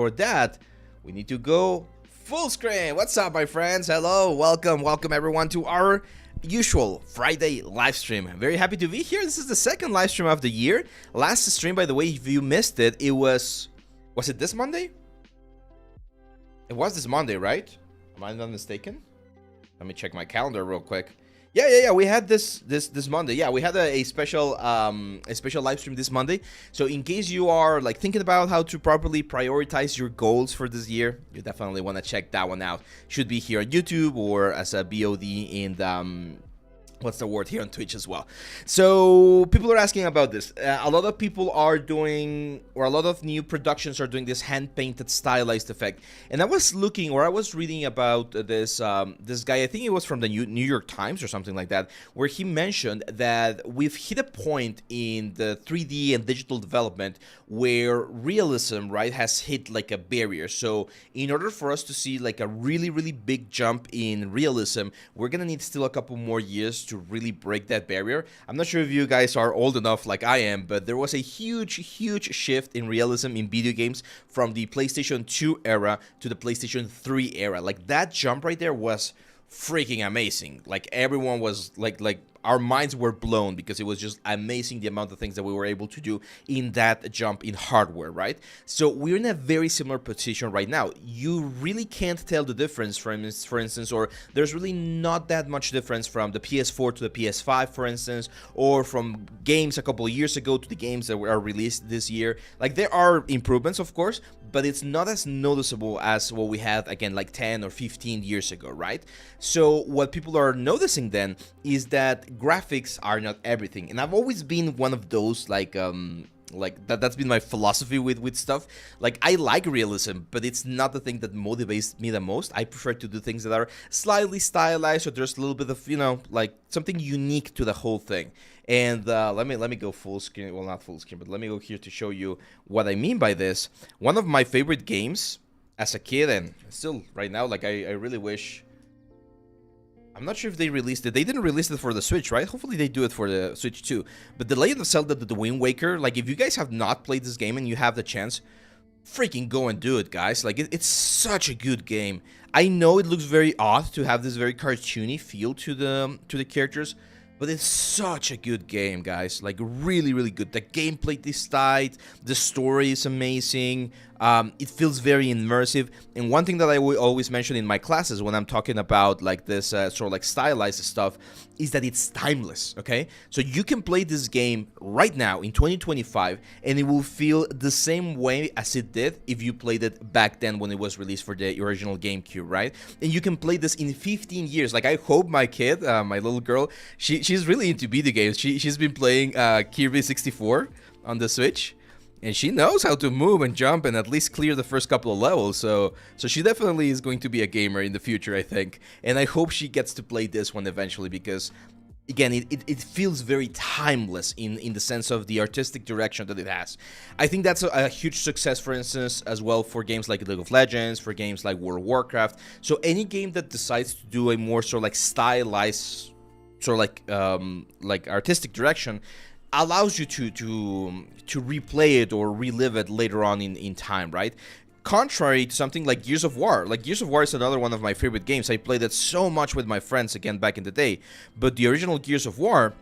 For that, we need to go full screen. What's up, my friends? Hello, welcome everyone to our usual Friday live stream. I'm very happy to be here. This is the second live stream of the year. Last stream, by the way, if you missed it, it was it this Monday? It was this Monday, right? Am I not mistaken? Let me check my calendar real quick. Yeah. We had this Monday. Yeah, we had a special live stream this Monday. So in case you are like thinking about how to properly prioritize your goals for this year, you definitely want to check that one out. Should be here on YouTube or as a BOD in the what's the word here on Twitch as well. So people are asking about this. A lot of people are doing, or a lot of new productions are doing this hand-painted stylized effect. And I was looking, or I was reading about this this guy, I think it was from the New York Times or something like that, where he mentioned that we've hit a point in the 3D and digital development where realism, right, has hit like a barrier. So in order for us to see like a really big jump in realism, we're gonna need still a couple more years to really break that barrier. I'm not sure if you guys are old enough like I am, but there was a huge shift in realism in video games from the PlayStation 2 era to the PlayStation 3 era. Like that jump right there was freaking amazing. Like everyone was like our minds were blown because it was just amazing the amount of things that we were able to do in that jump in hardware, right? So we're in a very similar position right now. You really can't tell the difference, for instance, or there's really not that much difference from the PS4 to the PS5, for instance, or from games a couple of years ago to the games that are released this year. Like there are improvements, of course, but it's not as noticeable as what we had, again, like 10 or 15 years ago, right? So what people are noticing then is that graphics are not everything. And I've always been one of those, like that's been my philosophy with stuff. Like, I like realism, but it's not the thing that motivates me the most. I prefer to do things that are slightly stylized, or there's a little bit of, you know, like something unique to the whole thing. And let me go full screen. Well, not full screen, but let me go here to show you what I mean by this. One of my favorite games as a kid, and still right now, like I really wish. I'm not sure if they released it. They didn't release it for the Switch, right? Hopefully they do it for the Switch too. But The Legend of Zelda: The Wind Waker, like if you guys have not played this game and you have the chance, freaking go and do it, guys. Like it's such a good game. I know it looks very odd to have this very cartoony feel to the characters, but it's such a good game, guys. Like really good. The gameplay is tight. The story is amazing. It feels very immersive. And one thing that I will always mention in my classes when I'm talking about like this sort of like stylized stuff is that it's timeless, okay? So you can play this game right now in 2025 and it will feel the same way as it did if you played it back then when it was released for the original GameCube, right? And you can play this in 15 years. Like I hope my kid, my little girl, she's really into video games. She's been playing Kirby 64 on the Switch. And she knows how to move and jump and at least clear the first couple of levels, so she definitely is going to be a gamer in the future, I think. And I hope she gets to play this one eventually because, again, it feels very timeless in the sense of the artistic direction that it has. I think that's a huge success, for instance, as well for games like League of Legends, for games like World of Warcraft. So any game that decides to do a more sort of like stylized, sort of like artistic direction, allows you to replay it or relive it later on in time, right? Contrary to something like Gears of War. Like Gears of War is another one of my favorite games. I played it so much with my friends again back in the day. But the original Gears of War,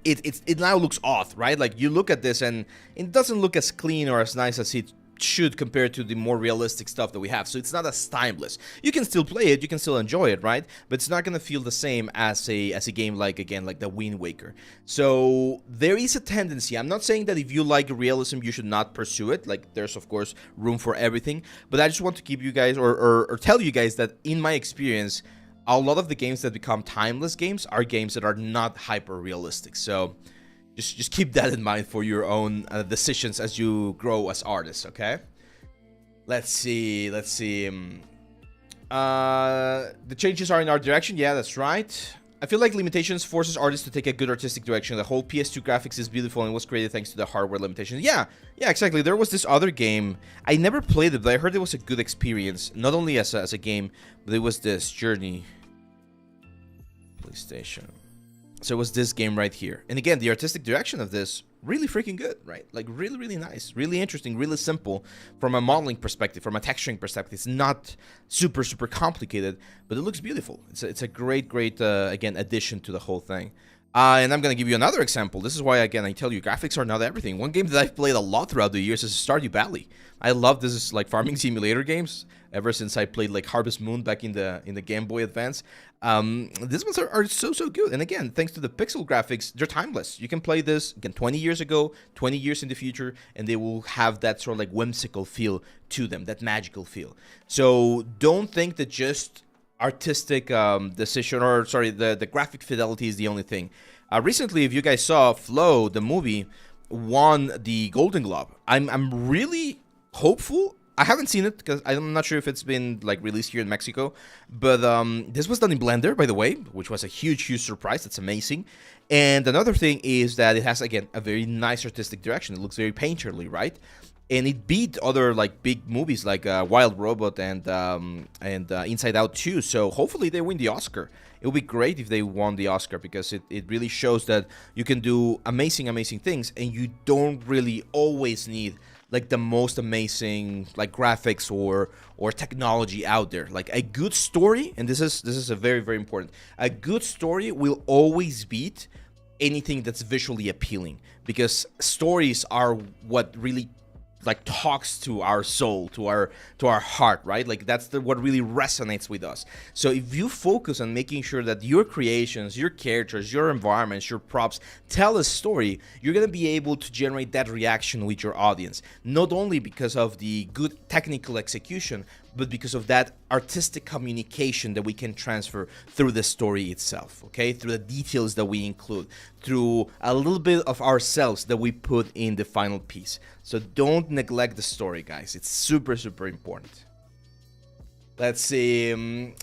it now looks off, right? Like you look at this and it doesn't look as clean or as nice as it should compared to the more realistic stuff that we have. So it's not as timeless. You can still play it, you can still enjoy it, right? But it's not gonna feel the same as a game like, again, like the Wind Waker. So there is a tendency. I'm not saying that if you like realism you should not pursue it. Like there's of course room for everything, but I just want to keep you guys or tell you guys that in my experience, a lot of the games that become timeless games are games that are not hyper realistic. So just keep that in mind for your own decisions as you grow as artists, okay? Let's see. The changes are in our direction. Yeah, that's right. I feel like limitations forces artists to take a good artistic direction. The whole PS2 graphics is beautiful and was created thanks to the hardware limitations. Yeah, exactly. There was this other game. I never played it, but I heard it was a good experience. Not only as a game, but it was this Journey. PlayStation. So it was this game right here. And again, the artistic direction of this really freaking good, right? Like really, really nice, really interesting, really simple from a modeling perspective, from a texturing perspective. It's not super, super complicated, but it looks beautiful. It's a great, great, again, addition to the whole thing. And I'm going to give you another example. This is why, again, I tell you, graphics are not everything. One game that I've played a lot throughout the years is Stardew Valley. I love this like farming simulator games ever since I played like Harvest Moon back in the Game Boy Advance. These ones are so good. And again, thanks to the pixel graphics, they're timeless. You can play this, again, 20 years ago, 20 years in the future, and they will have that sort of like whimsical feel to them, that magical feel. So don't think that just artistic decision, or sorry, the graphic fidelity is the only thing. Recently, if you guys saw, Flow, the movie, won the Golden Globe. I'm really hopeful. I haven't seen it because I'm not sure if it's been like released here in Mexico, but this was done in Blender, by the way, which was a huge surprise. That's amazing. And another thing is that it has, again, a very nice artistic direction. It looks very painterly, right? And it beat other like big movies like Wild Robot and Inside Out 2. So hopefully they win the Oscar. It would be great if they won the Oscar, because it really shows that you can do amazing things, and you don't really always need like the most amazing like graphics or technology out there. Like a good story, and this is a very important. A good story will always beat anything that's visually appealing, because stories are what really like talks to our soul, to our heart, right? Like that's what really resonates with us. So if you focus on making sure that your creations, your characters, your environments, your props tell a story, you're gonna be able to generate that reaction with your audience, not only because of the good technical execution, but because of that artistic communication that we can transfer through the story itself, okay? Through the details that we include, through a little bit of ourselves that we put in the final piece. So don't neglect the story, guys. It's super important. Let's see.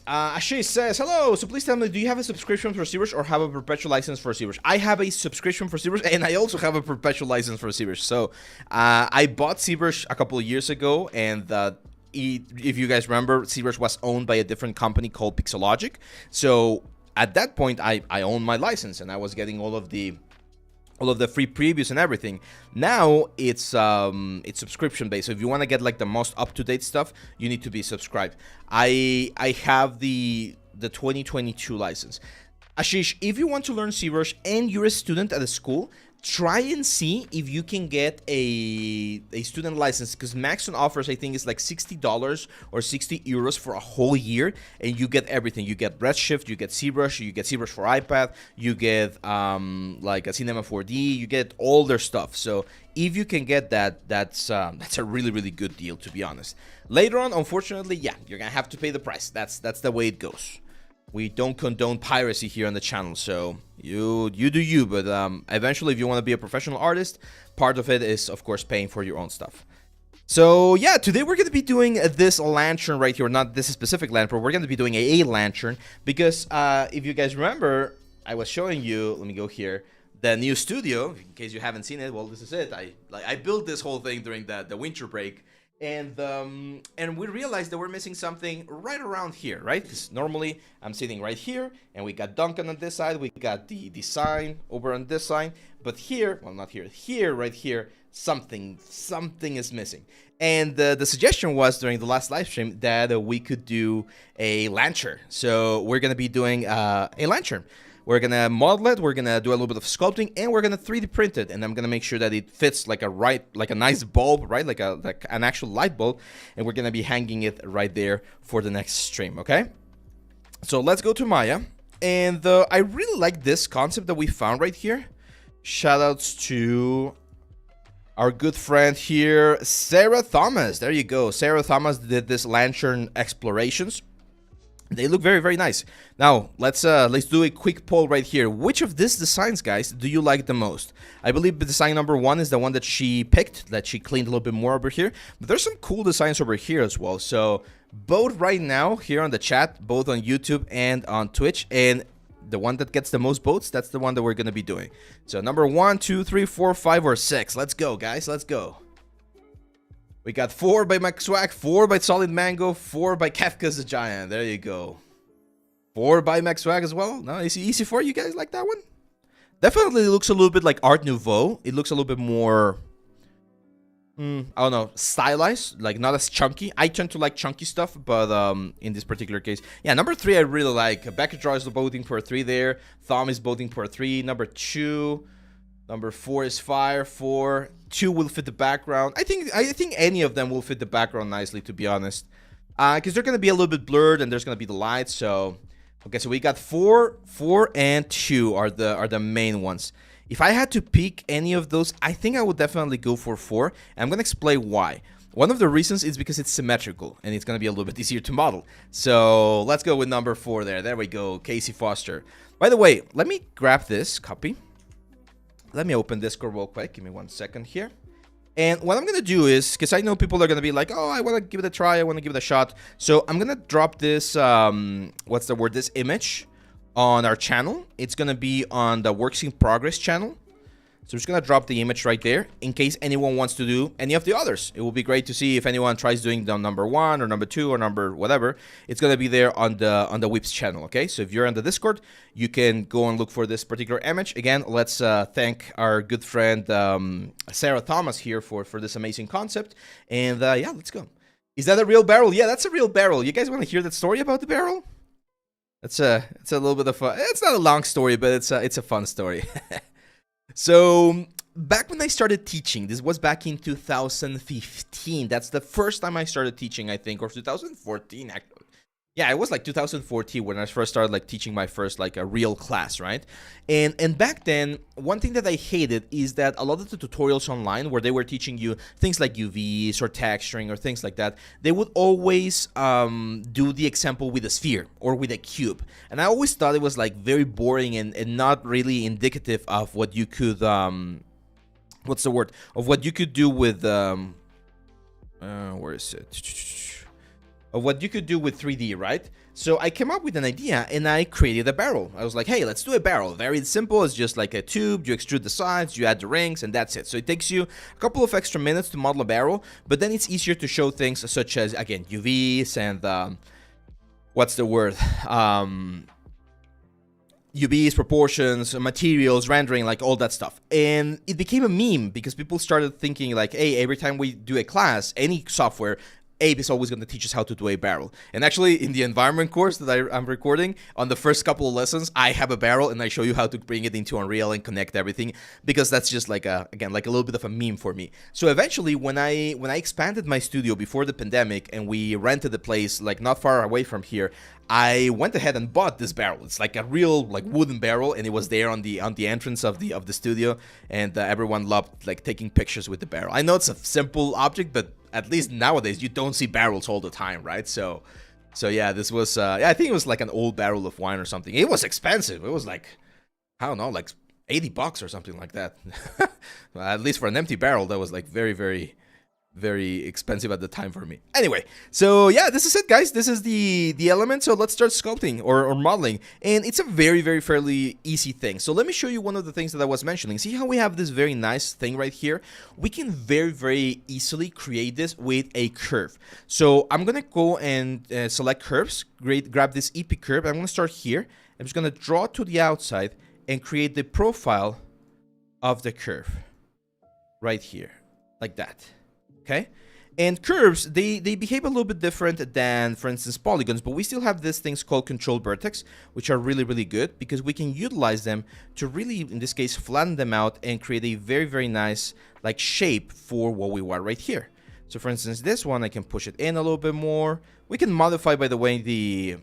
Ashish says, hello. So please tell me, do you have a subscription for ZBrush or have a perpetual license for ZBrush? I have a subscription for ZBrush, and I also have a perpetual license for ZBrush. So I bought ZBrush a couple of years ago, and if you guys remember, ZBrush was owned by a different company called Pixelogic. So at that point, I owned my license, and I was getting all of the free previews and everything. Now it's subscription based. So if you want to get like the most up-to-date stuff, you need to be subscribed. I have the 2022 license. Ashish, if you want to learn ZBrush and you're a student at a school, try and see if you can get a student license, because Maxon offers, I think it's like $60 or 60 euros for a whole year, and you get everything. You get Redshift, you get ZBrush, you get ZBrush for iPad, you get like a Cinema 4D, you get all their stuff. So if you can get that, that's a really good deal, to be honest. Later on, unfortunately, yeah, you're gonna have to pay the price. That's the way it goes. We don't condone piracy here on the channel, so you do you, but eventually if you want to be a professional artist, part of it is, of course, paying for your own stuff. So yeah, today we're going to be doing this lantern right here, not this specific lantern, but we're going to be doing a lantern, because if you guys remember, I was showing you, let me go here, the new studio, in case you haven't seen it. Well, this is it. I built this whole thing during the winter break. And we realized that we're missing something right around here, right? Because normally I'm sitting right here, and we got Duncan on this side, we got the design over on this side, but here, well, not here, here, right here, something is missing. And the suggestion was during the last live stream that we could do a lantern. So we're gonna be doing a lantern. We're gonna model it, we're gonna do a little bit of sculpting, and we're gonna 3D print it, and I'm gonna make sure that it fits like a nice bulb, right? Like an actual light bulb, and we're gonna be hanging it right there for the next stream, okay? So let's go to Maya, and I really like this concept that we found right here. Shoutouts to our good friend here, Sarah Thomas. There you go. Sarah Thomas did this lantern explorations. They look very nice. Now let's do a quick poll right here. Which of these designs, guys, do you like the most? I believe the design number 1 is the one that she picked, that she cleaned a little bit more over here, but there's some cool designs over here as well. So vote right now here on the chat, both on YouTube and on Twitch, and the one that gets the most votes, that's the one that we're gonna be doing. So number 1, 2, 3, 4, 5, or 6. Let's go, guys. Let's go. We got 4 by MaxSwag, 4 by Solid Mango, 4 by Kafka's the Giant. There you go. 4 by MaxSwag as well. No, easy for you guys, like that one? Definitely looks a little bit like Art Nouveau. It looks a little bit more, I don't know, stylized, like not as chunky. I tend to like chunky stuff, but in this particular case, yeah, number 3 I really like. Becker Draw is voting for a 3 there. Thumb is voting for a 3. Number 2. Number 4 is Fire. 4. 2 will fit the background. I think any of them will fit the background nicely, to be honest. Because they're going to be a little bit blurred and there's going to be the light, so... Okay, so we got 4, 4, and 2 are the main ones. If I had to pick any of those, I think I would definitely go for 4. And I'm going to explain why. One of the reasons is because it's symmetrical, and it's going to be a little bit easier to model. So let's go with number 4 there. There we go, Casey Foster. By the way, let me grab this copy. Let me open Discord real quick. Give me 1 second here. And what I'm going to do is, because I know people are going to be like, oh, I want to give it a try, I want to give it a shot. So I'm going to drop this, what's the word, this image on our channel. It's going to be on the Works in Progress channel. So I'm just going to drop the image right there in case anyone wants to do any of the others. It will be great to see if anyone tries doing the number 1 or number 2 or number whatever. It's going to be there on the Whips channel, okay? So if you're on the Discord, you can go and look for this particular image. Again, let's thank our good friend Sarah Thomas here for this amazing concept. And yeah, let's go. Is that a real barrel? Yeah, that's a real barrel. You guys want to hear that story about the barrel? It's a little bit of fun. It's not a long story, but it's a fun story. So, back when I started teaching, this was back in 2015. That's the first time I started teaching, I think, or 2014, actually. Yeah, it was like 2014 when I first started like teaching my first like a real class, right? And back then, one thing that I hated is that a lot of the tutorials online where they were teaching you things like UVs or texturing or things like that, they would always do the example with a sphere or with a cube. And I always thought it was like very boring and not really indicative of what you could, what's the word? Of what you could do with, where is it? Of what you could do with 3D, right? So I came up with an idea and I created a barrel. I was like, hey, let's do a barrel. Very simple. It's just like a tube. You extrude the sides, you add the rings, and that's it. So it takes you a couple of extra minutes to model a barrel, but then it's easier to show things such as, again, UVs and, what's the word? UVs, proportions, materials, rendering, like all that stuff. And it became a meme because people started thinking like, hey, every time we do a class, any software, Abe is always going to teach us how to do a barrel. And actually, in the environment course that I'm recording, on the first couple of lessons, I have a barrel and I show you how to bring it into Unreal and connect everything, because that's just like again, like a little bit of a meme for me. So eventually, when I expanded my studio before the pandemic and we rented a place like not far away from here, I went ahead and bought this barrel. It's like a real like wooden barrel, and it was there on the entrance of the studio, and everyone loved like taking pictures with the barrel. I know it's a simple object, but at least nowadays you don't see barrels all the time, right? So yeah, this was yeah, I think it was like an old barrel of wine or something. It was expensive. It was like, I don't know, like $80 or something like that. At least for an empty barrel, that was like very, very, very expensive at the time for me. Anyway, so yeah, this is it, guys. This is the element. So let's start sculpting or modeling, and it's a very, very fairly easy thing. So let me show you one of the things that I was mentioning. See how we have this very nice thing right here? We can very, very easily create this with a curve. So I'm gonna go and select curves. Grab this EP curve. I'm gonna start here. I'm just gonna draw to the outside and create the profile of the curve right here, like that. Okay, and curves, they behave a little bit different than, for instance, polygons, but we still have these things called control vertex, which are really, really good because we can utilize them to really, in this case, flatten them out and create a very, very nice like shape for what we want right here. So for instance, this one, I can push it in a little bit more. We can modify, by the way, the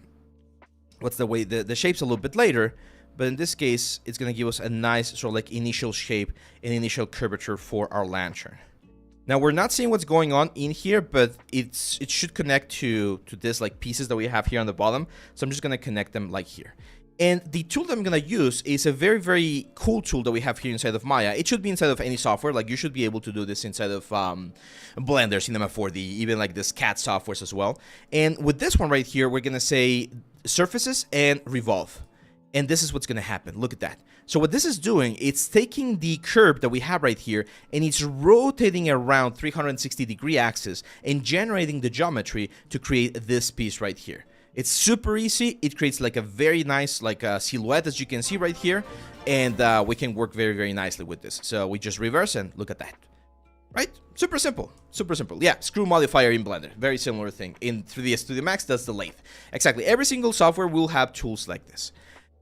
shape's a little bit later, but in this case, it's going to give us a nice sort of like initial shape and initial curvature for our lantern. Now, we're not seeing what's going on in here, but it should connect to this like pieces that we have here on the bottom. So I'm just going to connect them like here. And the tool that I'm going to use is a very, very cool tool that we have here inside of Maya. It should be inside of any software. Like, you should be able to do this inside of Blender, Cinema 4D, even like this CAD softwares as well. And with this one right here, we're going to say surfaces and revolve. And this is what's going to happen. Look at that. So what this is doing, it's taking the curve that we have right here, and it's rotating around 360-degree axis and generating the geometry to create this piece right here. It's super easy. It creates like a very nice like silhouette, as you can see right here. and we can work very, very nicely with this. So we just reverse and look at that. Right? Super simple. Super simple. Yeah, screw modifier in Blender. Very similar thing. In 3ds Studio Max, that's the lathe. Exactly. Every single software will have tools like this.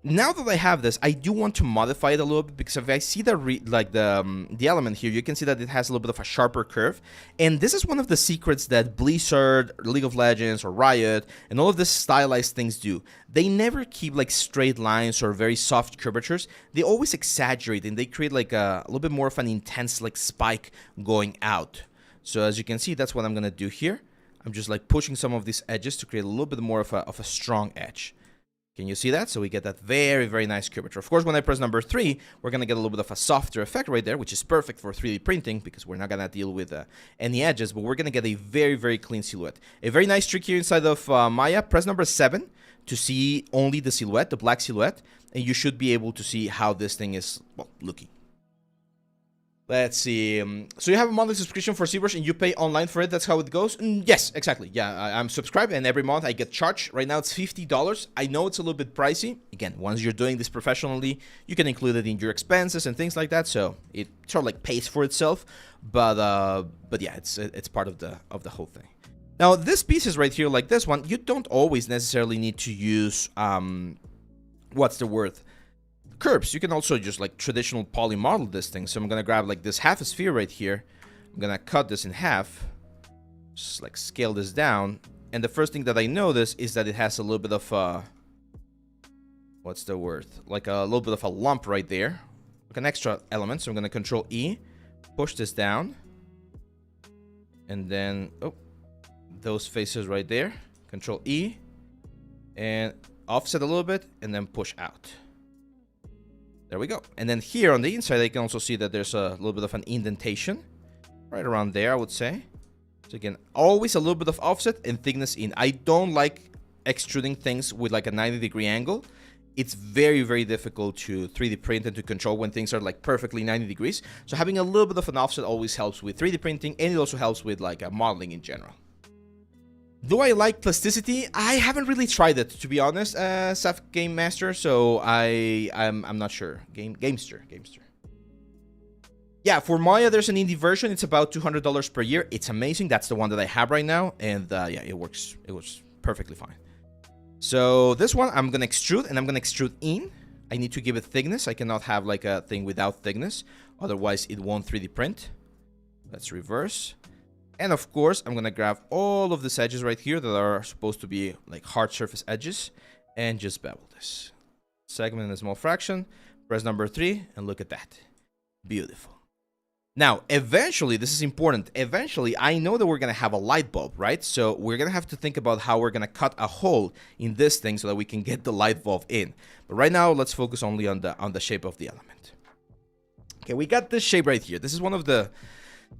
Now that I have this, I do want to modify it a little bit, because if I see the element here, you can see that it has a little bit of a sharper curve. And this is one of the secrets that Blizzard, League of Legends, or Riot, and all of these stylized things do. They never keep like straight lines or very soft curvatures. They always exaggerate, and they create like a little bit more of an intense like spike going out. So as you can see, that's what I'm gonna do here. I'm just like pushing some of these edges to create a little bit more of a strong edge. Can you see that? So we get that very, very nice curvature. Of course, when I press number 3, we're going to get a little bit of a softer effect right there, which is perfect for 3D printing, because we're not going to deal with any edges, but we're going to get a very, very clean silhouette. A very nice trick here inside of Maya. Press number 7 to see only the silhouette, the black silhouette, and you should be able to see how this thing is, well, looking. Let's see. So you have a monthly subscription for ZBrush and you pay online for it. That's how it goes. Yes, exactly. Yeah, I'm subscribed, and every month I get charged. Right now it's $50. I know it's a little bit pricey. Again, once you're doing this professionally, you can include it in your expenses and things like that. So it sort of like pays for itself. But yeah, it's part of the whole thing. Now this pieces right here, like this one, you don't always necessarily need to use what's the word? Curves. You can also just like traditional poly model this thing. So I'm gonna grab like this half a sphere right here. I'm gonna cut this in half, just like scale this down, and the first thing that I notice is that it has a little bit of what's the word, like a little bit of a lump right there, like an extra element. So I'm gonna Control E, push this down, and then those faces right there, Control E, and offset a little bit, and then push out. There we go. And then here on the inside, I can also see that there's a little bit of an indentation right around there, I would say. So again, always a little bit of offset and thickness in. I don't like extruding things with like a 90-degree angle. It's very, very difficult to 3D print and to control when things are like perfectly 90 degrees. So having a little bit of an offset always helps with 3D printing, and it also helps with like modeling in general. Do I like plasticity? I haven't really tried it, to be honest, Saf Game Master, so I'm not sure. Gamester. Yeah, for Maya, there's an indie version. It's about $200 per year. It's amazing. That's the one that I have right now, and yeah, it works. It was perfectly fine. So this one, I'm gonna extrude, and I'm gonna extrude in. I need to give it thickness. I cannot have like a thing without thickness, otherwise it won't 3D print. Let's reverse. And of course, I'm gonna grab all of these edges right here that are supposed to be like hard surface edges, and just bevel this. Segment in a small fraction, press number 3, and look at that. Beautiful. Now, eventually, this is important. Eventually, I know that we're gonna have a light bulb, right? So we're gonna have to think about how we're gonna cut a hole in this thing so that we can get the light bulb in. But right now, let's focus only on the shape of the element. Okay, we got this shape right here. This is one of the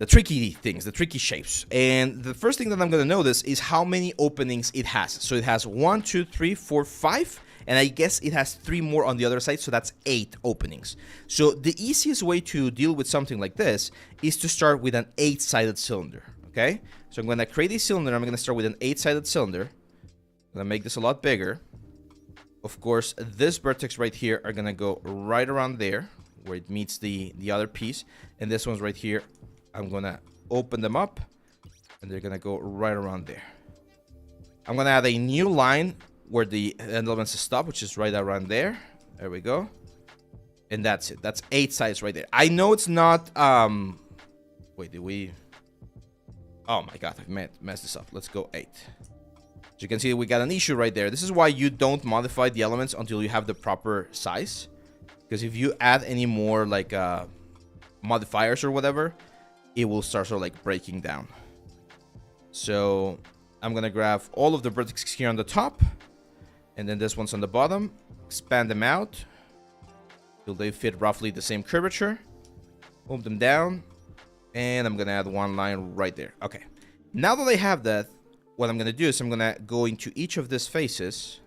tricky things, the tricky shapes. And the first thing that I'm going to notice is how many openings it has. So it has 1, 2, 3, 4, 5, and I guess it has 3 more on the other side, so that's 8 openings. So the easiest way to deal with something like this is to start with an 8-sided cylinder, okay? So I'm going to create a cylinder. I'm going to start with an 8-sided cylinder. I'm going to make this a lot bigger. Of course, this vertex right here are going to go right around there where it meets the other piece, and this one's right here. I'm gonna open them up, and they're gonna go right around there. I'm gonna add a new line where the elements stop, which is right around there. There we go. And that's it. That's 8 sides right there. I know it's not, wait, did we? Oh my God, I messed this up. Let's go 8. As you can see, we got an issue right there. This is why you don't modify the elements until you have the proper size. Because if you add any more like modifiers or whatever, it will start sort of like breaking down. So I'm gonna grab all of the vertices here on the top, and then this one's on the bottom, expand them out till they fit roughly the same curvature, move them down, and I'm gonna add one line right there. Okay, now that I have that, what I'm gonna do is I'm gonna go into each of these faces.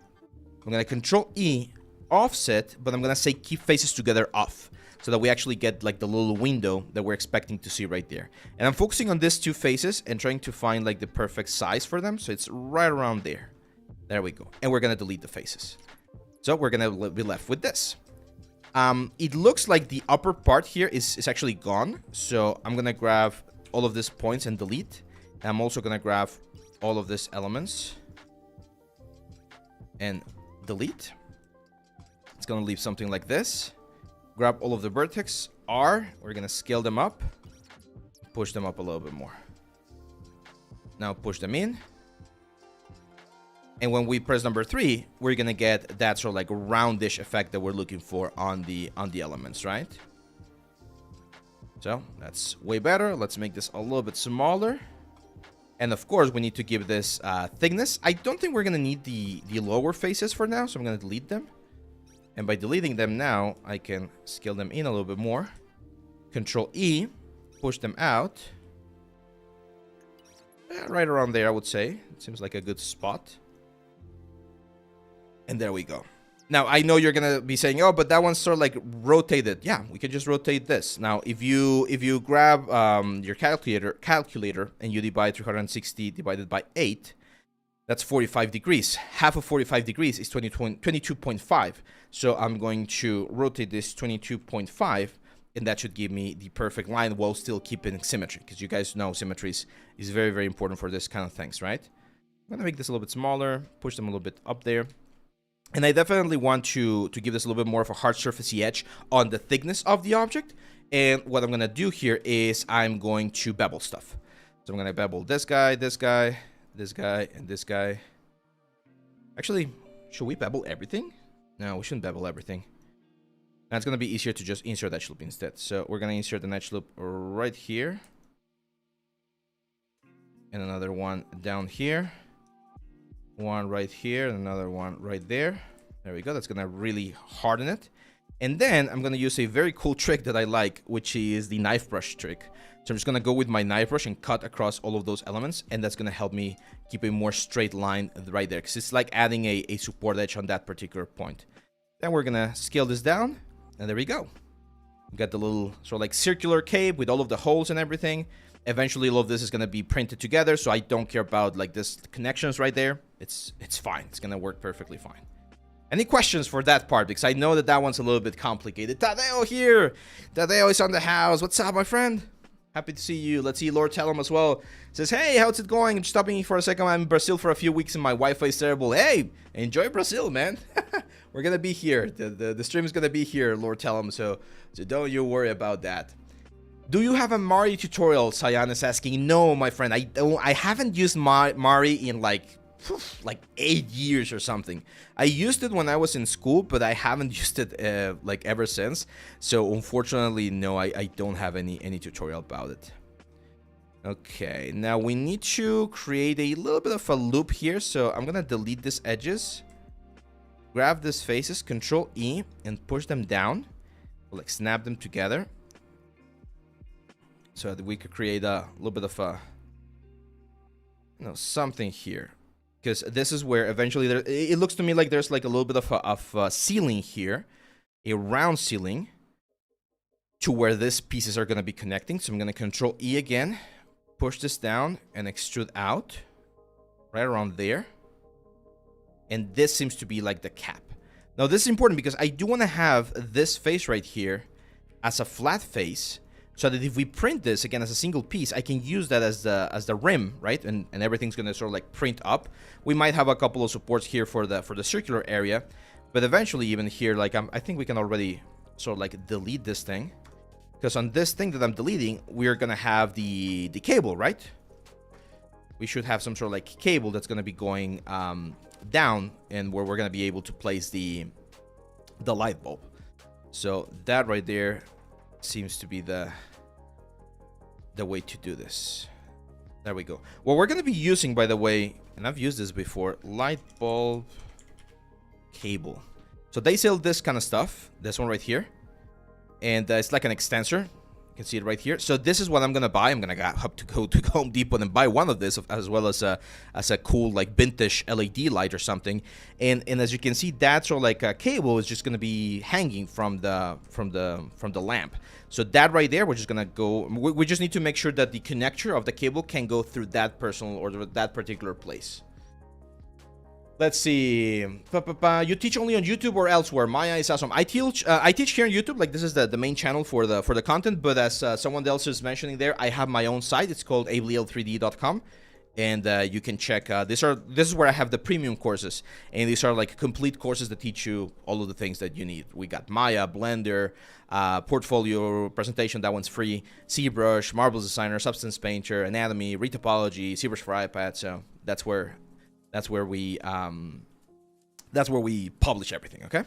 I'm gonna Control E, offset, but I'm gonna say keep faces together off, so that we actually get like the little window that we're expecting to see right there. And I'm focusing on these 2 faces and trying to find like the perfect size for them. So it's right around there. There we go. And we're gonna delete the faces. So we're gonna be left with this. It looks like the upper part here is actually gone. So I'm gonna grab all of these points and delete. And I'm also gonna grab all of these elements and delete. It's gonna leave something like this. Grab all of the vertex R. We're gonna scale them up, push them up a little bit more. Now push them in. And when we press number 3, we're gonna get that sort of like roundish effect that we're looking for on the elements, right? So that's way better. Let's make this a little bit smaller. And of course, we need to give this thickness. I don't think we're gonna need the lower faces for now, so I'm gonna delete them. And by deleting them now, I can scale them in a little bit more. Control E, push them out. Right around there, I would say. It seems like a good spot. And there we go. Now, I know you're going to be saying, oh, but that one's sort of like rotated. Yeah, we can just rotate this. Now, if you grab your calculator and you divide 360 divided by 8, that's 45 degrees. Half of 45 degrees is 22.5. So I'm going to rotate this 22.5, and that should give me the perfect line while still keeping symmetry. Because you guys know symmetry is very, very important for this kind of things, right? I'm going to make this a little bit smaller, push them a little bit up there. And I definitely want to give this a little bit more of a hard surfacey edge on the thickness of the object. And what I'm going to do here is I'm going to bevel stuff. So I'm going to bevel this guy, this guy, this guy, and this guy. Actually, should we bevel everything? No, we shouldn't bevel everything. Now it's going to be easier to just insert edge loop instead. So we're going to insert an edge loop right here. And another one down here. One right here, and another one right there. There we go. That's gonna really harden it. And then I'm gonna use a very cool trick that I like, which is the knife brush trick. So I'm just gonna go with my knife brush and cut across all of those elements, and that's gonna help me keep a more straight line right there, because it's like adding a support edge on that particular point. Then we're gonna scale this down, and there we go. We got the little sort of like circular cave with all of the holes and everything. Eventually, all of this is going to be printed together, so I don't care about like this connections right there. It's fine. It's going to work perfectly fine. Any questions for that part? Because I know that one's a little bit complicated. Tadeo here. Tadeo is on the house. What's up, my friend? Happy to see you. Let's see Lord Tellum as well. Says, hey, how's it going? I'm stopping for a second. I'm in Brazil for a few weeks and my Wi-Fi is terrible. Hey, enjoy Brazil, man. We're going to be here. The stream is going to be here, Lord Tellum. So don't you worry about that. Do you have a Mari tutorial? Cyan is asking. No, my friend, I don't. I haven't used Mari in like 8 years or something. I used it when I was in school, but I haven't used it like ever since. So unfortunately, no, I don't have any tutorial about it. Okay, now we need to create a little bit of a loop here. So I'm gonna delete these edges, grab these faces, Control E, and push them down, like snap them together. So that we could create a little bit of a, something here. Because this is where eventually, it looks to me like there's like a little bit of a ceiling here. A round ceiling. To where these pieces are going to be connecting. So I'm going to Control E again. Push this down and extrude out. Right around there. And this seems to be like the cap. Now this is important because I do want to have this face right here as a flat face. So that if we print this again as a single piece, I can use that as the rim, right? And everything's gonna sort of like print up. We might have a couple of supports here for the circular area, but eventually even here, like I think we can already sort of like delete this thing, because on this thing that I'm deleting, we're gonna have the cable, right? We should have some sort of like cable that's gonna be going down, and where we're gonna be able to place the light bulb. So that right there seems to be the way to do this. There we go. What we're going to be using, by the way, and I've used this before, light bulb cable. So they sell this kind of stuff, this one right here, and it's like an extensor. You can see it right here. So this is what I'm gonna buy. I'm gonna have to go to Home Depot and buy one of this, as well as a cool like vintage LED light or something. And as you can see, that sort of like a cable is just gonna be hanging from the lamp. So that right there, we're just gonna go. We just need to make sure that the connector of the cable can go through that personal or that particular place. Let's see. You teach only on YouTube or elsewhere? Maya is awesome. I teach here on YouTube. Like, this is the main channel for the content. But as someone else is mentioning there, I have my own site. It's called leal3d.com. And you can check. This is where I have the premium courses, and these are like complete courses that teach you all of the things that you need. We got Maya, Blender, portfolio presentation. That one's free. ZBrush, Marbles Designer, Substance Painter, Anatomy, Retopology, ZBrush for iPad. So that's where we publish everything. Okay.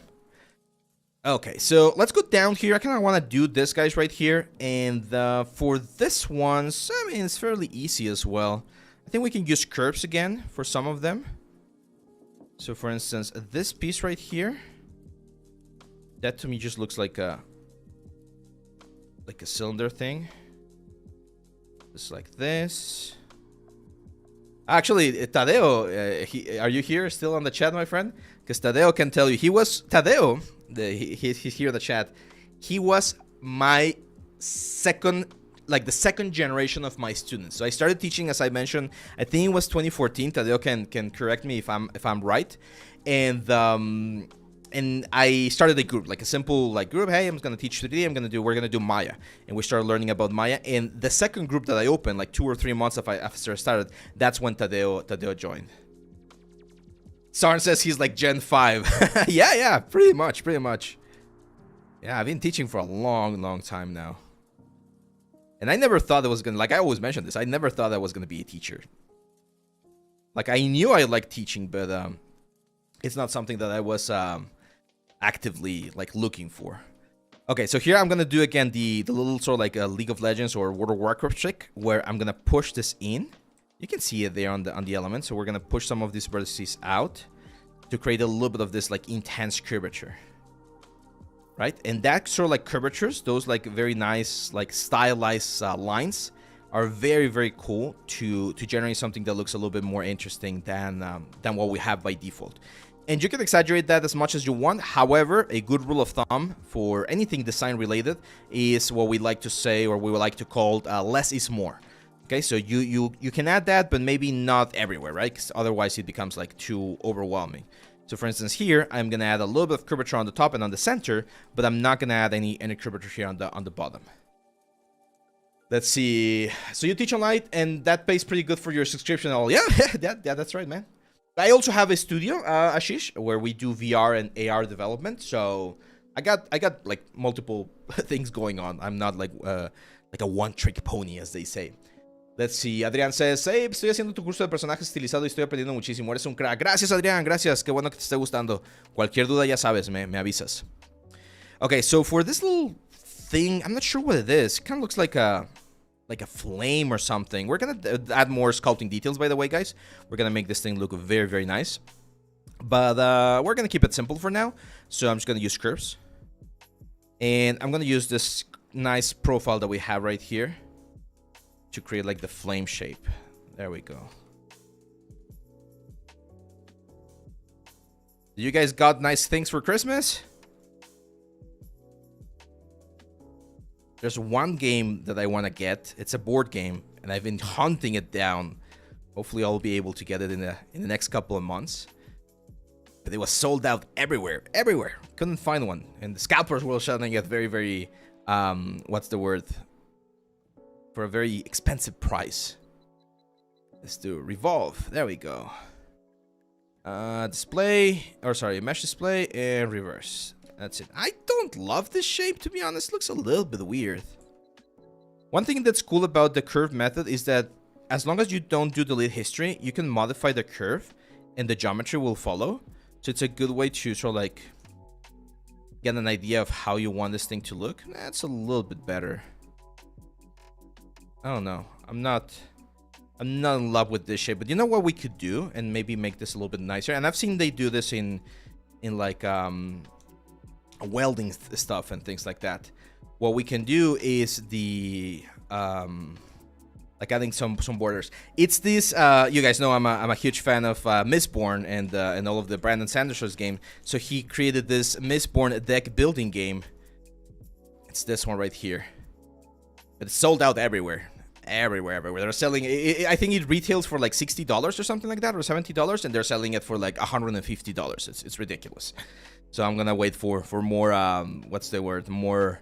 Okay, so let's go down here. I kind of want to do this, guys, right here. And for this one, I mean, it's fairly easy as well. I think we can use curves again for some of them. So for instance, this piece right here, that to me just looks like a cylinder thing. Just like this. Actually, Tadeo, are you here still on the chat, my friend? Because Tadeo can tell you. Tadeo, he's here in the chat. He was my the second generation of my students. So I started teaching, as I mentioned, I think it was 2014. Tadeo can correct me if I'm right. And I started a group, like a simple group. Hey, I'm gonna teach 3D. We're gonna do Maya, and we started learning about Maya. And the second group that I opened, like 2 or 3 months after I started, that's when Tadeo joined. Sarn says he's like Gen 5. yeah, pretty much. Yeah, I've been teaching for a long time now. And I never thought I was gonna, I always mention this, I never thought I was gonna be a teacher. Like, I knew I liked teaching, but it's not something that I was actively looking for. Okay, so here I'm gonna do again the little sort of like a League of Legends or World of Warcraft trick, where I'm gonna push this in. You can see it there on the element. So we're gonna push some of these vertices out to create a little bit of this intense curvature. Right, and that sort of curvatures, those very nice stylized lines, are very cool to generate something that looks a little bit more interesting than what we have by default. And you can exaggerate that as much as you want. However, a good rule of thumb for anything design related is what we like to say, or we would like to call less is more. Okay, so you can add that, but maybe not everywhere, right? Because otherwise it becomes too overwhelming. So for instance, here I'm gonna add a little bit of curvature on the top and on the center, but I'm not gonna add any curvature here on the bottom. Let's see. So you teach online, and that pays pretty good for your subscription and all. Yeah, that's right, man. I also have a studio, Ashish, where we do VR and AR development. So I got multiple things going on. I'm not like a one-trick pony, as they say. Let's see. Adrián says, hey, estoy haciendo tu curso de personajes estilizado y estoy aprendiendo muchísimo. Eres un crack. Gracias, Adrián. Gracias. Qué bueno que te esté gustando. Cualquier duda, ya sabes, me avisas. Okay, so for this little thing, I'm not sure what it is. It kind of looks like a flame or something. We're going to add more sculpting details, by the way, guys. We're going to make this thing look very nice. But we're going to keep it simple for now. So I'm just going to use curves. And I'm going to use this nice profile that we have right here to create the flame shape. There we go. You guys got nice things for Christmas? There's one game that I want to get. It's a board game, and I've been hunting it down. Hopefully I'll be able to get it in the next couple of months. But it was sold out everywhere. Couldn't find one. And the scalpers were selling it very what's the word? For a very expensive price. Let's do revolve. There we go. Display, or sorry, mesh display and reverse. That's it. I don't love this shape, to be honest. It looks a little bit weird. One thing that's cool about the curve method is that as long as you don't do delete history, you can modify the curve and the geometry will follow. So it's a good way to sort of get an idea of how you want this thing to look. That's a little bit better. I don't know. I'm not in love with this shape, but you know what we could do and maybe make this a little bit nicer. And I've seen they do this in welding stuff and things like that. What we can do is the adding some borders. It's this. You guys know I'm a huge fan of Mistborn and all of the Brandon Sanderson's game. So he created this Mistborn deck building game. It's this one right here. But it's sold out everywhere. Everywhere. They're selling. I think it retails for like $60 or something like that, or $70, and they're selling it for like $150. It's ridiculous. So I'm gonna wait for more. What's the word? More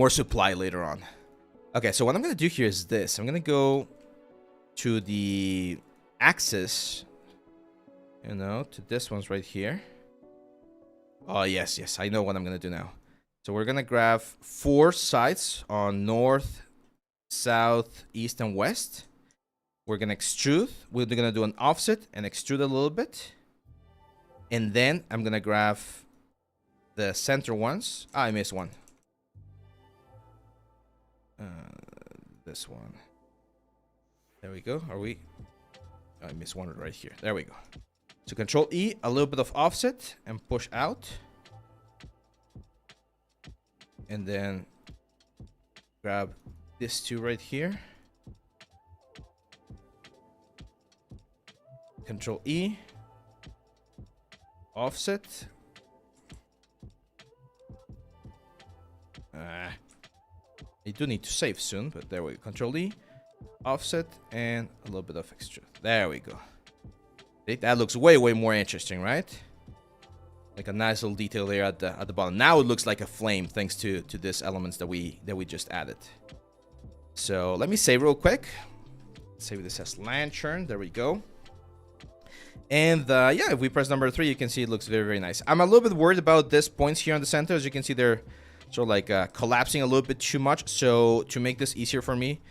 supply later on. Okay. So what I'm gonna do here is this. I'm gonna go to the axis. To this one's right here. Oh yes. I know what I'm gonna do now. So we're gonna grab 4 sides on north, south, east, and west. We're gonna extrude. We're gonna do an offset and extrude a little bit. And then I'm gonna grab the center ones. I missed one. This one. There we go. I missed one right here. There we go. So Control E, a little bit of offset, and push out. And then grab this 2 right here. Control E. Offset. I do need to save soon, but there we go. Control E. Offset and a little bit of extrude. There we go. That looks way more interesting, right? Like a nice little detail there at the bottom. Now it looks like a flame thanks to these elements that we just added. So let me save real quick. Save this as lantern. There we go. And yeah, if we press number 3, you can see it looks very nice. I'm a little bit worried about these points here on the center. As you can see, they're sort of like collapsing a little bit too much. So to make this easier for me,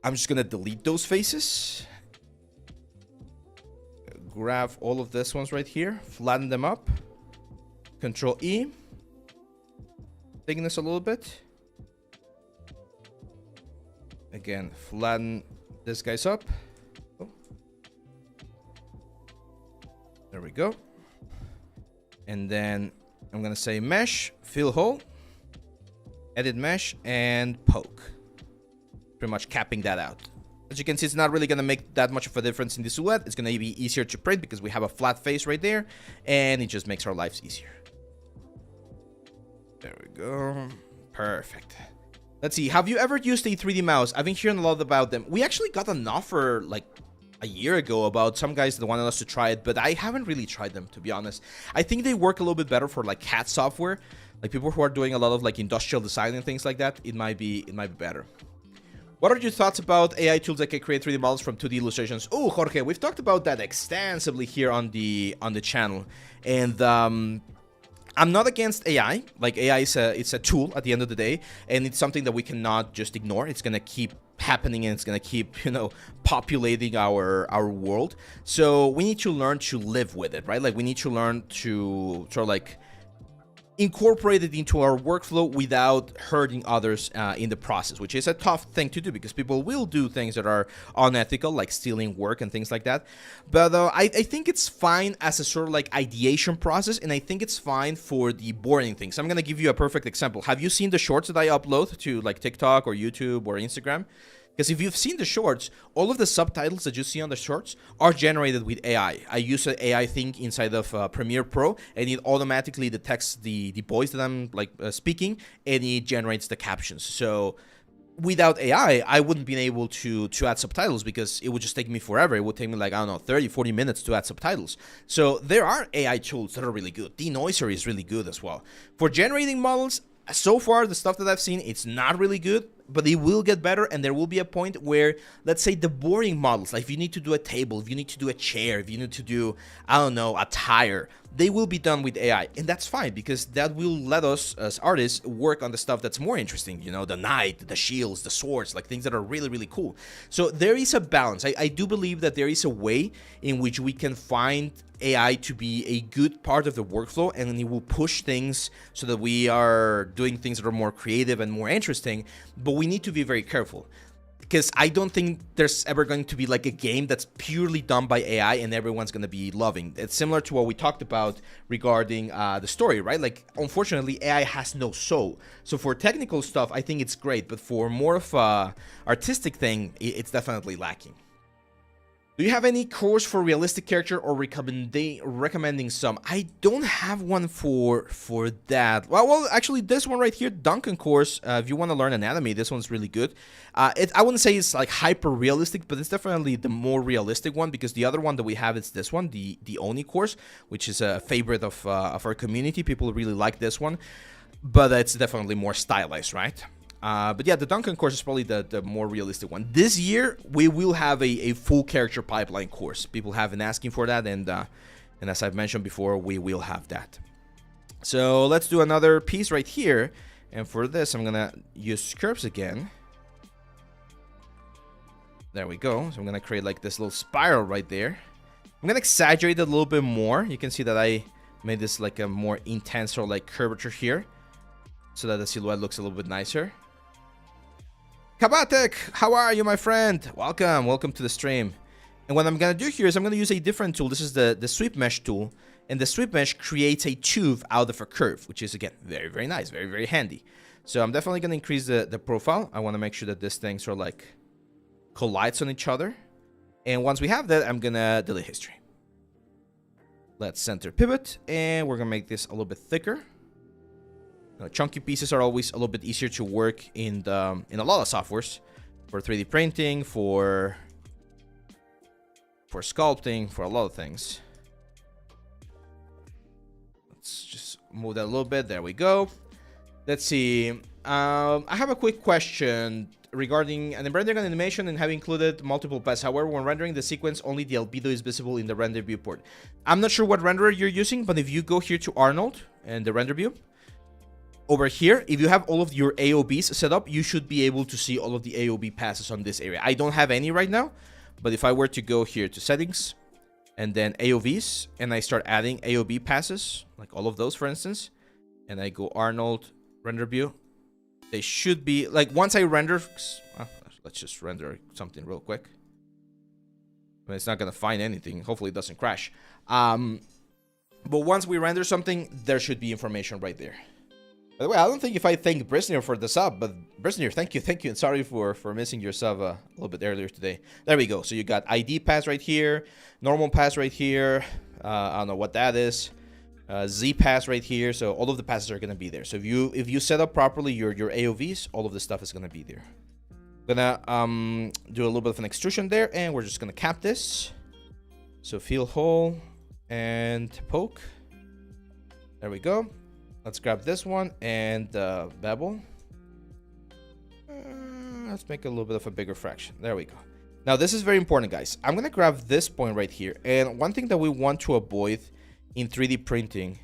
I'm just gonna delete those faces. Grab all of these ones right here, flatten them up. Control E. Thickness a little bit. Again, flatten this guys up. Oh. There we go. And then I'm gonna say mesh, fill hole, edit mesh, and poke. Pretty much capping that out. As you can see, it's not really going to make that much of a difference in the silhouette. It's going to be easier to print because we have a flat face right there, and it just makes our lives easier. There we go. Perfect. Let's see. Have you ever used a 3D mouse? I've been hearing a lot about them. We actually got an offer like a year ago about some guys that wanted us to try it, but I haven't really tried them, to be honest. I think they work a little bit better for like CAD software, like people who are doing a lot of like industrial design and things like that. It might be better. What are your thoughts about AI tools that can create 3D models from 2D illustrations? Oh, Jorge, we've talked about that extensively here on the channel, and I'm not against AI. Like AI it's a tool at the end of the day, and it's something that we cannot just ignore. It's gonna keep happening, and it's gonna keep populating our world. So we need to learn to live with it, right? Like we need to learn to sort of like incorporate it into our workflow without hurting others in the process, which is a tough thing to do because people will do things that are unethical, like stealing work and things like that. But I think it's fine as a sort of like ideation process, and I think it's fine for the boring things. I'm gonna give you a perfect example. Have you seen the shorts that I upload to like TikTok or YouTube or Instagram? Because if you've seen the shorts, all of the subtitles that you see on the shorts are generated with AI. I use an AI thing inside of Premiere Pro, and it automatically detects the voice that I'm like speaking, and it generates the captions. So without AI, I wouldn't be able to add subtitles because it would just take me forever. It would take me like, I don't know, 30, 40 minutes to add subtitles. So there are AI tools that are really good. Denoiser is really good as well. For generating models, so far, the stuff that I've seen, it's not really good, but it will get better, and there will be a point where, let's say, the boring models, like if you need to do a table, if you need to do a chair, if you need to do, I don't know, a tire, they will be done with AI, and that's fine, because that will let us, as artists, work on the stuff that's more interesting, the knight, the shields, the swords, like things that are really, really cool. So there is a balance. I do believe that there is a way in which we can find AI to be a good part of the workflow, and it will push things so that we are doing things that are more creative and more interesting, but we need to be very careful, because I don't think there's ever going to be like a game that's purely done by AI and everyone's going to be loving. It's similar to what we talked about regarding the story, right? Like, unfortunately, AI has no soul. So for technical stuff, I think it's great, but for more of a artistic thing, it's definitely lacking. Do you have any course for realistic character or recommending some? I don't have one for that. Well, actually, this one right here, Duncan course. If you want to learn anatomy, this one's really good. I wouldn't say it's like hyper realistic, but it's definitely the more realistic one, because the other one that we have is this one, the Oni course, which is a favorite of our community. People really like this one, but it's definitely more stylized, right? But yeah, the Duncan course is probably the more realistic one. This year, we will have a full character pipeline course. People have been asking for that, and as I've mentioned before, we will have that. So let's do another piece right here. And for this, I'm going to use curves again. There we go. So I'm going to create like this little spiral right there. I'm going to exaggerate it a little bit more. You can see that I made this like a more intense or like curvature here, so that the silhouette looks a little bit nicer. Kabatek, how are you, my friend? Welcome to the stream. And what I'm gonna do here is I'm gonna use a different tool. This is the sweep mesh tool, and the sweep mesh creates a tube out of a curve, which is again very, very nice, very, very handy. So I'm definitely gonna increase the profile. I want to make sure that this thing sort of like collides on each other. And once we have that, I'm gonna delete history. Let's center pivot, and we're gonna make this a little bit thicker. Chunky pieces are always a little bit easier to work in a lot of softwares, for 3D printing, for sculpting, for a lot of things. Let's just move that a little bit. There we go. Let's see. I have a quick question regarding an rendering animation and have included multiple paths. However, when rendering the sequence, only the albedo is visible in the render viewport. I'm not sure what renderer you're using, but if you go here to Arnold and the render view, over here, if you have all of your AOBs set up, you should be able to see all of the AOB passes on this area. I don't have any right now, but if I were to go here to settings and then AOVs, and I start adding AOB passes, like all of those, for instance, and I go Arnold, render view, they should be, like, once I render, let's just render something real quick. I mean, it's not going to find anything. Hopefully it doesn't crash. But once we render something, there should be information right there. By the way, I don't think if I thank Brisnier for the sub, but Brisnier, thank you, and sorry for missing your sub a little bit earlier today. There we go. So you got ID pass right here, normal pass right here. I don't know what that is. Z pass right here. So all of the passes are gonna be there. So if you set up properly your AOVs, all of the stuff is gonna be there. Gonna do a little bit of an extrusion there, and we're just gonna cap this. So fill hole and poke. There we go. Let's grab this one and bevel. Let's make a little bit of a bigger fraction. There we go. Now, this is very important, guys. I'm going to grab this point right here. And one thing that we want to avoid in 3D printing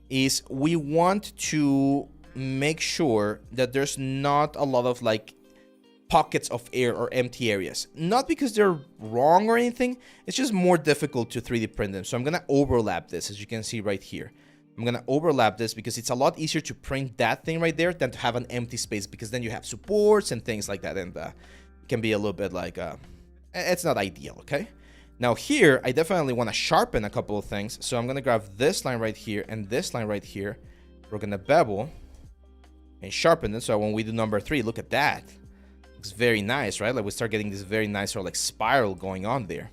is we want to make sure that there's not a lot of like pockets of air or empty areas. Not because they're wrong or anything. It's just more difficult to 3D print them. So I'm going to overlap this, as you can see right here. I'm going to overlap this because it's a lot easier to print that thing right there than to have an empty space, because then you have supports and things like that, and it can be a little bit like, it's not ideal, okay? Now here, I definitely want to sharpen a couple of things, so I'm going to grab this line right here and this line right here. We're going to bevel and sharpen it, so when we do number 3, look at that. Looks very nice, right? Like we start getting this very nice sort of like spiral going on there.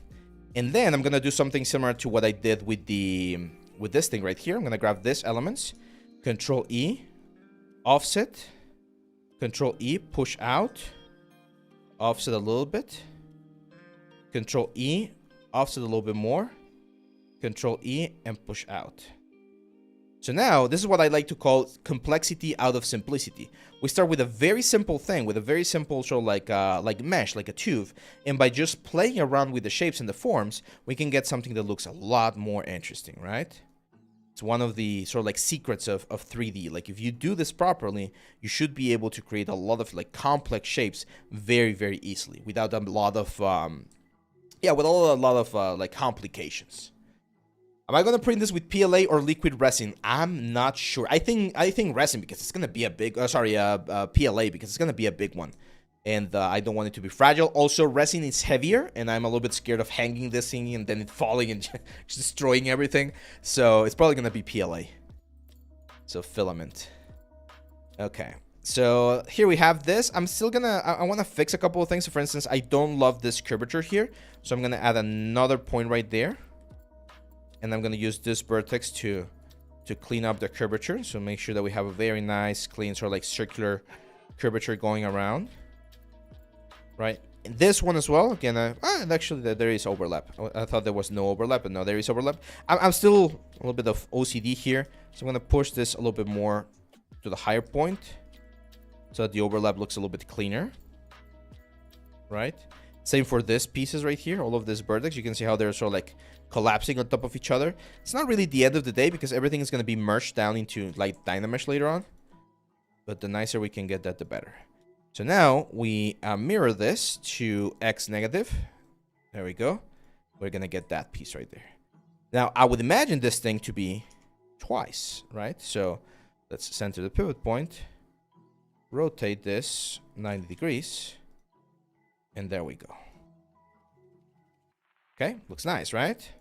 And then I'm going to do something similar to what I did with this thing right here. I'm going to grab this elements, Control E, offset, Control E, push out, offset a little bit, Control E, offset a little bit more, Control E, and push out. So now, this is what I like to call complexity out of simplicity. We start with a very simple thing, with a very simple sort of like mesh, like a tube, and by just playing around with the shapes and the forms, we can get something that looks a lot more interesting, right? It's one of the sort of like secrets of 3D. Like if you do this properly, you should be able to create a lot of like complex shapes very, very easily without a lot of, with a lot of like complications. Am I going to print this with PLA or liquid resin? I'm not sure. I think resin, because it's going to be a big, PLA, because it's going to be a big one. And I don't want it to be fragile. Also, resin is heavier, and I'm a little bit scared of hanging this thing and then it falling and just destroying everything. So it's probably going to be PLA. So filament. Okay. So here we have this. I'm still gonna, I want to fix a couple of things. So for instance, I don't love this curvature here. So I'm gonna add another point right there. And I'm gonna use this vertex to clean up the curvature. So make sure that we have a very nice, clean, sort of like circular curvature going around. Right. And this one as well. Again, actually there is overlap. I thought there was no overlap, but no, there is overlap. I'm still a little bit of OCD here. So I'm gonna push this a little bit more to the higher point, so that the overlap looks a little bit cleaner, right? Same for this pieces right here, all of this vertex. You can see how they're sort of like collapsing on top of each other. It's not really the end of the day because everything is going to be merged down into like Dynamesh later on. But the nicer we can get that, the better. So now we mirror this to X negative. There we go. We're going to get that piece right there. Now, I would imagine this thing to be twice, right? So let's center the pivot point. Rotate this 90 degrees, and there we go. Okay, looks nice, right?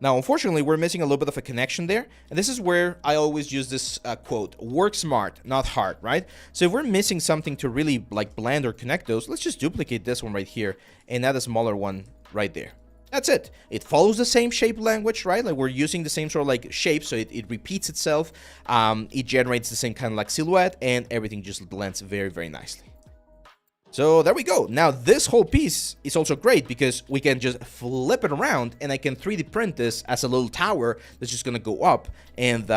Now, unfortunately, we're missing a little bit of a connection there, and this is where I always use this quote, work smart, not hard, right? So if we're missing something to really like blend or connect those, let's just duplicate this one right here and add a smaller one right there. That's it. It follows the same shape language, right? Like we're using the same sort of like shape, so it repeats itself. It generates the same kind of like silhouette, and everything just blends very, very nicely. So there we go. Now this whole piece is also great because we can just flip it around, and I can 3D print this as a little tower that's just gonna go up, and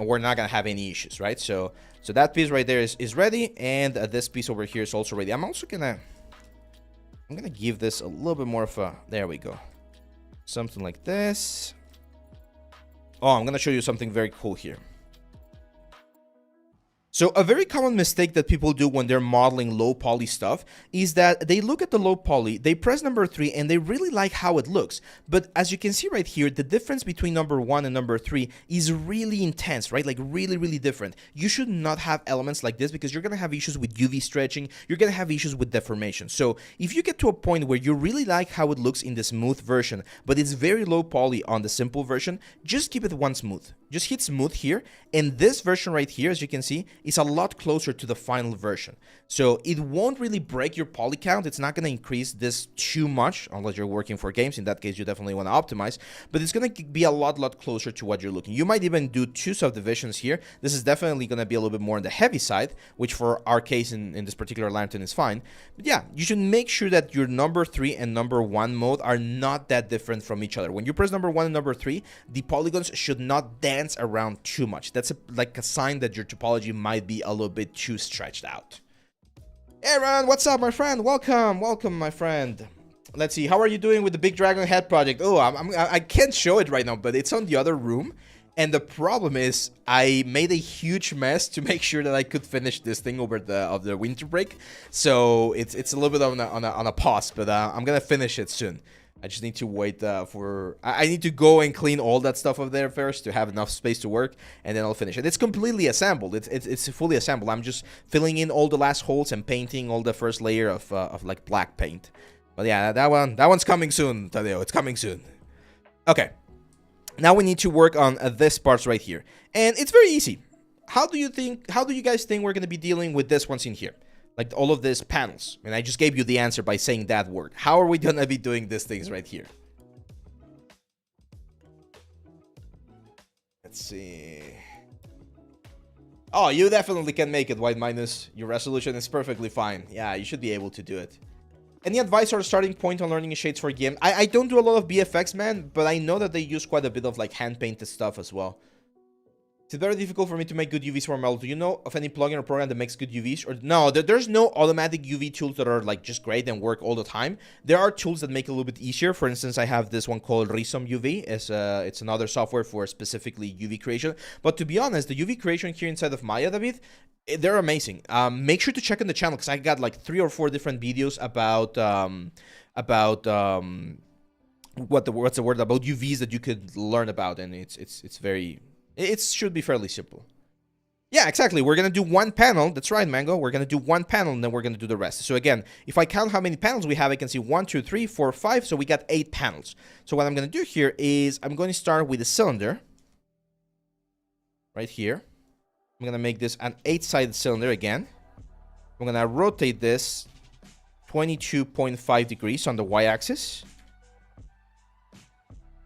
we're not gonna have any issues, right? So that piece right there is ready, and this piece over here is also ready. I'm gonna give this a little bit more of a, there we go. Something like this. Oh, I'm gonna show you something very cool here. So a very common mistake that people do when they're modeling low poly stuff is that they look at the low poly, they press number 3, and they really like how it looks. But as you can see right here, the difference between number 1 and number 3 is really intense, right? Like really, really different. You should not have elements like this because you're gonna have issues with UV stretching, you're gonna have issues with deformation. So if you get to a point where you really like how it looks in the smooth version, but it's very low poly on the simple version, just keep it one smooth. Just hit smooth here, and this version right here, as you can see, is a lot closer to the final version. So it won't really break your poly count. It's not going to increase this too much unless you're working for games. In that case, you definitely want to optimize, but it's going to be a lot closer to what you're looking. You might even do 2 subdivisions here. This is definitely going to be a little bit more on the heavy side, which for our case in this particular lantern is fine. But yeah, you should make sure that your number 3 and number 1 mode are not that different from each other. When you press number 1 and number 3, the polygons should not dance around too much. That's like a sign that your topology might be a little bit too stretched out. Aaron, what's up, my friend? Welcome, my friend. Let's see, how are you doing with the Big Dragon Head project? Oh, I can't show it right now, but it's on the other room. And the problem is, I made a huge mess to make sure that I could finish this thing over the winter break. So it's a little bit on a pause, but I'm gonna finish it soon. I just need to wait I need to go and clean all that stuff up there first to have enough space to work, and then I'll finish it. It's completely assembled. It's fully assembled. I'm just filling in all the last holes and painting all the first layer of like black paint. But yeah, that one's coming soon, Tadeo. It's coming soon. Okay. Now we need to work on this parts right here, and it's very easy. How do you guys think we're gonna be dealing with this ones in here? Like all of these panels. And I just gave you the answer by saying that word. How are we gonna be doing these things right here? Let's see. Oh, you definitely can make it, White Minus. Your resolution is perfectly fine. Yeah, you should be able to do it. Any advice or starting point on learning shades for game? I don't do a lot of BFX, man, but I know that they use quite a bit of like hand-painted stuff as well. It's very difficult for me to make good UVs for model. Do you know of any plugin or program that makes good UVs? Or no, there's no automatic UV tools that are like just great and work all the time. There are tools that make it a little bit easier. For instance, I have this one called Rhizome UV. It's another software for specifically UV creation. But to be honest, the UV creation here inside of Maya, David, they're amazing. Make sure to check in the channel because I got like 3 or 4 different videos about what's the word, about UVs that you could learn about, and it's very. It should be fairly simple. Yeah, exactly. We're going to do one panel. That's right, Mango. We're going to do one panel, and then we're going to do the rest. So again, if I count how many panels we have, I can see 1, 2, 3, 4, 5. So we got 8 panels. So what I'm going to do here is I'm going to start with a cylinder. Right here. I'm going to make this an 8-sided cylinder again. I'm gonna rotate this 22.5 degrees on the y-axis.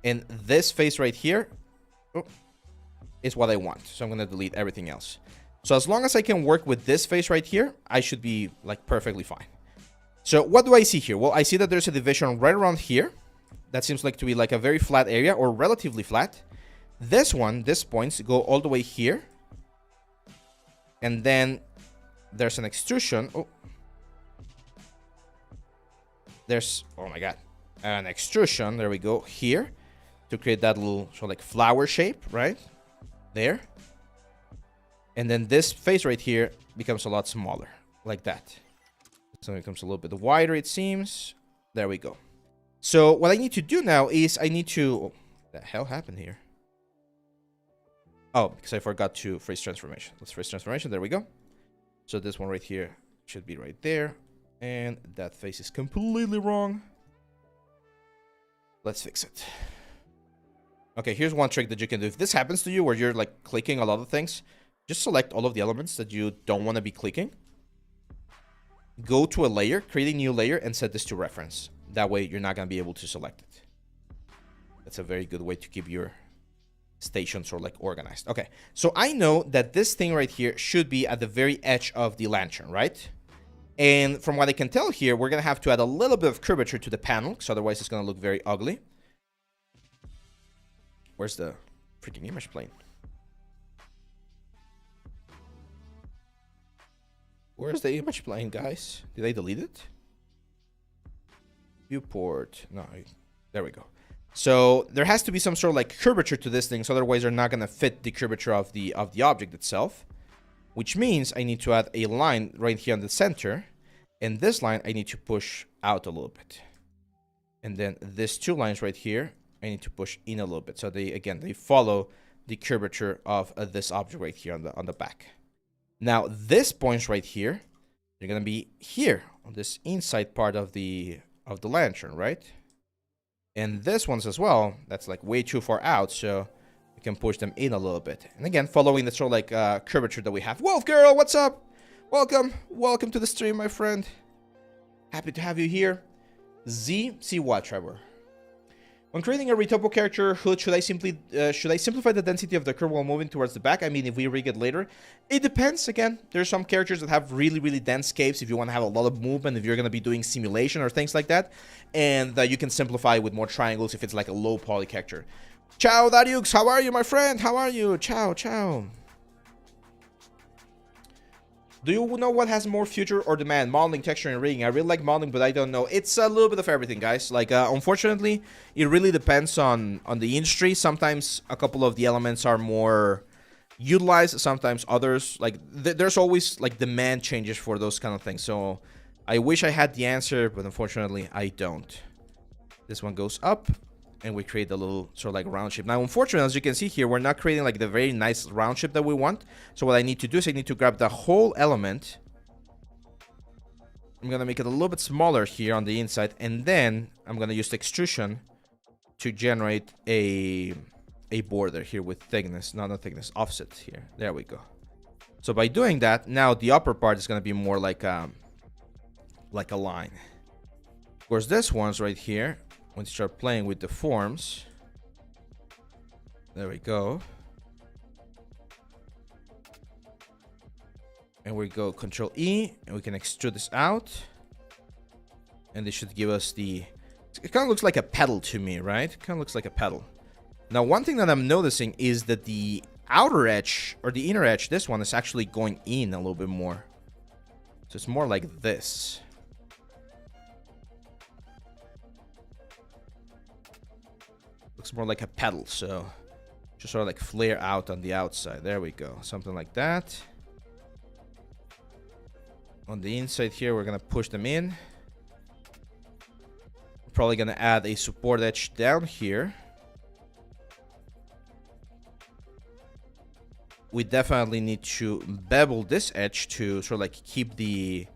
And this face right here is what I want. So I'm gonna delete everything else. So as long as I can work with this face right here, I should be like perfectly fine. So what do I see here? Well, I see that there's a division right around here. That seems like to be like a very flat area, or relatively flat. This one, these points go all the way here. And then there's an extrusion. Oh. There's, oh my god, an extrusion, there we go, here. To create that little sort of like flower shape, right? There. And then this face right here becomes a lot smaller, like that. So it becomes a little bit wider, it seems. There we go. So what I need to do now is I need to... Oh, what the hell happened here? Oh, because I forgot to freeze transformation. Let's freeze transformation. There we go. So this one right here should be right there. And that face is completely wrong. Let's fix it. Okay, here's one trick that you can do. If this happens to you where you're like clicking a lot of things, just select all of the elements that you don't want to be clicking. Go to a layer, create a new layer, and set this to reference. That way you're not going to be able to select it. That's a very good way to keep your stations sort of like organized. Okay, so I know that this thing right here should be at the very edge of the lantern, right? And from what I can tell here, we're going to have to add a little bit of curvature to the panel, because otherwise it's going to look very ugly. Where's the freaking image plane? Where's the image plane, guys? Did I delete it? Viewport. No, there we go. So there has to be some sort of like curvature to this thing, so otherwise they're not going to fit the curvature of the object itself. Which means I need to add a line right here in the center. And this line I need to push out a little bit. And then these two lines right here, I need to push in a little bit. So they, again, they follow the curvature of this object right here on the back. Now, this points right here, they're going to be here on this inside part of the lantern, right? And this one's as well, that's like way too far out, so we can push them in a little bit. And again, following the sort of like curvature that we have. Wolf Girl, what's up? Welcome to the stream, my friend. Happy to have you here. See what, Trevor? When creating a retopo character HUD, should I simplify the density of the curve while moving towards the back? I mean, if we rig it later, it depends. Again, there's some characters that have really dense capes if you want to have a lot of movement, if you're going to be doing simulation or things like that. And you can simplify with more triangles if it's like a low poly character. Ciao, Dariux, how are you, my friend? How are you? Ciao. Do you know what has more future or demand? Modeling, texture, and rigging. I really like modeling, but I don't know. It's a little bit of everything, guys. Like, unfortunately, it really depends on the industry. Sometimes a couple of the elements are more utilized. Sometimes others. Like, there's always, like, demand changes for those kind of things. So, I wish I had the answer, but unfortunately, I don't. This one goes up. And we create a little sort of like round shape. Now, unfortunately, as you can see here, we're not creating like the very nice round shape that we want. So what I need to do is I need to grab the whole element. I'm going to make it a little bit smaller here on the inside. And then I'm going to use the extrusion to generate a border here with thickness. No, not thickness, offset here. There we go. So by doing that, now the upper part is going to be more like a line. Of course, this one's right here. Once you start playing with the forms, there we go. And we go Control E, and we can extrude this out. And this should give us the... It kind of looks like a pedal to me, right? It kind of looks like a pedal. Now, one thing that I'm noticing is that the outer edge, or the inner edge, this one is actually going in a little bit more. So it's more like this. Looks more like a pedal, so just sort of like flare out on the outside. There we go, something like that. On the inside here, we're gonna push them in. We're probably gonna add a support edge down here. We definitely need to bevel this edge to sort of like keep the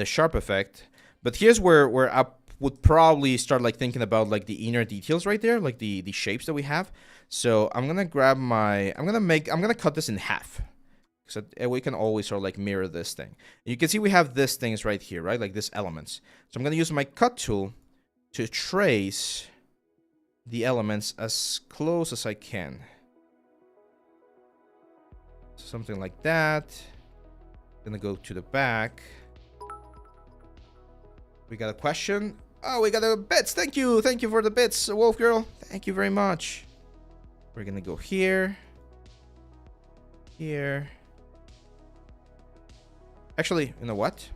sharp effect. But here's where I would probably start like thinking about like the inner details right there, like the shapes that we have. So I'm gonna grab my, I'm gonna cut this in half, So we can always sort of like mirror this thing. And you can see we have these things right here, right? Like these elements. So I'm going to use my cut tool to trace the elements as close as I can. Something like that. Gonna go to the back. We got a question. Oh, we got a bits. Thank you for the bits, Wolf Girl. Thank you very much. We're gonna go here. Here. Actually, you know what?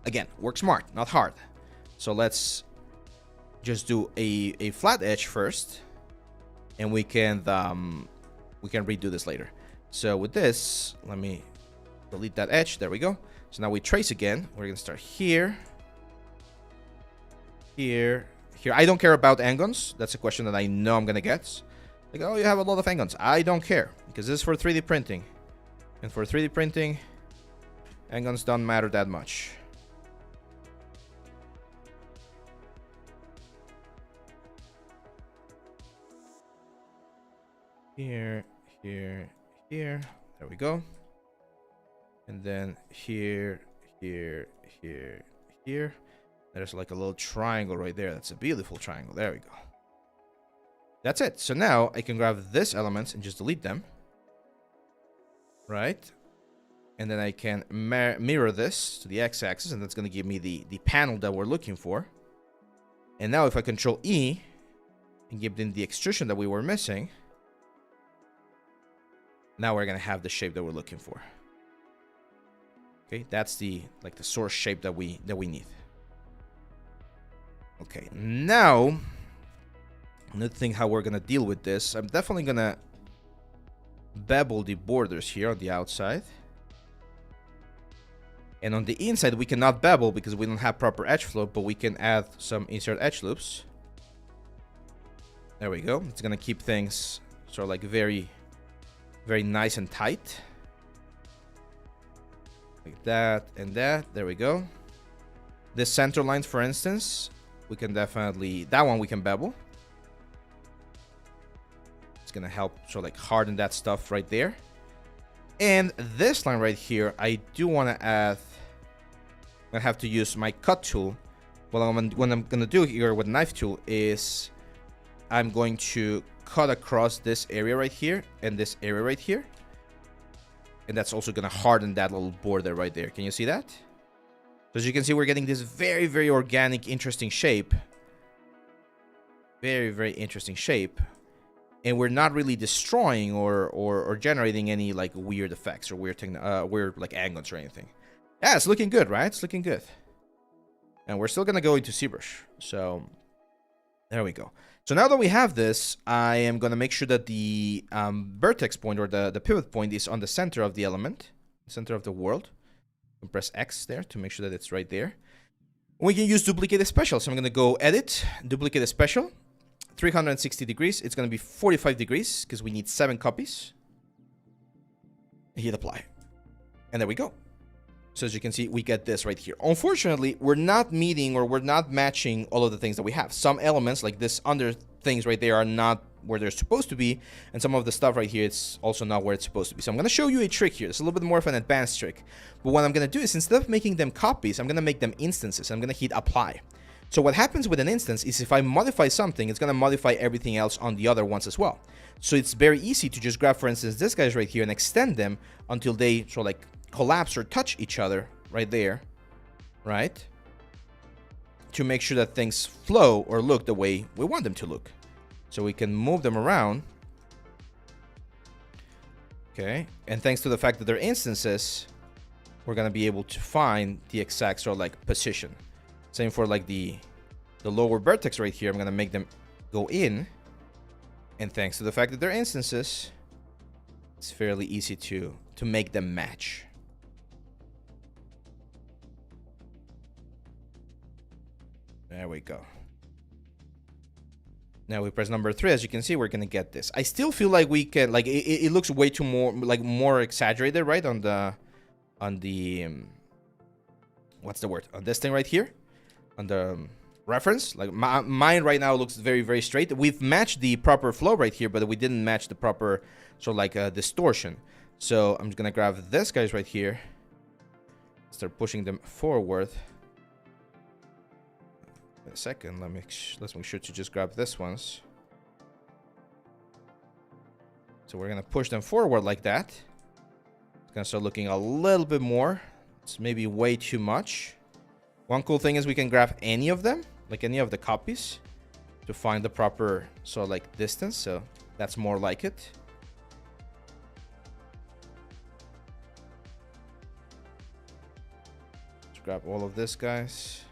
Again, work smart, not hard. So let's just do a flat edge first, and we can redo this later. So with this, let me delete that edge. There we go. So now we trace again. We're gonna start here, here, here. I don't care about angons. That's a question that I know I'm gonna get. Like, oh, you have a lot of angons. I don't care, because this is for 3D printing, and for 3D printing, angons don't matter that much. Here, here, here. There we go. And then here, here, here, here. There's like a little triangle right there. That's a beautiful triangle. There we go. That's it. So now I can grab this elements and just delete them. Right? And then I can mirror this to the x-axis, and that's going to give me the panel that we're looking for. And now if I control E and give them the extrusion that we were missing, now we're gonna have the shape that we're looking for. Okay, that's the source shape that we need. Okay, now let's think how we're gonna deal with this. I'm definitely gonna bevel the borders here on the outside, and on the inside we cannot bevel because we don't have proper edge flow, but we can add some insert edge loops. There we go. It's gonna keep things sort of like very nice and tight. Like that and that. There we go. This center line, for instance, we can definitely... that one we can bevel. It's gonna help sort of like harden that stuff right there. And this line right here, I do want to add... I have to use my cut tool. What I'm gonna do here with knife tool is I'm going to cut across this area right here and this area right here, and that's also gonna harden that little border right there. Can you see that? So as you can see, we're getting this very organic, interesting shape. Very interesting shape, and we're not really destroying or generating any like weird effects or weird like angles or anything. Yeah, it's looking good, right? It's looking good. And we're still gonna go into ZBrush. So there we go. So now that we have this, I am going to make sure that the vertex point or the pivot point is on the center of the element, center of the world. And press X there to make sure that it's right there. We can use duplicate special. So I'm going to go edit, duplicate special, 360 degrees. It's going to be 45 degrees because we need 7 copies. Hit apply. And there we go. So as you can see, we get this right here. Unfortunately, we're not meeting or we're not matching all of the things that we have. Some elements, like this under things right there, are not where they're supposed to be. And some of the stuff right here, it's also not where it's supposed to be. So I'm going to show you a trick here. It's a little bit more of an advanced trick. But what I'm going to do is, instead of making them copies, I'm going to make them instances. I'm going to hit apply. So what happens with an instance is if I modify something, it's going to modify everything else on the other ones as well. So it's very easy to just grab, for instance, this guy's right here and extend them until they sort of like collapse or touch each other right there, right? To make sure that things flow or look the way we want them to look. So we can move them around. Okay, and thanks to the fact that they're instances, we're gonna be able to find the exact sort of like position. Same for like the lower vertex right here. I'm gonna make them go in, and thanks to the fact that they're instances, it's fairly easy to make them match. There we go. Now we press number 3. As you can see, we're gonna get this. I still feel like we can, like, it looks way too more exaggerated, right? On the what's the word? On this thing right here, on the reference. Like mine right now looks very, very straight. We've matched the proper flow right here, but we didn't match the proper sort of like distortion. So I'm just gonna grab this guys right here, start pushing them forward. In a second, let's make sure to just grab this ones. So we're gonna push them forward like that. It's gonna start looking a little bit more. It's maybe way too much. One cool thing is we can grab any of them, like any of the copies, to find the proper sort of like distance. So that's more like it. Let's grab all of this, guys.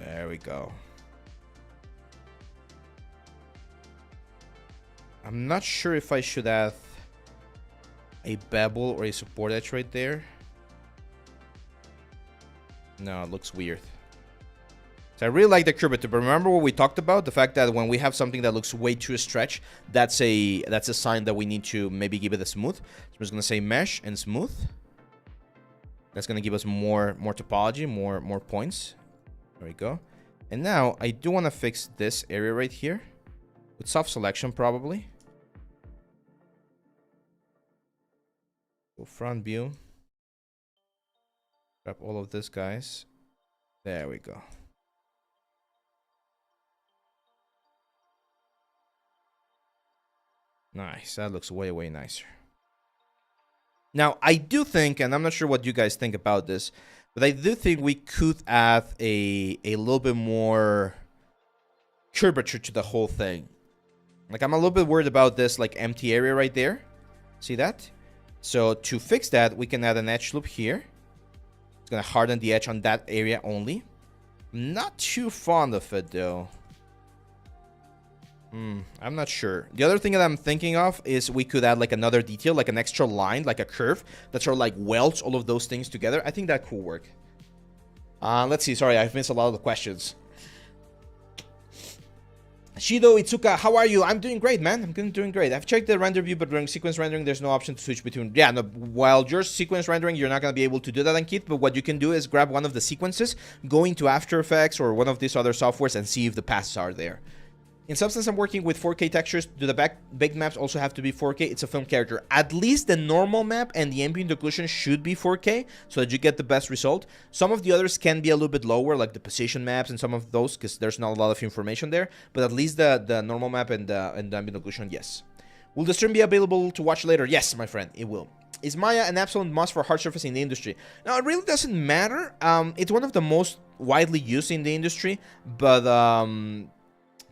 There we go. I'm not sure if I should add a bevel or a support edge right there. No, it looks weird. So I really like the curvature, but remember what we talked about? The fact that when we have something that looks way too stretched, that's a sign that we need to maybe give it a smooth. So I'm just gonna say mesh and smooth. That's gonna give us more topology, more points. There we go. And now I do want to fix this area right here with soft selection probably. Go front view. Grab all of this, guys. There we go. Nice. That looks way, way nicer. Now, I do think, and I'm not sure what you guys think about this, but I do think we could add a little bit more curvature to the whole thing. Like, I'm a little bit worried about this, like, empty area right there. See that? So, to fix that, we can add an edge loop here. It's going to harden the edge on that area only. I'm not too fond of it, though. I'm not sure. The other thing that I'm thinking of is we could add like another detail, like an extra line, like a curve that sort of like welds all of those things together. I think that could work. Let's see. Sorry, I've missed a lot of the questions. Shido Itsuka, how are you? I'm doing great, man. I'm doing great. I've checked the render view, but during sequence rendering, there's no option to switch between. Yeah, no, while you're sequence rendering, you're not going to be able to do that on Kit, but what you can do is grab one of the sequences, go into After Effects or one of these other softwares and see if the paths are there. In Substance, I'm working with 4K textures. Do the baked maps also have to be 4K? It's a film character. At least the normal map and the ambient occlusion should be 4K so that you get the best result. Some of the others can be a little bit lower, like the position maps and some of those, because there's not a lot of information there. But at least the normal map and the ambient occlusion, yes. Will the stream be available to watch later? Yes, my friend, it will. Is Maya an absolute must for hard surface in the industry? No, it really doesn't matter. It's one of the most widely used in the industry, but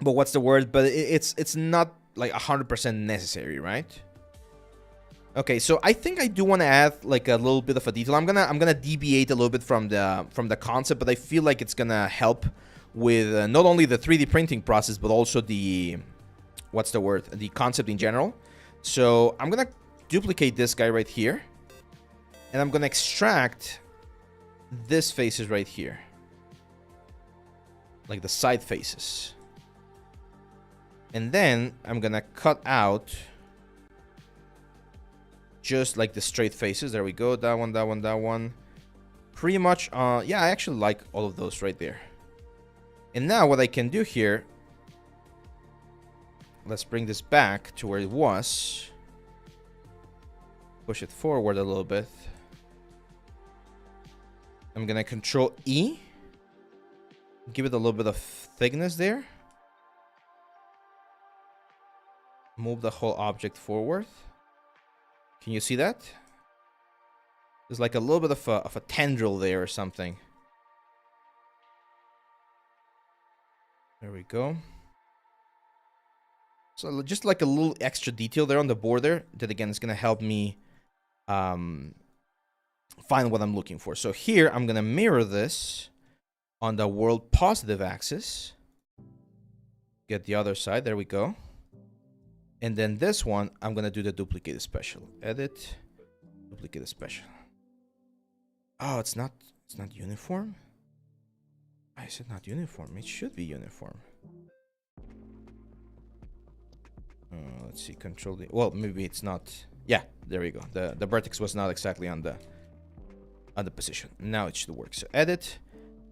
what's the word? But it's not like 100% necessary, right? Okay, so I think I do want to add like a little bit of a detail. I'm gonna deviate a little bit from the concept, but I feel like it's gonna help with not only the 3D printing process, but also the what's the word? The concept in general. So I'm gonna duplicate this guy right here, and I'm gonna extract this faces right here, like the side faces. And then I'm gonna cut out just like the straight faces. There we go. That one, that one, that one. Pretty much, yeah, I actually like all of those right there. And now what I can do here, let's bring this back to where it was. Push it forward a little bit. I'm gonna Control E. Give it a little bit of thickness there. Move the whole object forward. Can you see that? There's like a little bit of a tendril there or something. There we go. So just like a little extra detail there on the border that again is going to help me find what I'm looking for. So here I'm going to mirror this on the world positive axis. Get the other side. There we go. And then this one, I'm going to do the duplicate special. Edit, duplicate special. Oh, it's not uniform? I said not uniform. It should be uniform. Let's see, Control D. Well, maybe it's not. Yeah, there we go. The vertex was not exactly on the on the position. Now it should work. So edit,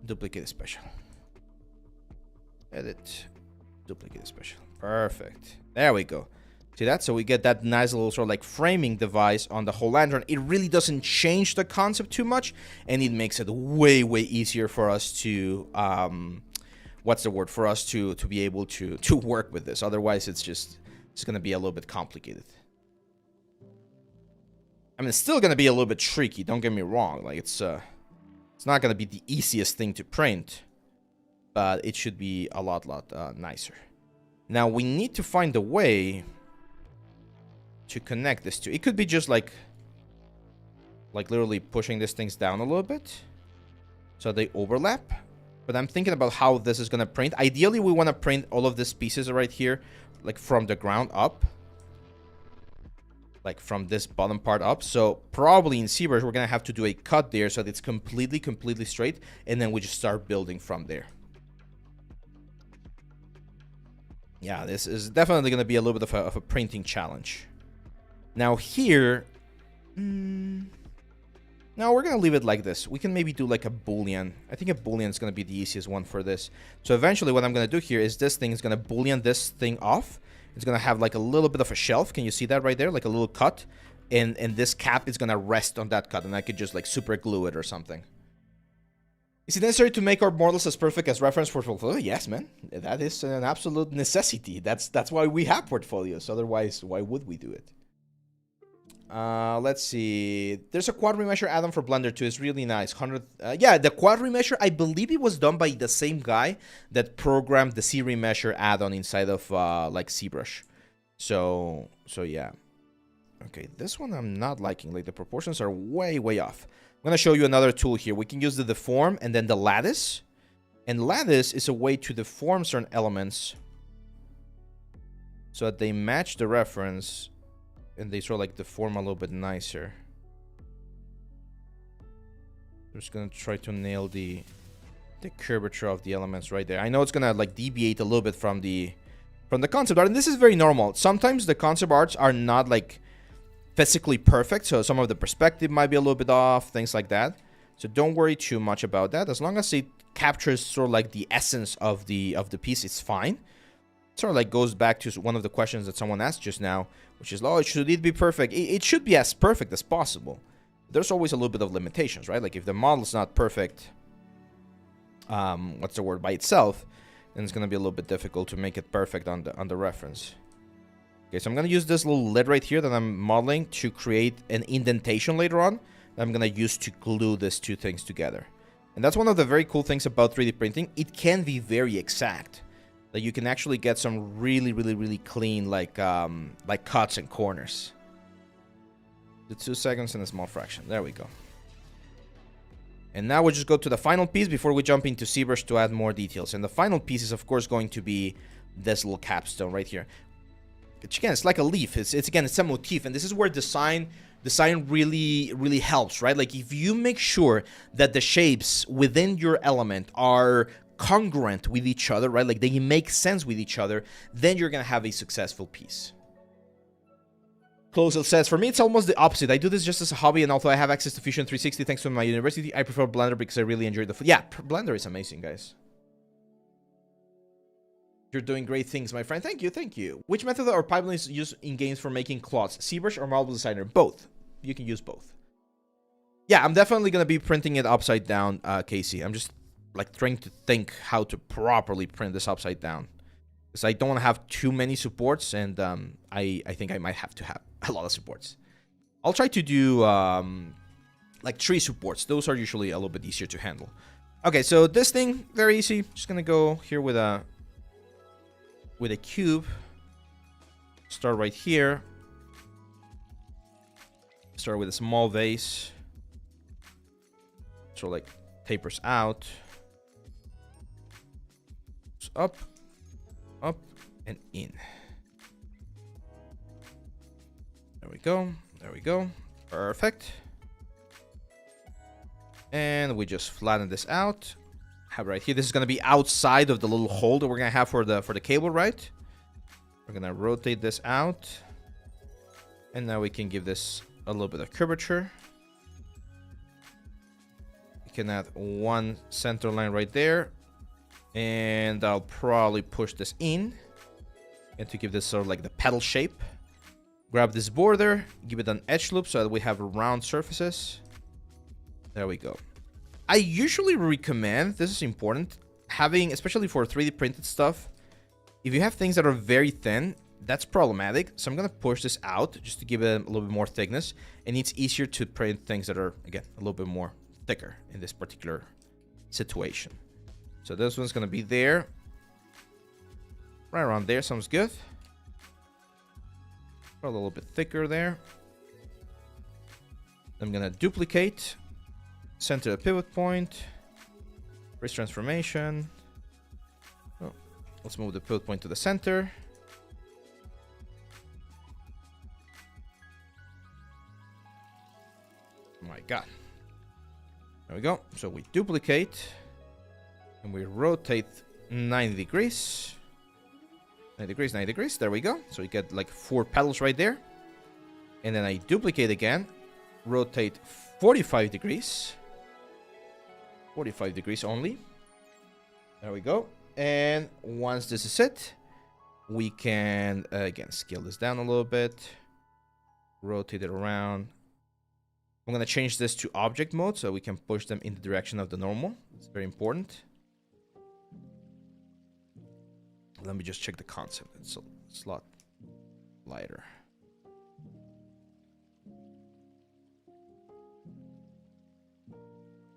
duplicate special. Edit, duplicate special. Perfect. There we go. See that? So we get that nice little sort of like framing device on the whole lantern. It really doesn't change the concept too much, and it makes it way, way easier for us to, what's the word? For us to be able to work with this. Otherwise, it's going to be a little bit complicated. I mean, it's still going to be a little bit tricky. Don't get me wrong. Like, it's not going to be the easiest thing to print, but it should be a lot nicer. Now, we need to find a way to connect this to. It could be just like literally pushing these things down a little bit so they overlap. But I'm thinking about how this is going to print. Ideally, we want to print all of these pieces right here, like from the ground up. Like from this bottom part up. So probably in ZBrush, we're going to have to do a cut there so that it's completely straight. And then we just start building from there. Yeah, this is definitely going to be a little bit of a printing challenge. Now here, no, we're going to leave it like this. We can maybe do like a Boolean. I think a Boolean is going to be the easiest one for this. So eventually what I'm going to do here is this thing is going to Boolean this thing off. It's going to have like a little bit of a shelf. Can you see that right there? Like a little cut. And this cap is going to rest on that cut. And I could just like super glue it or something. Is it necessary to make our models as perfect as reference for portfolio? Yes, man. That is an absolute necessity. That's why we have portfolios. Otherwise, why would we do it? Let's see. There's a quad remesher add-on for Blender too. It's really nice. Yeah, the quad remesher, I believe it was done by the same guy that programmed the C remesher add-on inside of like ZBrush. So yeah. Okay, this one I'm not liking. Like the proportions are way off. I'm gonna show you another tool here. We can use the deform and then the lattice. And lattice is a way to deform certain elements so that they match the reference. And they sort of like deform a little bit nicer. I'm just gonna try to nail the curvature of the elements right there. I know it's gonna like deviate a little bit from the concept art, and this is very normal. Sometimes the concept arts are not like physically perfect, so some of the perspective might be a little bit off, things like that. So don't worry too much about that. As long as it captures sort of like the essence of the piece, it's fine. Sort of like goes back to one of the questions that someone asked just now, which is, oh, should it be perfect? It should be as perfect as possible. There's always a little bit of limitations, right? Like if the model's not perfect, what's the word, by itself, then it's going to be a little bit difficult to make it perfect on the reference. Okay, so I'm going to use this little lid right here that I'm modeling to create an indentation later on that I'm going to use to glue these two things together. And that's one of the very cool things about 3D printing. It can be very exact. That you can actually get some really clean like cuts and corners. The 2 seconds and a small fraction. There we go. And now we'll just go to the final piece before we jump into ZBrush to add more details. And the final piece is of course going to be this little capstone right here. Which again, it's like a leaf. It's again, it's a motif, and this is where design really helps, right? Like if you make sure that the shapes within your element are congruent with each other, right? Like they make sense with each other, then you're gonna have a successful piece. Closel says, for me, it's almost the opposite. I do this just as a hobby, and although I have access to Fusion 360 thanks to my university, I prefer Blender because I really enjoy the... Yeah, Blender is amazing, guys. You're doing great things, my friend. Thank you. Which method or pipeline is used in games for making cloths? ZBrush or Marble Designer? Both. You can use both. Yeah, I'm definitely gonna be printing it upside down, Casey. I'm just like trying to think how to properly print this upside down, because I don't want to have too many supports, and I think I might have to have a lot of supports. I'll try to do like 3 supports. Those are usually a little bit easier to handle. Okay, so this thing, very easy. Just gonna go here with a cube. Start right here. Start with a small vase. So like tapers out. Up, and in. There we go. Perfect. And we just flatten this out. Have right here. This is gonna be outside of the little hole that we're gonna have for the cable, right? We're gonna rotate this out, and now we can give this a little bit of curvature. can add one center line right there. And I'll probably push this in. And to give this sort of like the pedal shape. Grab this border, give it an edge loop so that we have round surfaces. There we go. I usually recommend, this is important, having, especially for 3D printed stuff, if you have things that are very thin, that's problematic. So I'm going to push this out just to give it a little bit more thickness. And it's easier to print things that are, again, a little bit more thicker in this particular situation. So this one's going to be there. Right around there, sounds good. A little bit thicker there. I'm going to duplicate. Center a pivot point. Raise transformation. Oh, let's move the pivot point to the center. Oh my god. There we go. So we duplicate. And we rotate 90 degrees. 90 degrees, 90 degrees. There we go. So you get like 4 pedals right there. And then I duplicate again. Rotate 45 degrees. 45 degrees only. There we go. And once this is it, we can, again, scale this down a little bit. Rotate it around. I'm going to change this to object mode so we can push them in the direction of the normal. It's very important. Let me just check the concept. It's a lot lighter.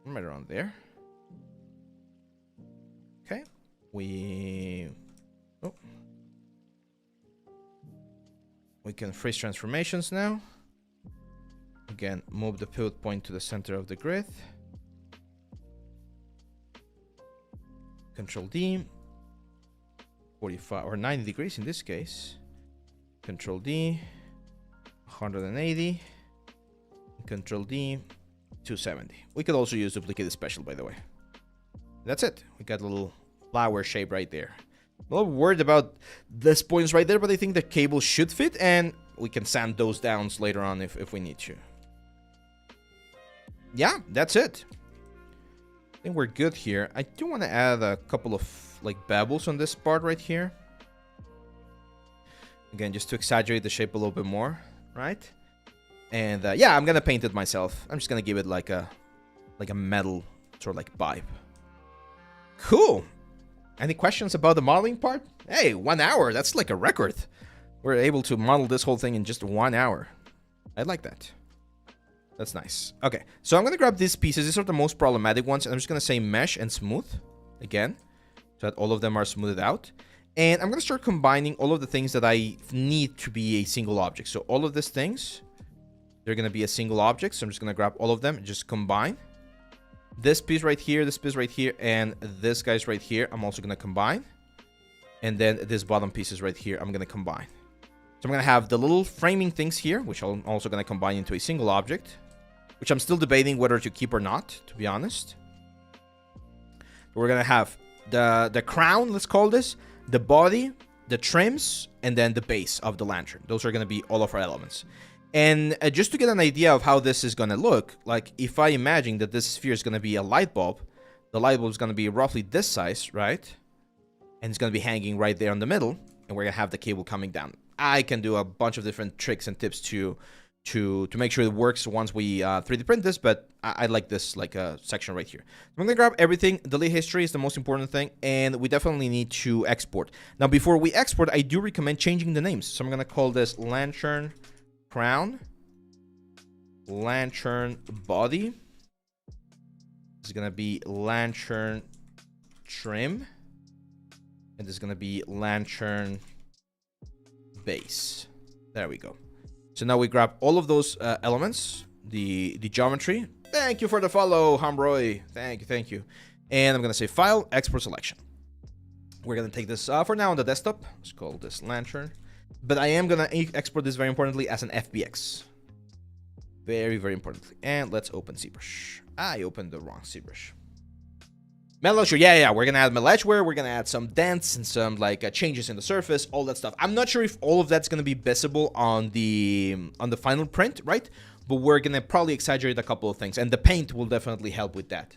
Right around there. Okay. We can freeze transformations now. Again, move the pivot point to the center of the grid. Control D. 45 or 90 degrees in this case. Control D. 180. Control D. 270. We could also use duplicate special, by the way. That's it. We got a little flower shape right there. I'm a little worried about this points right there, but I think the cable should fit, and we can sand those down later on if we need to. Yeah, that's it. I think we're good here. I do want to add a couple of like bevels on this part right here. Again, just to exaggerate the shape a little bit more, right? And yeah, I'm gonna paint it myself. I'm just gonna give it like a metal sort of like vibe. Cool. Any questions about the modeling part? Hey, 1 hour. That's like a record. We're able to model this whole thing in just 1 hour. I like that. That's nice. Okay, so I'm gonna grab these pieces. These are the most problematic ones, and I'm just gonna say mesh and smooth again, so that all of them are smoothed out. And I'm gonna start combining all of the things that I need to be a single object. So all of these things, they're gonna be a single object. So I'm just gonna grab all of them and just combine. This piece right here, this piece right here, and this guy's right here, I'm also gonna combine. And then this bottom piece is right here, I'm gonna combine. So I'm gonna have the little framing things here, which I'm also gonna combine into a single object, which I'm still debating whether to keep or not, to be honest. We're gonna have the crown, let's call this, the body, the trims, and then the base of the lantern. Those are gonna be all of our elements. And just to get an idea of how this is gonna look, like if I imagine that this sphere is gonna be a light bulb, the light bulb is gonna be roughly this size, right? And it's gonna be hanging right there in the middle, and we're gonna have the cable coming down. I can do a bunch of different tricks and tips to make sure it works once we 3D print this, but I like this like a section right here. I'm gonna grab everything. Delete history is the most important thing, and we definitely need to export. Now, before we export, I do recommend changing the names. So I'm gonna call this lantern crown, lantern body. This is gonna be lantern trim, and this is gonna be lantern base. There we go. So now we grab all of those elements, the geometry. Thank you for the follow, Hambroy. Thank you. And I'm gonna say File, Export Selection. We're gonna take this for now on the desktop. Let's call this lantern. But I am gonna export this very importantly as an FBX. Very, very importantly. And let's open ZBrush. I opened the wrong ZBrush. Metal edge, yeah, we're gonna add metal edgeware, we're gonna add some dents and some like changes in the surface, all that stuff. I'm not sure if all of that's gonna be visible on the final print, right? But we're gonna probably exaggerate a couple of things, and the paint will definitely help with that.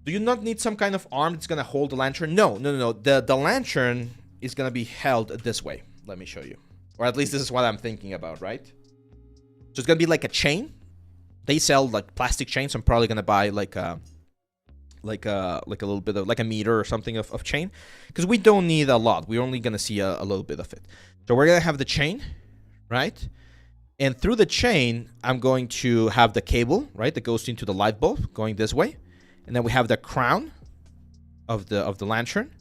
Do you not need some kind of arm that's gonna hold the lantern? No. The lantern is gonna be held this way. Let me show you. Or at least this is what I'm thinking about, right? So it's gonna be like a chain. They sell like plastic chains. So I'm probably gonna buy like a little bit of like a meter or something of chain, because we don't need a lot. We're only gonna see a little bit of it. So we're gonna have the chain, right? And through the chain, I'm going to have the cable, right, that goes into the light bulb going this way. And then we have the crown of the lantern.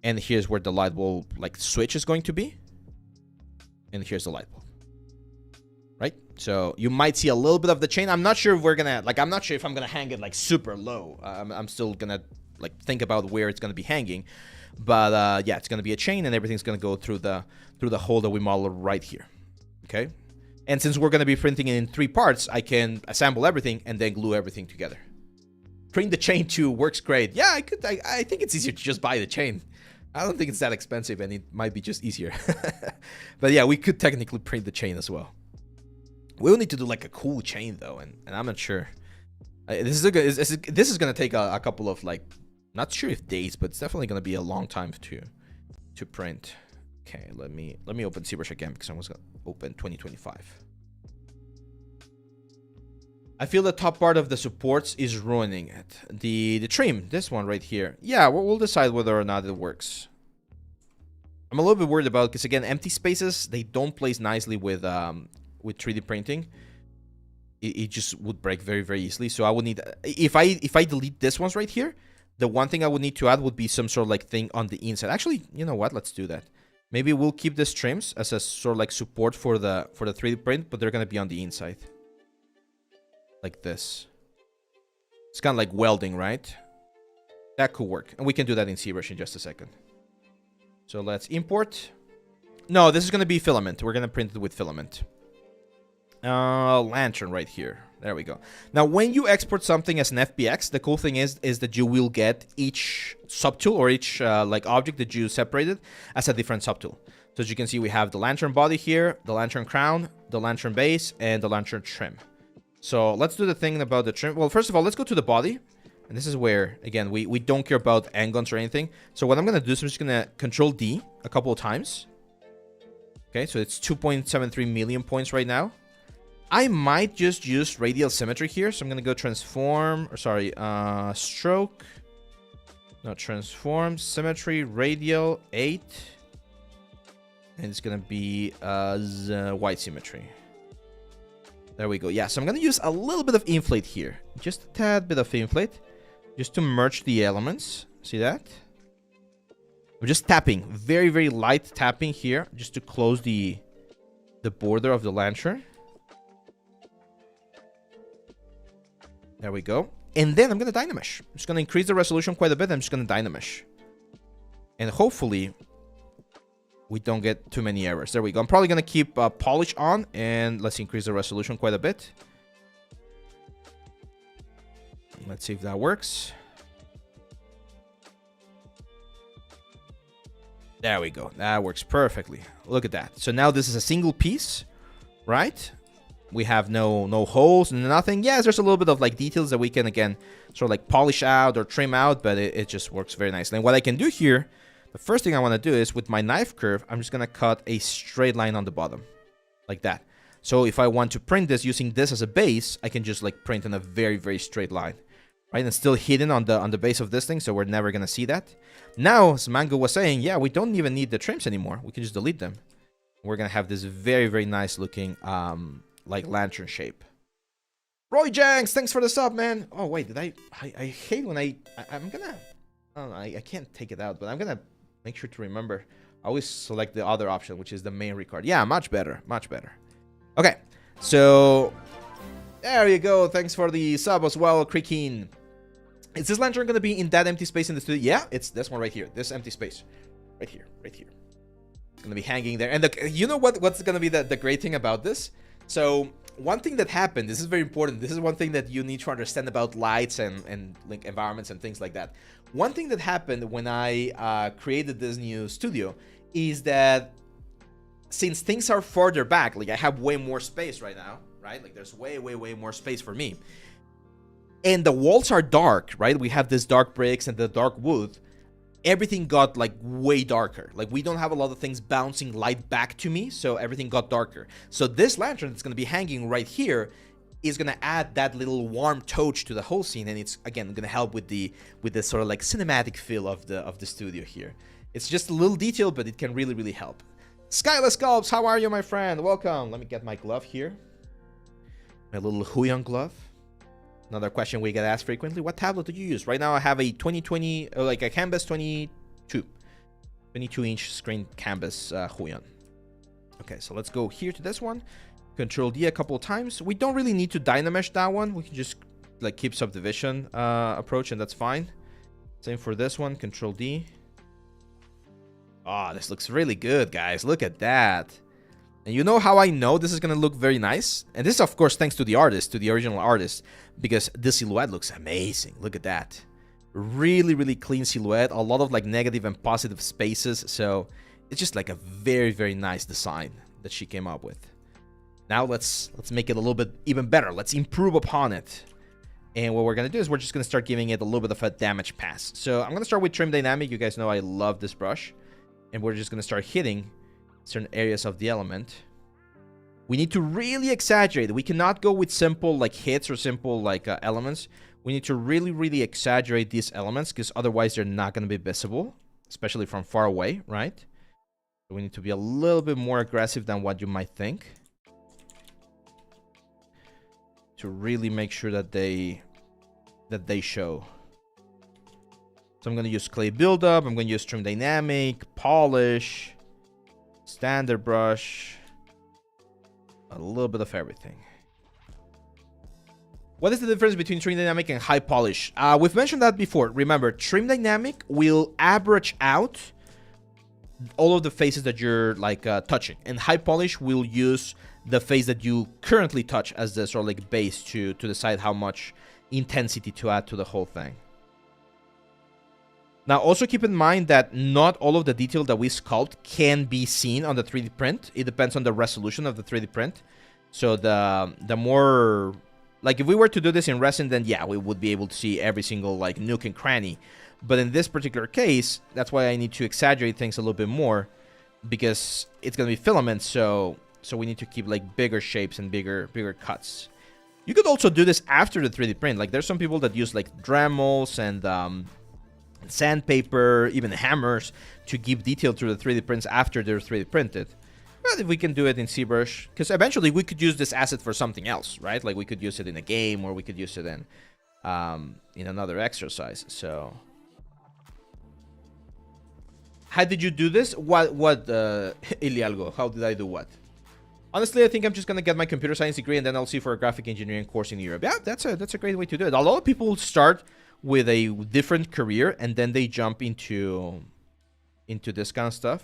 And here's where the light bulb like switch is going to be. And here's the light bulb. Right? So you might see a little bit of the chain. I'm not sure if we're gonna I'm not sure if I'm gonna hang it like super low. I'm still gonna like think about where it's gonna be hanging. But yeah, it's gonna be a chain, and everything's gonna go through the hole that we modeled right here. Okay, and since we're going to be printing it in 3 parts, I can assemble everything and then glue everything together. Print the chain too works great. Yeah, I think it's easier to just buy the chain. I don't think it's that expensive, and it might be just easier. But yeah, we could technically print the chain as well. We'll need to do like a cool chain though, and I'm not sure. This is going to take a couple of like, not sure if days, but it's definitely going to be a long time to print. Okay, let me open ZBrush again, because I was gonna open 2025. I feel the top part of the supports is ruining it. The trim, this one right here. Yeah, we'll decide whether or not it works. I'm a little bit worried about, because again, empty spaces, they don't place nicely with 3D printing. It just would break very, very easily. So I would need, if I delete this ones right here, the one thing I would need to add would be some sort of like thing on the inside. Actually, you know what? Let's do that. Maybe we'll keep the trims as a sort of like support for the 3D print, but they're gonna be on the inside, like this. It's kind of like welding, right? That could work, and we can do that in ZBrush in just a second. So let's import. No, this is gonna be filament. We're gonna print it with filament. Lantern right here. There we go. Now, when you export something as an FBX, the cool thing is that you will get each subtool or each like object that you separated as a different subtool. So as you can see, we have the lantern body here, the lantern crown, the lantern base, and the lantern trim. So let's do the thing about the trim. Well, first of all, let's go to the body. And this is where, again, we don't care about angles or anything. So what I'm going to do is I'm just going to Control D a couple of times. Okay, so it's 2.73 million points right now. I might just use radial symmetry here. So I'm going to go transform, or sorry, stroke. No, transform, symmetry, radial, 8. And it's going to be white symmetry. There we go. Yeah, so I'm going to use a little bit of inflate here. Just a tad bit of inflate. Just to merge the elements. See that? I'm just tapping. Very, very light tapping here. Just to close the border of the lantern. There we go. And then I'm going to Dynamesh. I'm just going to increase the resolution quite a bit. I'm just going to Dynamesh. And hopefully, we don't get too many errors. There we go. I'm probably going to keep polish on. And let's increase the resolution quite a bit. Let's see if that works. There we go. That works perfectly. Look at that. So now this is a single piece, right? We have no holes and nothing. Yes, there's a little bit of like details that we can, again, sort of like polish out or trim out, but it just works very nicely. And what I can do here, the first thing I want to do is with my knife curve, I'm just going to cut a straight line on the bottom like that. So if I want to print this using this as a base, I can just like print in a very, very straight line, right? And still hidden on the base of this thing, so we're never going to see that. Now, as Mango was saying, yeah, we don't even need the trims anymore. We can just delete them. We're going to have this very, very nice looking like lantern shape. Roy Janks, thanks for the sub, man. Oh wait, did I hate when I'm gonna, I don't know, I can't take it out, but I'm gonna make sure to remember. I always select the other option, which is the main record. Yeah, much better, much better. Okay, so there you go. Thanks for the sub as well, Creaking. Is this lantern gonna be in that empty space in the studio? Yeah, it's this one right here. This empty space, right here, right here. It's gonna be hanging there. And you know what's gonna be the great thing about this? So one thing that happened, this is very important. This is one thing that you need to understand about lights and like environments and things like that. One thing that happened when I created this new studio is that since things are further back, like I have way more space right now, right? Like there's way more space for me. and the walls are dark, right? We have this dark bricks and the dark wood. Everything got like way darker. Like we don't have a lot of things bouncing light back to me, so everything got darker. So this lantern that's going to be hanging right here is going to add that little warm touch to the whole scene, and it's again going to help with the sort of like cinematic feel of the studio here. It's just a little detail, but it can really help. Skyless Sculpts, how are you, my friend? Welcome. Let me get my glove here. My little Huion glove. Another question we get asked frequently: what tablet do you use? Right now I have a 2020, like a Canvas 22-inch screen Canvas Huion. Okay, so let's go here to this one. Control D a couple of times. We don't really need to Dynamesh that one. We can just like keep subdivision approach, and that's fine. Same for this one. Control D. Oh, this looks really good, guys. Look at that. And you know how I know this is going to look very nice? And this is, of course, thanks to the artist, to the original artist, because the silhouette looks amazing. Look at that. Really clean silhouette. A lot of like negative and positive spaces. So it's just like a very nice design that she came up with. Now let's make it a little bit even better. Let's improve upon it. And what we're going to do is we're just going to start giving it a little bit of a damage pass. So I'm going to start with Trim Dynamic. You guys know I love this brush. And we're just going to start hitting certain areas of the element. We need to really exaggerate. We cannot go with simple like hits or simple like elements. We need to really exaggerate these elements, because otherwise they're not going to be visible, especially from far away, right? So we need to be a little bit more aggressive than what you might think, to really make sure that they show. So I'm going to use clay buildup. I'm going to use Trim Dynamic, polish, standard brush, a little bit of everything. What is the difference between Trim Dynamic and high polish? We've mentioned that before. Remember, Trim Dynamic will average out all of the faces that you're like touching, and high polish will use the face that you currently touch as the sort of like base to decide how much intensity to add to the whole thing. Now, also keep in mind that not all of the detail that we sculpt can be seen on the 3D print. It depends on the resolution of the 3D print. So the more, like if we were to do this in resin, then yeah, we would be able to see every single like nook and cranny. But in this particular case, that's why I need to exaggerate things a little bit more, because it's going to be filament. So we need to keep like bigger shapes and bigger cuts. You could also do this after the 3D print. Like there's some people that use like Dremels and sandpaper, even hammers, to give detail to the 3D prints after they're 3D printed. But if we can do it in ZBrush, because eventually we could use this asset for something else, right? Like we could use it in a game, or we could use it in another exercise. So how did you do this? What Ilialgo? How did I do what? Honestly, I think I'm just gonna get my computer science degree, and then I'll see for a graphic engineering course in Europe. Yeah, that's a great way to do it. A lot of people start with a different career, and then they jump into this kind of stuff,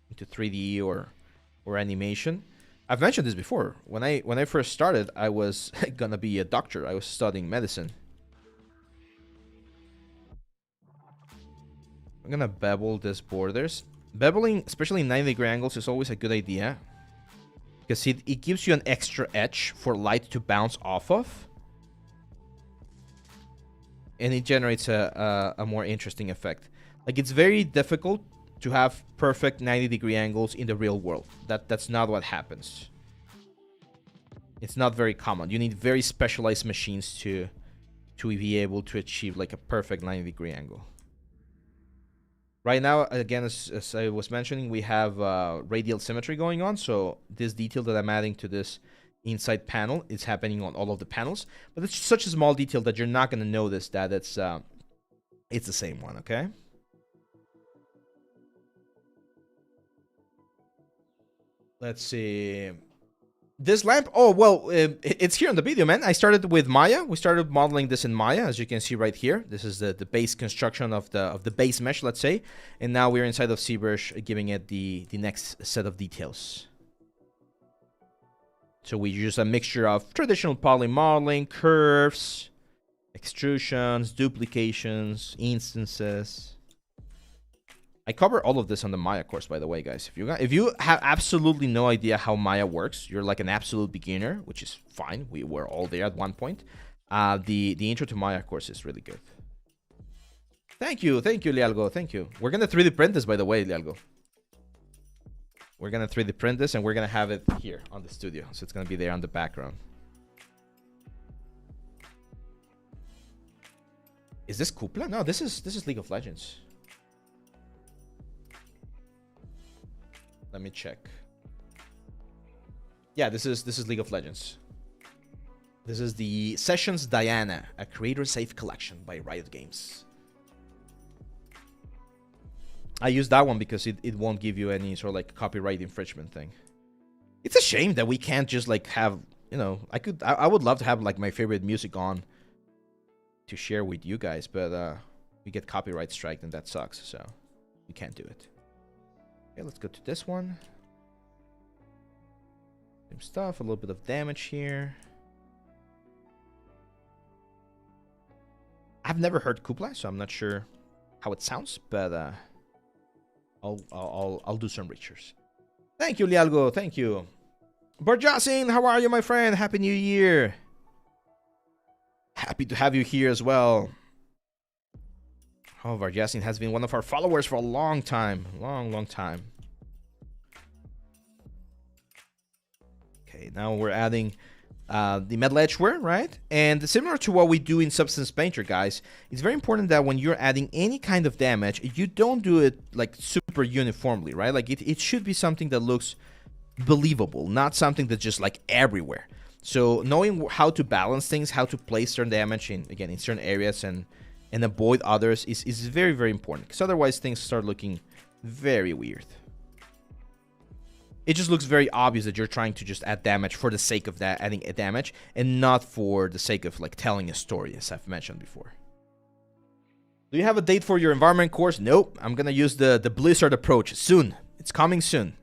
into 3D or animation. I've mentioned this before. When I first started, I was gonna be a doctor. I was studying medicine. I'm gonna bevel these borders. Beveling, especially in 90-degree angles, is always a good idea, because it gives you an extra edge for light to bounce off of. And it generates a more interesting effect. Like, it's very difficult to have perfect 90-degree angles in the real world. That's not what happens. It's not very common. You need very specialized machines to be able to achieve like a perfect 90-degree angle. Right now, again, as I was mentioning, we have radial symmetry going on. So this detail that I'm adding to this inside panel is happening on all of the panels, but it's such a small detail that you're not going to notice that it's the same one. Okay, let's see this lamp. Oh well, it's here in the video, man. I started with Maya. We started modeling this in Maya, as you can see right here. This is the base construction of the base mesh, let's say, and now we're inside of ZBrush, giving it the next set of details. So we use a mixture of traditional poly modeling, curves, extrusions, duplications, instances. I cover all of this on the Maya course, by the way, guys. If you have absolutely no idea how Maya works, you're like an absolute beginner, which is fine. We were all there at one point. The intro to Maya course is really good. Thank you, Lealgo, thank you. We're gonna 3D print this, by the way, Lealgo. We're gonna 3D print this, and we're gonna have it here on the studio, so it's gonna be there on the background. Is this Kupla? No, this is League of Legends. Let me check. Yeah, this is League of Legends. This is the Sessions Diana, a creator-safe collection by Riot Games. I use that one because it won't give you any sort of like copyright infringement thing. It's a shame that we can't just like have, you know, I would love to have like my favorite music on to share with you guys, but we get copyright striked and that sucks, so we can't do it. Okay, let's go to this one. Same stuff, a little bit of damage here. I've never heard Kupla, so I'm not sure how it sounds, but I'll do some research. Thank you, Lealgo. Thank you. Barjasin, how are you, my friend? Happy New Year. Happy to have you here as well. Oh, Barjasin has been one of our followers for a long time. Long time. Okay, now we're adding the metal edgeware, right? And similar to what we do in Substance Painter, guys, it's very important that when you're adding any kind of damage, you don't do it like super uniformly, right? Like it should be something that looks believable, not something that's just like everywhere. So knowing how to balance things, how to place certain damage in certain areas and avoid others is very, very important, because otherwise things start looking very weird. It just looks very obvious that you're trying to just add damage for the sake of that, adding a damage, and not for the sake of like telling a story, as I've mentioned before. Do you have a date for your environment course? Nope. I'm gonna use the Blizzard approach soon. It's coming soon.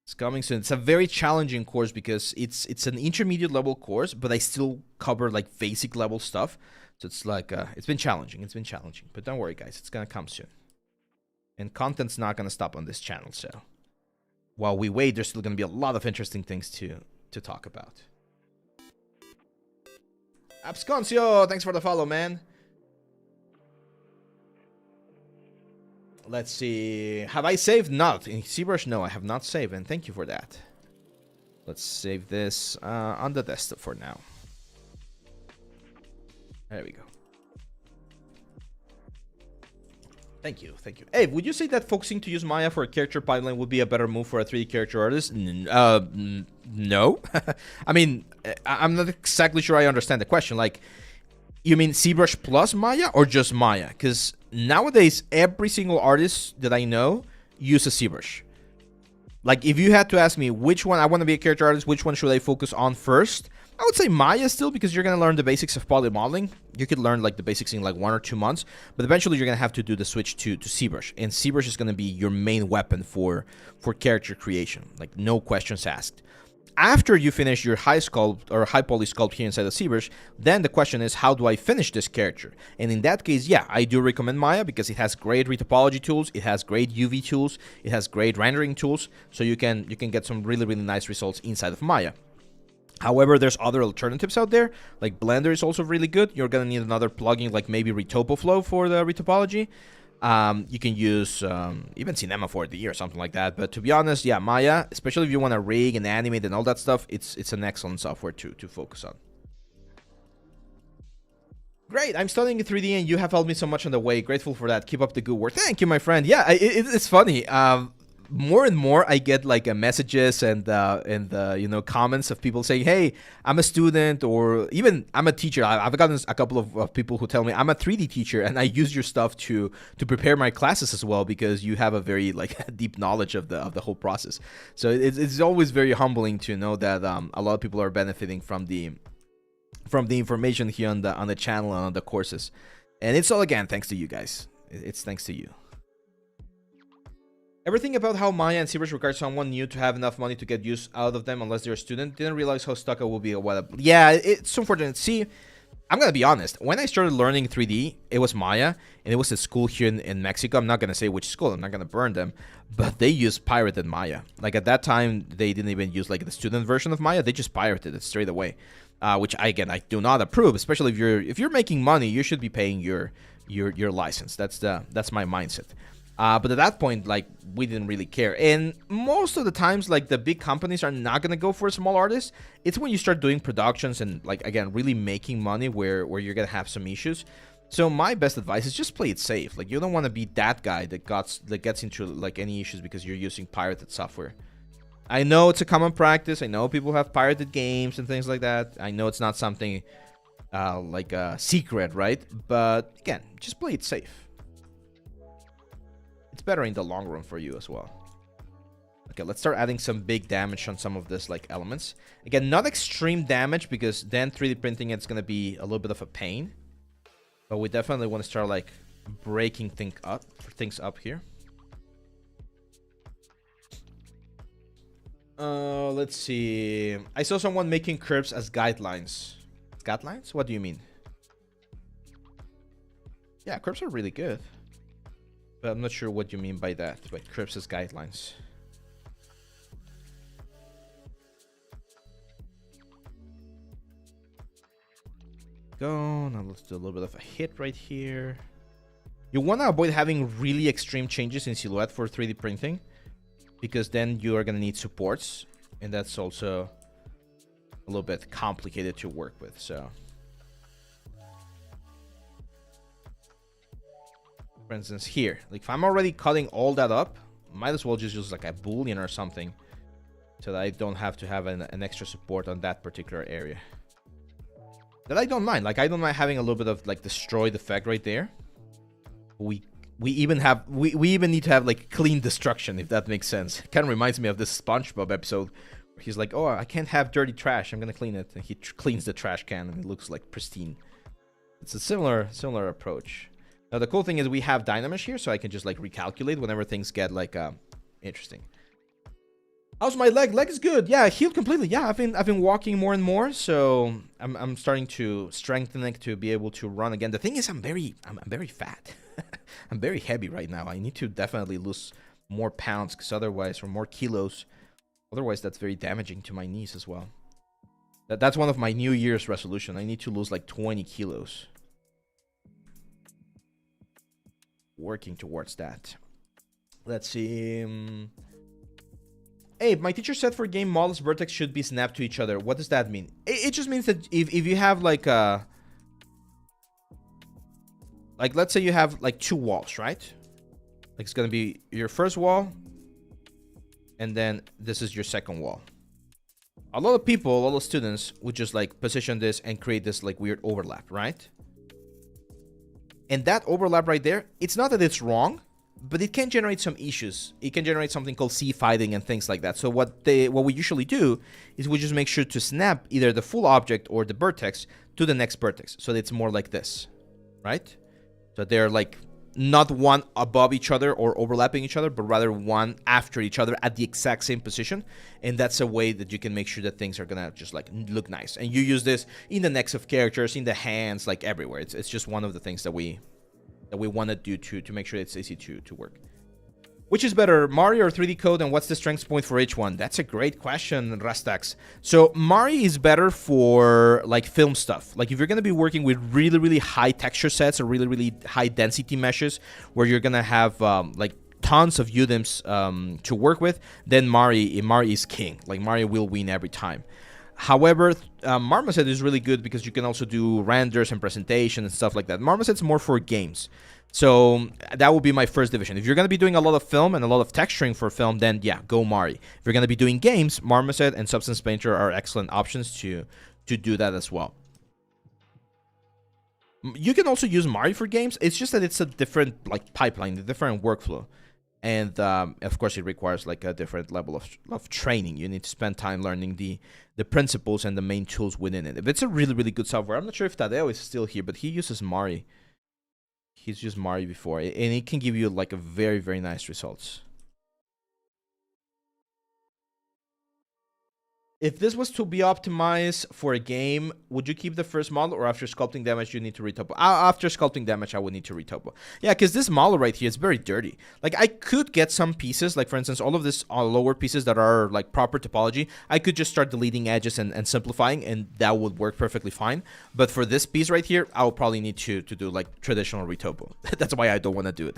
It's coming soon. It's a very challenging course because it's an intermediate level course, but I still cover like basic level stuff. So it's like it's been challenging. It's been challenging, but don't worry, guys. It's gonna come soon, and content's not gonna stop on this channel. So while we wait, there's still going to be a lot of interesting things to talk about. Absconcio, thanks for the follow, man. Let's see. Have I saved? Not. In ZBrush, no, I have not saved, and thank you for that. Let's save this on the desktop for now. There we go. Thank you, thank you. Hey, would you say that focusing to use Maya for a character pipeline would be a better move for a 3D character artist? No. I mean, I'm not exactly sure I understand the question. Like, you mean ZBrush plus Maya or just Maya? Because nowadays, every single artist that I know uses ZBrush. Like, if you had to ask me which one, I want to be a character artist, which one should I focus on first? I would say Maya still, because you're going to learn the basics of poly modeling. You could learn like the basics in like 1 or 2 months, but eventually you're going to have to do the switch to ZBrush. And ZBrush is going to be your main weapon for character creation, like no questions asked. After you finish your high sculpt or high poly sculpt here inside of ZBrush, then the question is, how do I finish this character? And in that case, yeah, I do recommend Maya because it has great retopology tools, it has great UV tools, it has great rendering tools, so you can get some really, really nice results inside of Maya. However, there's other alternatives out there, like Blender is also really good. You're going to need another plugin like maybe RetopоFlow for the retopology. You can use even Cinema 4D or something like that. But to be honest, yeah, Maya, especially if you want to rig and animate and all that stuff, it's an excellent software to focus on. Great, I'm studying 3D and you have helped me so much on the way. Grateful for that. Keep up the good work. Thank you, my friend. Yeah, it's funny. More and more I get like messages and you know, comments of people saying, hey, I'm a student, or even I'm a teacher. I've gotten a couple of people who tell me I'm a 3D teacher and I use your stuff to prepare my classes as well, because you have a very like deep knowledge of the whole process. So it's always very humbling to know that a lot of people are benefiting from the information here on the channel and on the courses. And it's all, again, thanks to you guys. It's thanks to you. Everything about how Maya and ZBrush requires someone new to have enough money to get use out of them unless they're a student. Didn't realize how stuck I will be. Yeah, it's unfortunate. See, I'm going to be honest. When I started learning 3D, it was Maya, and it was a school here in Mexico. I'm not going to say which school. I'm not going to burn them. But they used pirated Maya. Like, at that time, they didn't even use, like, the student version of Maya. They just pirated it straight away. which again I do not approve. Especially if you're making money, you should be paying your license. That's my mindset. But at that point, like, we didn't really care. And most of the times, like, the big companies are not gonna go for a small artist. It's when you start doing productions and, like, again, really making money where you're gonna have some issues. So my best advice is just play it safe. Like, you don't want to be that guy that gets into like any issues because you're using pirated software. I know it's a common practice. I know people have pirated games and things like that. I know it's not something like a secret, right? But again, just play it safe. It's better in the long run for you as well. Okay, let's start adding some big damage on some of this like elements. Again, not extreme damage because then 3D printing it's gonna be a little bit of a pain. But we definitely want to start like breaking things up here. Let's see. I saw someone making curves as guidelines. Guidelines? What do you mean? Yeah, curves are really good. But I'm not sure what you mean by that. But curves as guidelines. Go. Now let's do a little bit of a hit right here. You want to avoid having really extreme changes in silhouette for 3D printing, because then you are going to need supports, and that's also a little bit complicated to work with. So for instance here, like if I'm already cutting all that up, might as well just use like a boolean or something so that I don't have to have an extra support on that particular area. That I don't mind. Like, I don't mind having a little bit of like destroyed effect right there. We even need to have like clean destruction, if that makes sense. It kind of reminds me of this SpongeBob episode where he's like, oh, I can't have dirty trash, I'm gonna clean it, and he cleans the trash can and it looks like pristine. It's a similar approach. Now the cool thing is we have Dynamesh here, so I can just like recalculate whenever things get like interesting. How's my leg? Leg is good. Yeah, healed completely. Yeah, I've been walking more and more, so I'm starting to strengthen it to be able to run again. The thing is, I'm very fat. I'm very heavy right now. I need to definitely lose more pounds, because otherwise, or more kilos. Otherwise, that's very damaging to my knees as well. That's one of my New Year's resolution. I need to lose like 20 kilos. Working towards that. Let's see. Hey, my teacher said for game models, vertex should be snapped to each other. What does that mean? It just means that if you have like a... Like, let's say you have like two walls, right? Like, it's going to be your first wall. And then this is your second wall. A lot of people, a lot of students would just like position this and create this like weird overlap, right? And that overlap right there, it's not that it's wrong, but it can generate some issues. It can generate something called C-fighting and things like that. So what we usually do is we just make sure to snap either the full object or the vertex to the next vertex. So it's more like this, right? So they're like not one above each other or overlapping each other, but rather one after each other at the exact same position. And that's a way that you can make sure that things are gonna just like look nice. And you use this in the necks of characters, in the hands, like everywhere. It's just one of the things that we want to do to make sure it's easy to work. Which is better, Mario or 3D Code, and what's the strength point for each one? That's a great question, Rastax. So Mario is better for like film stuff. Like if you're going to be working with really, really high texture sets or really, really high density meshes where you're going to have like tons of UDIMs to work with, then Mario is king. Like Mario will win every time. However, Marmoset is really good because you can also do renders and presentation and stuff like that. Marmoset's more for games. So that would be my first division. If you're going to be doing a lot of film and a lot of texturing for film, then yeah, go Mari. If you're going to be doing games, Marmoset and Substance Painter are excellent options to do that as well. You can also use Mari for games. It's just that it's a different like pipeline, a different workflow. And of course, it requires like a different level of training. You need to spend time learning the principles and the main tools within it. If it's a really, really good software, I'm not sure if Tadeo is still here, but he uses Mari. He's used Mari before, and it can give you like a very, very nice results. If this was to be optimized for a game, would you keep the first model, or after sculpting damage you need to retopo? After sculpting damage I would need to retopo. Yeah, because this model right here is very dirty. Like, I could get some pieces, like for instance all of this lower pieces that are like proper topology, I could just start deleting edges and simplifying, and that would work perfectly fine. But for this piece right here, I would probably need to do like traditional retopo. That's why I don't want to do it.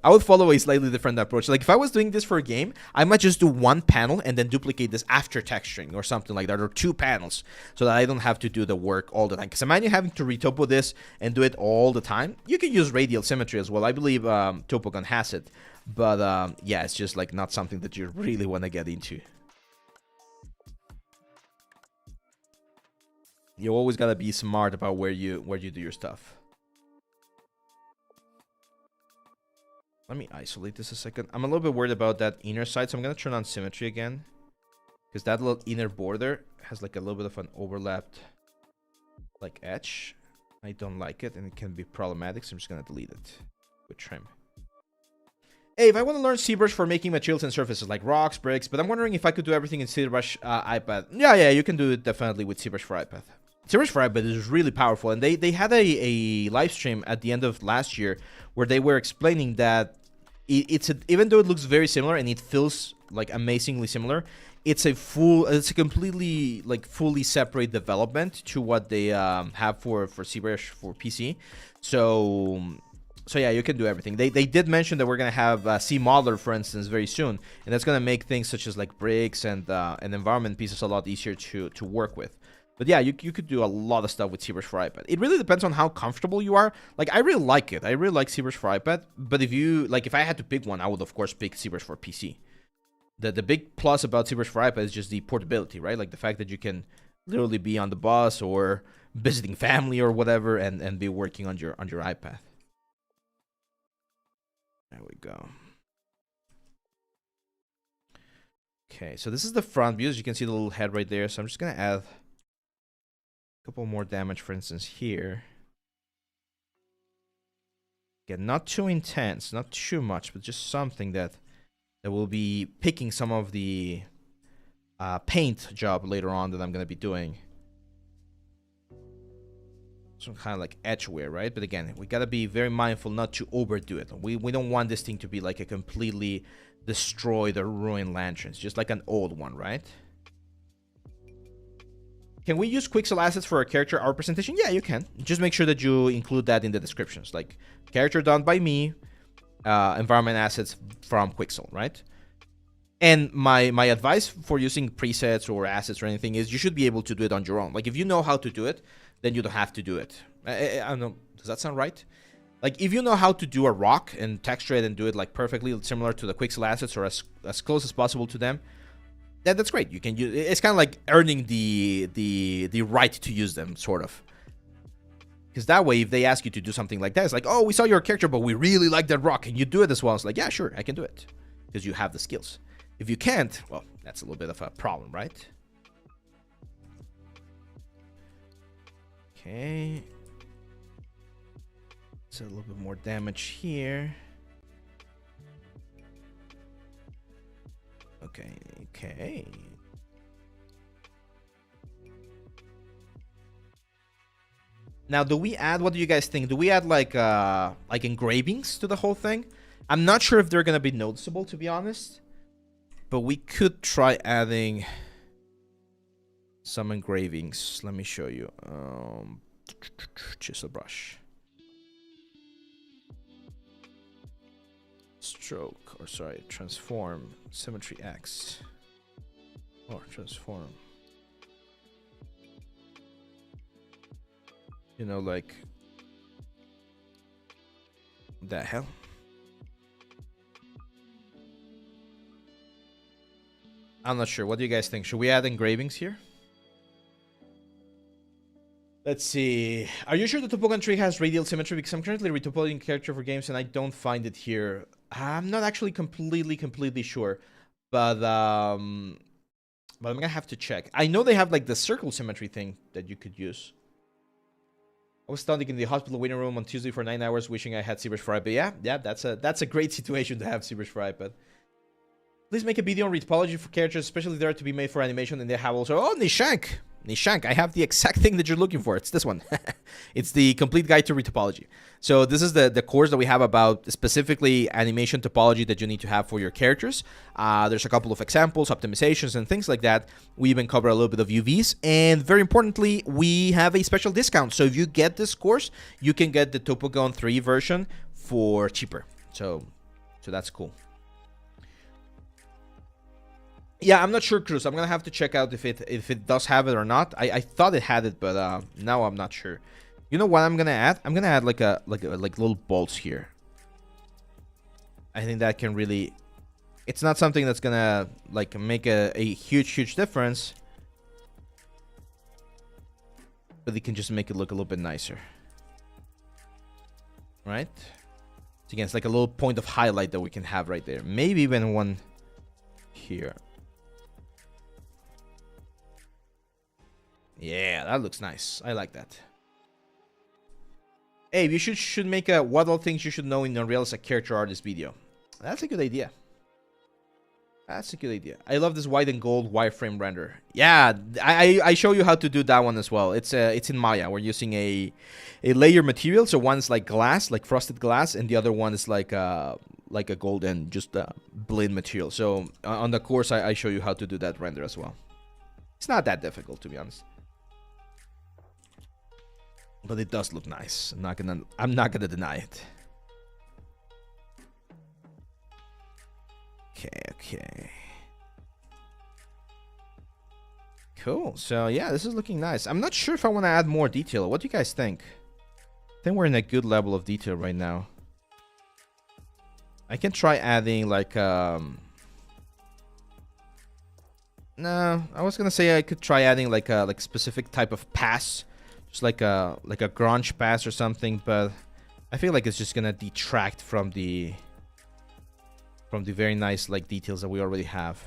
I would follow a slightly different approach. Like, if I was doing this for a game, I might just do one panel and then duplicate this after texturing or something like that, or 2 panels, so that I don't have to do the work all the time. Because imagine having to retopo this and do it all the time. You can use radial symmetry as well. I believe Topogon has it. But yeah, it's just like not something that you really want to get into. You always gotta be smart about where you do your stuff. Let me isolate this a second. I'm a little bit worried about that inner side, so I'm going to turn on symmetry again. Because that little inner border has like a little bit of an overlapped like edge. I don't like it, and it can be problematic, so I'm just going to delete it with trim. Hey, if I want to learn ZBrush for making materials and surfaces like rocks, bricks, but I'm wondering if I could do everything in ZBrush iPad. Yeah, you can do it definitely with ZBrush for iPad. ZBrush for iPad is really powerful, and they had a live stream at the end of last year where they were explaining that even though it looks very similar and it feels like amazingly similar, it's a completely like fully separate development to what they have for ZBrush for PC. So yeah, you can do everything. They did mention that we're gonna have C Modeler, for instance, very soon, and that's gonna make things such as like bricks and environment pieces a lot easier to work with. But yeah, you could do a lot of stuff with ZBrush for iPad. It really depends on how comfortable you are. Like, I really like it. I really like ZBrush for iPad. But if I had to pick one, I would of course pick ZBrush for PC. The big plus about ZBrush for iPad is just the portability, right? Like the fact that you can literally be on the bus or visiting family or whatever and be working on your iPad. There we go. Okay, so this is the front view. As you can see the little head right there. So I'm just gonna add couple more damage, for instance, here. Again, not too intense, not too much, but just something that will be picking some of the paint job later on that I'm going to be doing. Some kind of like edge wear, right? But again, we got to be very mindful not to overdo it. We don't want this thing to be like a completely destroyed or ruined lantern. It's just like an old one, right? Can we use Quixel assets for our character art presentation? Yeah, you can. Just make sure that you include that in the descriptions. Like, character done by me, environment assets from Quixel, right? And my advice for using presets or assets or anything is you should be able to do it on your own. Like, if you know how to do it, then you don't have to do it. I don't know. Does that sound right? Like, if you know how to do a rock and texture it and do it like perfectly similar to the Quixel assets or as close as possible to them, that's great. You can use it's kind of like earning the right to use them, sort of. Because that way, if they ask you to do something like that, it's like, oh, we saw your character, but we really like that rock, and you do it as well. It's like, yeah, sure, I can do it, because you have the skills. If you can't, well, that's a little bit of a problem, right? Okay. So a little bit more damage here. Okay. Now, do we add, what do you guys think? Do we add like engravings to the whole thing? I'm not sure if they're gonna be noticeable, to be honest. But we could try adding some engravings. Let me show you. Chisel brush. Stroke, or sorry, transform, symmetry X, or transform. You know, like, the hell? I'm not sure. What do you guys think? Should we add engravings here? Let's see. Are you sure the Topogon tree has radial symmetry? Because I'm currently retopoing character for games and I don't find it here. I'm not actually completely sure. But I'm gonna have to check. I know they have like the circle symmetry thing that you could use. I was standing in the hospital waiting room on Tuesday for 9 hours wishing I had ZBrush for iPad. Yeah, that's a great situation to have ZBrush for iPad. Please make a video on retopology for characters, especially they are to be made for animation, and they have also... Oh, Nishank! Nishank, I have the exact thing that you're looking for. It's this one. It's the complete guide to retopology. So this is the course that we have about specifically animation topology that you need to have for your characters. There's a couple of examples, optimizations, and things like that. We even cover a little bit of UVs. And very importantly, we have a special discount. So if you get this course, you can get the Topogon 3 version for cheaper. So that's cool. Yeah, I'm not sure, Cruz. I'm gonna have to check out if it does have it or not. I thought it had it, but now I'm not sure. You know what I'm gonna add? I'm gonna add like little bolts here. I think that can really... It's not something that's gonna like make a huge difference, but it can just make it look a little bit nicer, right? So again, it's like a little point of highlight that we can have right there. Maybe even one here. Yeah, that looks nice. I like that. Hey, you should make a what all things you should know in Unreal as a character artist video. That's a good idea. That's a good idea. I love this white and gold wireframe render. Yeah, I show you how to do that one as well. It's in Maya. We're using a layer material. So one's like glass, like frosted glass, and the other one is like a golden, just blend material. So on the course, I show you how to do that render as well. It's not that difficult, to be honest. But it does look nice. I'm not gonna deny it. Okay. Cool. So yeah, this is looking nice. I'm not sure if I want to add more detail. What do you guys think? I think we're in a good level of detail right now. I can try adding like no, I was gonna say I could try adding like a specific type of pass. Just like a grunge pass or something, but I feel like it's just gonna detract from the very nice like details that we already have.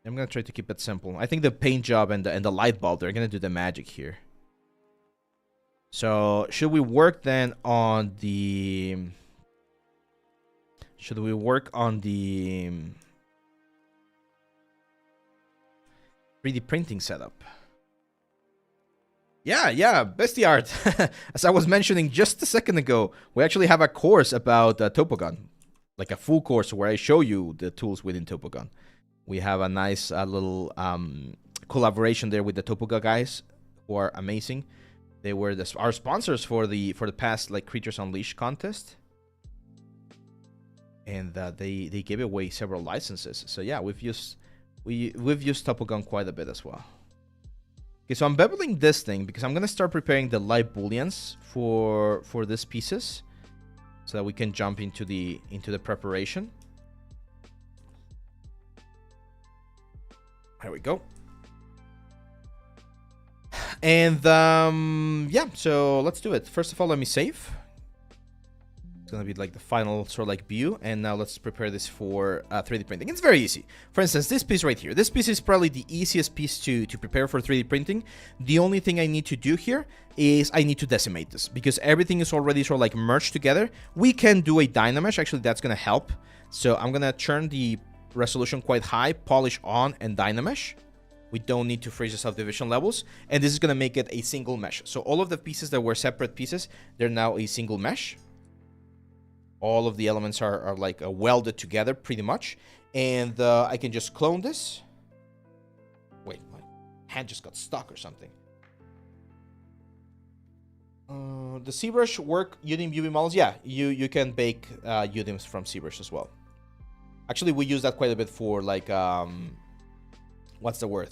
I'm gonna try to keep it simple. I think the paint job and the light bulb, they're gonna do the magic here. So should we work then on the 3D printing setup? Yeah, Bestie Art. As I was mentioning just a second ago, we actually have a course about Topogon. Like a full course where I show you the tools within Topogon. We have a nice little collaboration there with the Topogon guys, who are amazing. They were our sponsors for the past like Creatures Unleashed contest. And they gave away several licenses. So yeah, we've used Topogon quite a bit as well. Okay, so I'm beveling this thing because I'm gonna start preparing the light booleans for these pieces, so that we can jump into the preparation. There we go. And yeah, so let's do it. First of all, let me save. It's gonna be like the final sort of like view, and now let's prepare this for 3D printing. It's very easy. For instance, this piece right here. This piece is probably the easiest piece to prepare for 3D printing. The only thing I need to do here is I need to decimate this because everything is already sort of like merged together. We can do a Dynamesh. Actually, that's gonna help. So I'm gonna turn the resolution quite high, polish on, and Dynamesh. We don't need to freeze the subdivision levels, and this is gonna make it a single mesh. So all of the pieces that were separate pieces, they're now a single mesh. All of the elements are like welded together pretty much. And I can just clone this. Wait, my hand just got stuck or something. The ZBrush work Udim UV models? Yeah, you can bake Udims from ZBrush as well. Actually, we use that quite a bit for like, what's the word?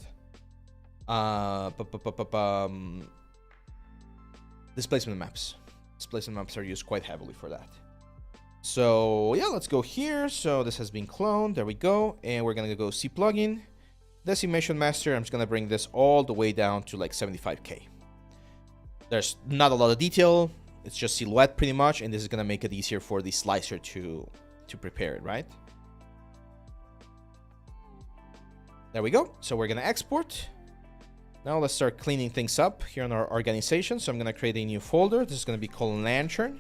Displacement maps. Displacement maps are used quite heavily for that. So yeah, let's go here. So this has been cloned. There we go. And we're gonna go C plugin, decimation master. I'm just gonna bring this all the way down to like 75K. There's not a lot of detail. It's just silhouette pretty much, and this is gonna make it easier for the slicer to prepare it, right? There we go. So we're gonna export. Now let's start cleaning things up here in our organization. So I'm going to create a new folder. This is going to be called Lantern.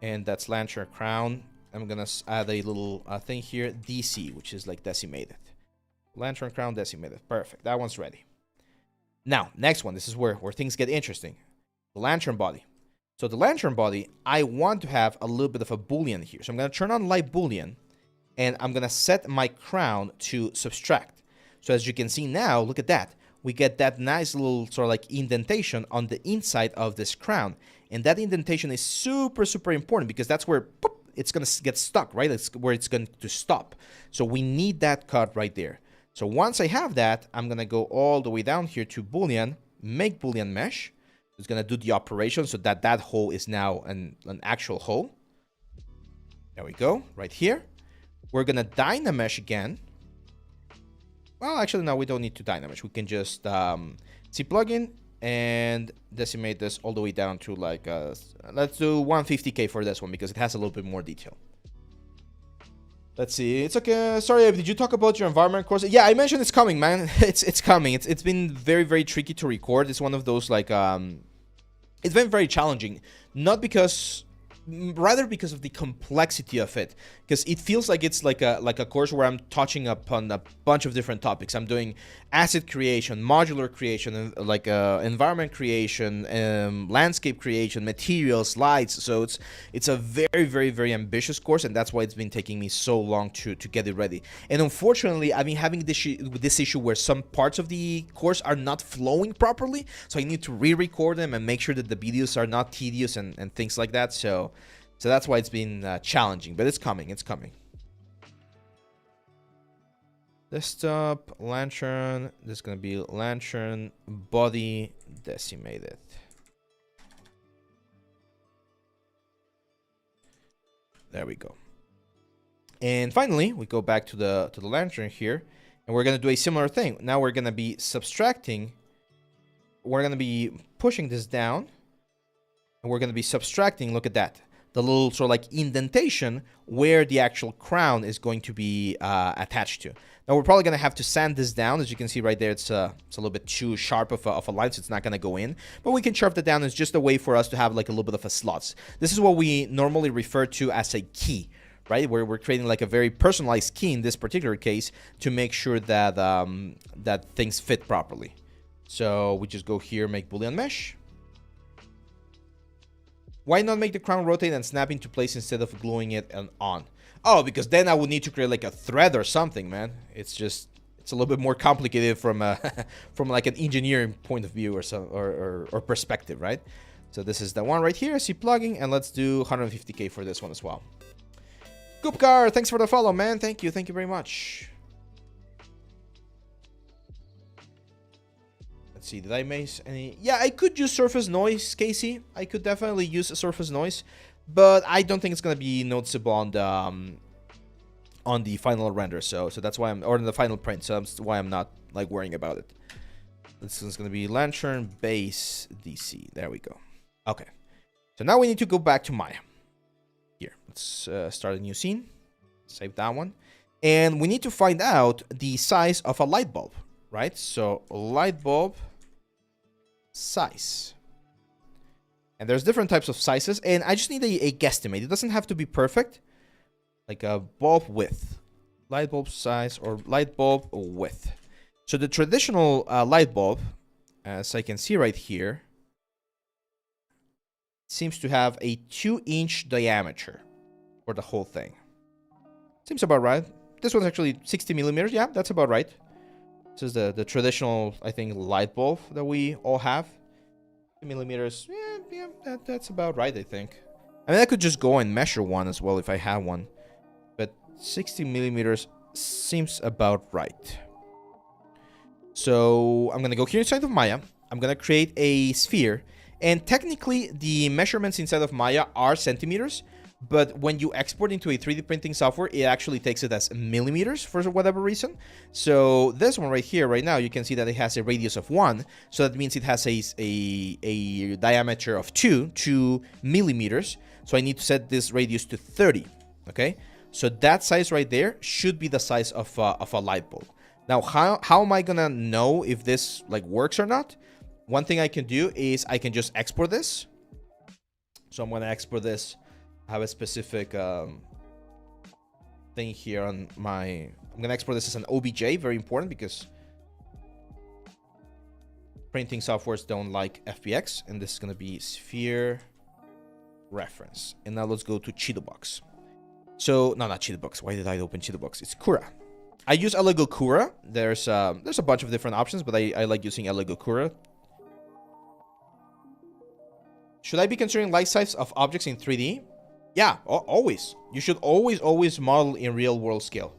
And that's Lantern Crown. I'm going to add a little thing here, DC, which is like decimated. Lantern Crown decimated. Perfect. That one's ready. Now, next one. This is where things get interesting. The Lantern body. So the Lantern body, I want to have a little bit of a Boolean here. So I'm going to turn on light Boolean. And I'm going to set my crown to subtract. So as you can see now, look at that. We get that nice little sort of like indentation on the inside of this crown. And that indentation is super, super important because that's where boop, it's going to get stuck, right? It's where it's going to stop. So we need that cut right there. So once I have that, I'm going to go all the way down here to Boolean, make Boolean mesh. It's going to do the operation so that that hole is now an actual hole. There we go, right here. We're going to Dynamesh again. Well, actually, no, we don't need to Dynamesh. We can just see plugin and decimate this all the way down to like, let's do 150K for this one because it has a little bit more detail. Let's see. It's okay. Sorry, did you talk about your environment course? Yeah, I mentioned it's coming, man. It's coming. It's been very, very tricky to record. It's one of those like, it's been very challenging. Not because... rather because of the complexity of it, because it feels like it's like a course where I'm touching upon a bunch of different topics. I'm doing asset creation, modular creation, like environment creation, landscape creation, materials, lights. So it's a very, very, very ambitious course, and that's why it's been taking me so long to get it ready. And unfortunately, I've been having this issue where some parts of the course are not flowing properly, so I need to re-record them and make sure that the videos are not tedious and things like that. So that's why it's been challenging, but it's coming. It's coming. Desktop, Lantern. This is going to be Lantern body decimated. There we go. And finally, we go back to the Lantern here, and we're going to do a similar thing. Now we're going to be subtracting. We're going to be pushing this down, and we're going to be subtracting. Look at that. The little sort of like indentation where the actual crown is going to be attached to. Now we're probably going to have to sand this down. As you can see right there, it's a little bit too sharp of a line, so it's not going to go in. But we can sharp that down. It's just a way for us to have like a little bit of a slots. This is what we normally refer to as a key, right? Where we're creating like a very personalized key in this particular case to make sure that that things fit properly. So we just go here, make Boolean mesh. Why not make the crown rotate and snap into place instead of gluing it on? Oh, because then I would need to create like a thread or something, man. It's a little bit more complicated from from like an engineering point of view or perspective, right? So this is the one right here. See plugging, and let's do 150K for this one as well. Goopcar, thanks for the follow, man. Thank you very much. Let's see, did I miss any? Yeah, I could use surface noise, Casey. I could definitely use a surface noise, but I don't think it's gonna be noticeable on the final render. So that's why or in the final print. So that's why I'm not like worrying about it. This is gonna be Lantern base DC. There we go. Okay. So now we need to go back to Maya. Here, let's start a new scene. Save that one, and we need to find out the size of a light bulb, right? So light bulb size, and there's different types of sizes, and I just need a guesstimate. It doesn't have to be perfect, like a bulb width, light bulb size, or light bulb width. So the traditional light bulb, as I can see right here, seems to have a 2-inch diameter for the whole thing. Seems about right. This one's actually 60 millimeters. Yeah, that's about right. This is the traditional, I think, light bulb that we all have. Millimeters. Yeah, that's about right, I think. I mean, I could just go and measure one as well if I have one. But 60 millimeters seems about right. So I'm going to go here inside of Maya. I'm going to create a sphere. And technically, the measurements inside of Maya are centimeters. But when you export into a 3D printing software, it actually takes it as millimeters for whatever reason. So this one right here, right now, you can see that it has a radius of 1. So that means it has a diameter of 2 millimeters. So I need to set this radius to 30. Okay. So that size right there should be the size of a light bulb. Now, how am I gonna know if this like works or not? One thing I can do is I can just export this. So I'm gonna export this. I have a specific thing here on my. I'm gonna export this as an OBJ. Very important because printing softwares don't like FBX, and this is gonna be sphere reference. And now let's go to Cheetahbox. So no, not Cheetahbox. Why did I open Cheetahbox? It's Cura. I use Lego Cura. There's a bunch of different options, but I like using Lego Cura. Should I be considering life size of objects in 3D? Yeah, always. You should always model in real world scale.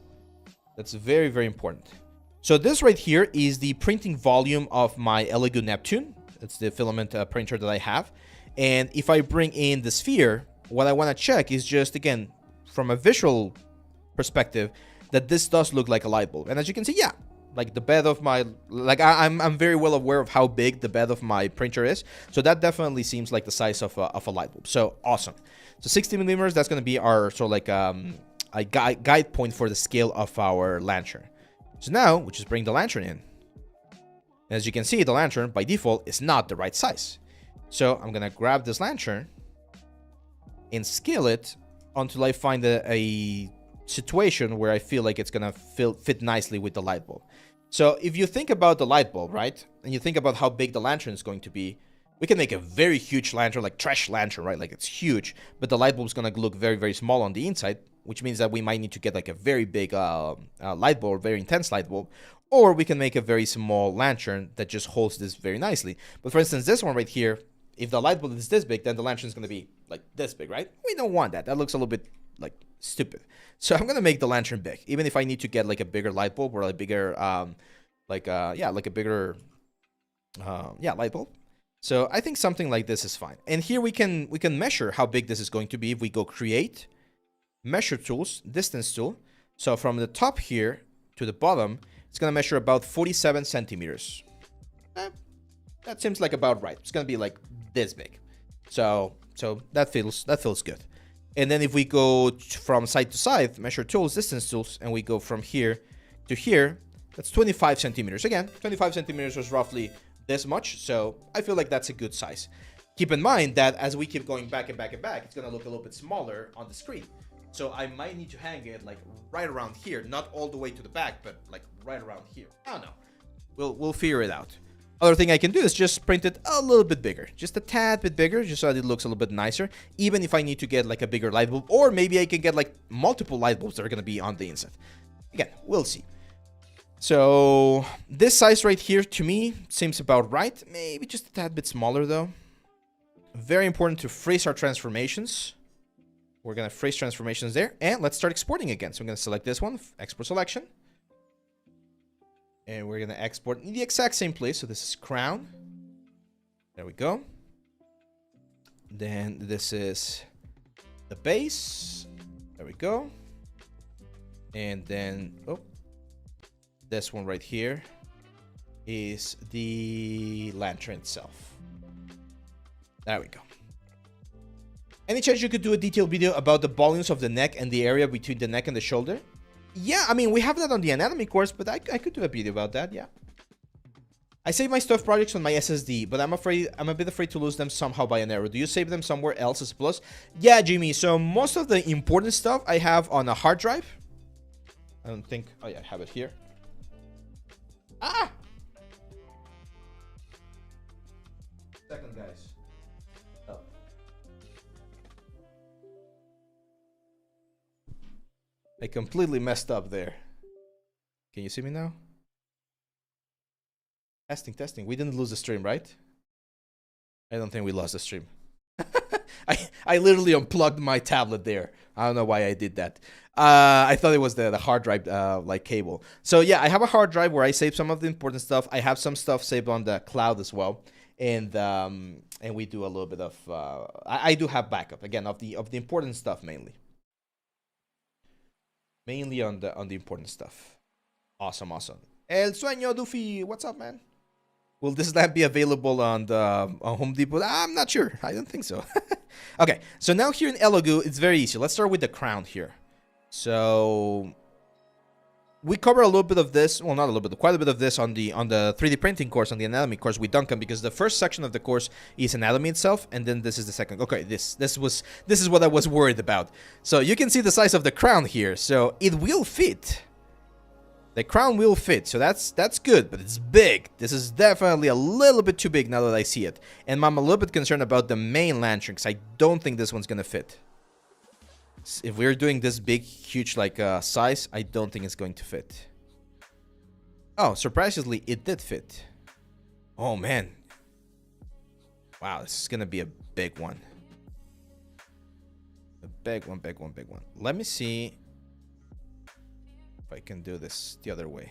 That's very, very important. So this right here is the printing volume of my Lego Neptune. It's the filament printer that I have. And if I bring in the sphere, what I want to check is just, again, from a visual perspective, that this does look like a light bulb. And as you can see, yeah, like the bed of my, like I'm very well aware of how big the bed of my printer is. So that definitely seems like the size of a light bulb. So awesome. So 60 millimeters, that's going to be our sort of like a guide point for the scale of our lantern. So now we just bring the lantern in. And as you can see, the lantern by default is not the right size. So I'm going to grab this lantern and scale it until I find a situation where I feel like it's gonna fit nicely with the light bulb. So if you think about the light bulb, right, and you think about how big the lantern is going to be, we can make a very huge lantern, like trash lantern, right? Like it's huge, but the light bulb is gonna look very, very small on the inside, which means that we might need to get like a very big light bulb, very intense light bulb, or we can make a very small lantern that just holds this very nicely. But for instance, this one right here, if the light bulb is this big, then the lantern is gonna be like this big, right? We don't want that. That looks a little bit like stupid. So I'm gonna make the lantern big, even if I need to get like a bigger light bulb or a bigger like a bigger light bulb. So I think something like this is fine. And here we can measure how big this is going to be if we go create, measure tools, distance tool. So from the top here to the bottom, it's gonna measure about 47 centimeters. That seems like about right. It's gonna be like this big. So that feels good. And then if we go from side to side, measure tools, distance tools, and we go from here to here, that's 25 centimeters. Again, 25 centimeters was roughly this much, so I feel like that's a good size. Keep in mind that as we keep going back and back and back, it's gonna look a little bit smaller on the screen. So I might need to hang it like right around here, not all the way to the back, but like right around here. I don't know. We'll figure it out. Other thing I can do is just print it a little bit bigger, just a tad bit bigger, just so that it looks a little bit nicer, even if I need to get like a bigger light bulb, or maybe I can get like multiple light bulbs that are going to be on the inside. Again, we'll see. So this size right here to me seems about right, maybe just a tad bit smaller though. Very important to freeze our transformations. We're going to freeze transformations there, and let's start exporting again. So I'm going to select this one, export selection. And we're going to export in the exact same place. So this is crown. There we go. Then this is the base. There we go. And then, oh, this one right here is the lantern itself. There we go. Any chance you could do a detailed video about the volumes of the neck and the area between the neck and the shoulder? Yeah, I mean, we have that on the anatomy course, but I could do a video about that, yeah. I save my stuff projects on my SSD, but I'm a bit afraid to lose them somehow by an error. Do you save them somewhere else as plus? Yeah, Jimmy, so most of the important stuff I have on a hard drive. I don't think, oh yeah, I have it here. Ah! Second, guys. Oh. I completely messed up there. Can you see me now? Testing. We didn't lose the stream, right? I don't think we lost the stream. I literally unplugged my tablet there. I don't know why I did that. I thought it was the hard drive like cable. So yeah, I have a hard drive where I save some of the important stuff. I have some stuff saved on the cloud as well, and we do a little bit of. I do have backup again of the important stuff mainly. Mainly on the important stuff. Awesome. El Sueño Doofy, what's up, man? Will this lamp be available on Home Depot? I'm not sure. I don't think so. Okay, so now here in Elegoo, it's very easy. Let's start with the crown here. So we cover a little bit of this, well, not a little bit, quite a bit of this on the 3D printing course, on the anatomy course with Duncan, because the first section of the course is anatomy itself, and then this is the second. Okay, this is what I was worried about. So you can see the size of the crown here, so it will fit. The crown will fit, so that's good, but it's big. This is definitely a little bit too big now that I see it, and I'm a little bit concerned about the main lantern, because I don't think this one's gonna fit. If we're doing this big, huge, like, size, I don't think it's going to fit. Oh, surprisingly, it did fit. Oh, man. Wow, this is going to be a big one. A big one, big one, big one. Let me see if I can do this the other way.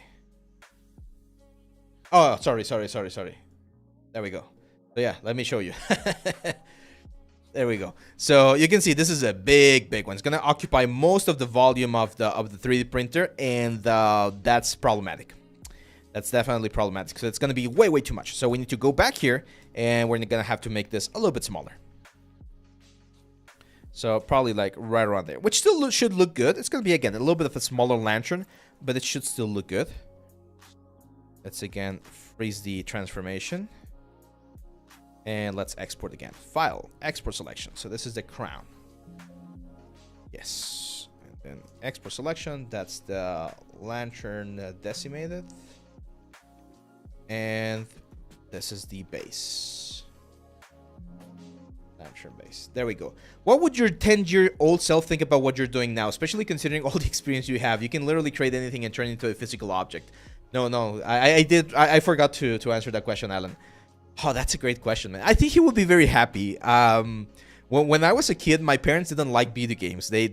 Oh, sorry. There we go. So, yeah, let me show you. There we go. So you can see this is a big one. It's gonna occupy most of the volume of the 3D printer, and that's problematic. That's definitely problematic because it's gonna be way too much. So we need to go back here, and we're gonna have to make this a little bit smaller. So probably like right around there, which still should look good. It's gonna be again a little bit of a smaller lantern, but it should still look good. Let's again freeze the transformation. And let's export again. File, export selection. So this is the crown. Yes. And then export selection. That's the lantern decimated. And this is the base. Lantern base. There we go. What would your 10-year-old self think about what you're doing now? Especially considering all the experience you have. You can literally create anything and turn it into a physical object. No. I forgot to answer that question, Alan. Oh, that's a great question, man. I think he would be very happy. When I was a kid, my parents didn't like video games. They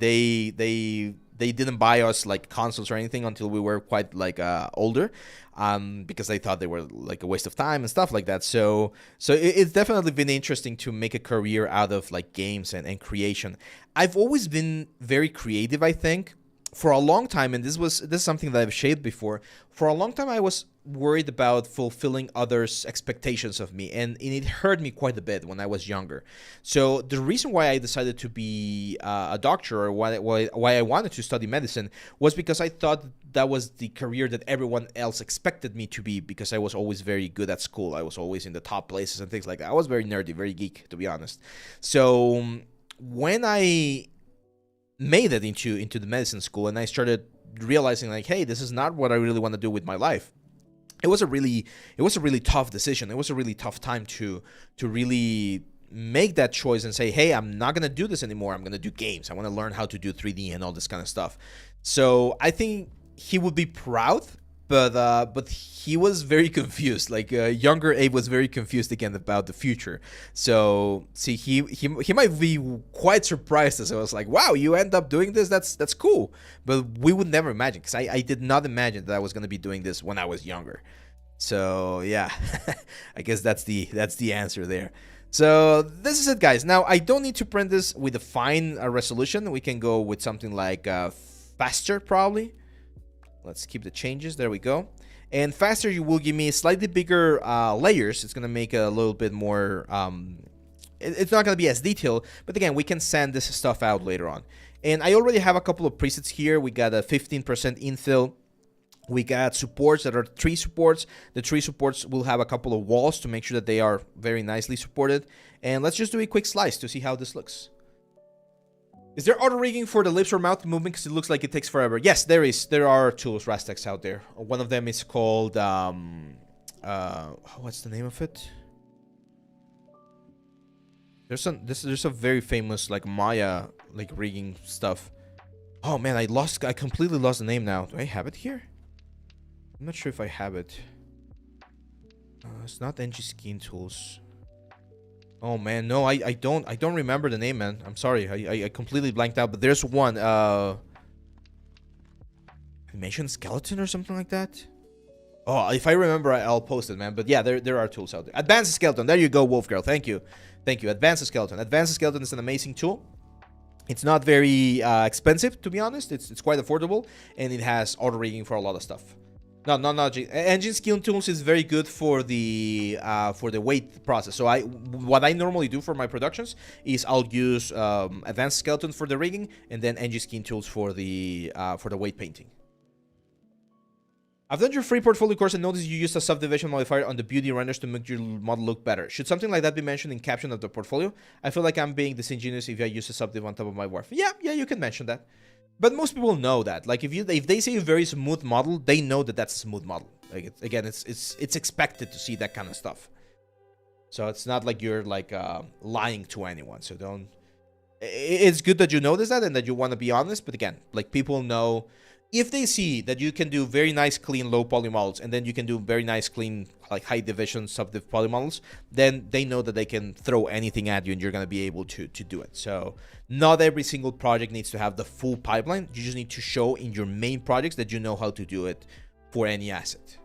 didn't buy us like consoles or anything until we were quite like older, because they thought they were like a waste of time and stuff like that. So it's definitely been interesting to make a career out of like games and creation. I've always been very creative, I think. For a long time, and this is something that I've shaped before. For a long time, I was worried about fulfilling others' expectations of me, and it hurt me quite a bit when I was younger. So the reason why I decided to be a doctor, or why I wanted to study medicine, was because I thought that was the career that everyone else expected me to be, because I was always very good at school. I was always in the top places and things like that. I was very nerdy, very geek, to be honest. So when I made it into the medicine school, and I started realizing like, hey, this is not what I really want to do with my life. It was a really tough decision. It was a really tough time to really make that choice and say, hey, I'm not gonna do this anymore. I'm gonna do games. I want to learn how to do 3D and all this kind of stuff. So I think he would be proud, but he was very confused. Like younger Abe was very confused again about the future. So see, he might be quite surprised as I was like, wow, you end up doing this. That's cool. But we would never imagine, because I did not imagine that I was gonna be doing this when I was younger. So yeah, I guess that's the answer there. So this is it, guys. Now I don't need to print this with a fine resolution. We can go with something like faster probably. Let's keep the changes. There we go. And faster, you will give me slightly bigger layers. It's going to make it a little bit more... it's not going to be as detailed. But again, we can sand this stuff out later on. And I already have a couple of presets here. We got a 15% infill. We got supports that are 3 supports. The 3 supports will have a couple of walls to make sure that they are very nicely supported. And let's just do a quick slice to see how this looks. Is there auto rigging for the lips or mouth movement? Because it looks like it takes forever. Yes, there is. There are tools, Rastex, out there. One of them is called what's the name of it? There's a very famous like Maya like rigging stuff. Oh man, I completely lost the name now. Do I have it here? I'm not sure if I have it. It's not NG Skin Tools. Oh man, no, I don't remember the name, man. I'm sorry, I completely blanked out. But there's one, animation skeleton or something like that. Oh, if I remember, I'll post it, man. But yeah, there are tools out there. Advanced Skeleton, there you go, Wolf Girl. Thank you. Advanced Skeleton. Advanced Skeleton is an amazing tool. It's not very expensive, to be honest. It's quite affordable, and it has auto rigging for a lot of stuff. No, Engine Skin Tools is very good for the weight process. So what I normally do for my productions is I'll use Advanced Skeleton for the rigging, and then Engine Skin Tools for the weight painting. I've done your free portfolio course and noticed you used a subdivision modifier on the beauty renders to make your model look better. Should something like that be mentioned in caption of the portfolio? I feel like I'm being disingenuous if I use a subdiv on top of my wharf. Yeah, you can mention that. But most people know that. Like if they say a very smooth model, they know that that's a smooth model. Like it's expected to see that kind of stuff. So it's not like you're like lying to anyone. So don't. It's good that you notice that and that you want to be honest. But again, like people know. If they see that you can do very nice, clean, low poly models, and then you can do very nice, clean, like high division, subdiv poly models, then they know that they can throw anything at you and you're going to be able to do it. So not every single project needs to have the full pipeline. You just need to show in your main projects that you know how to do it for any asset.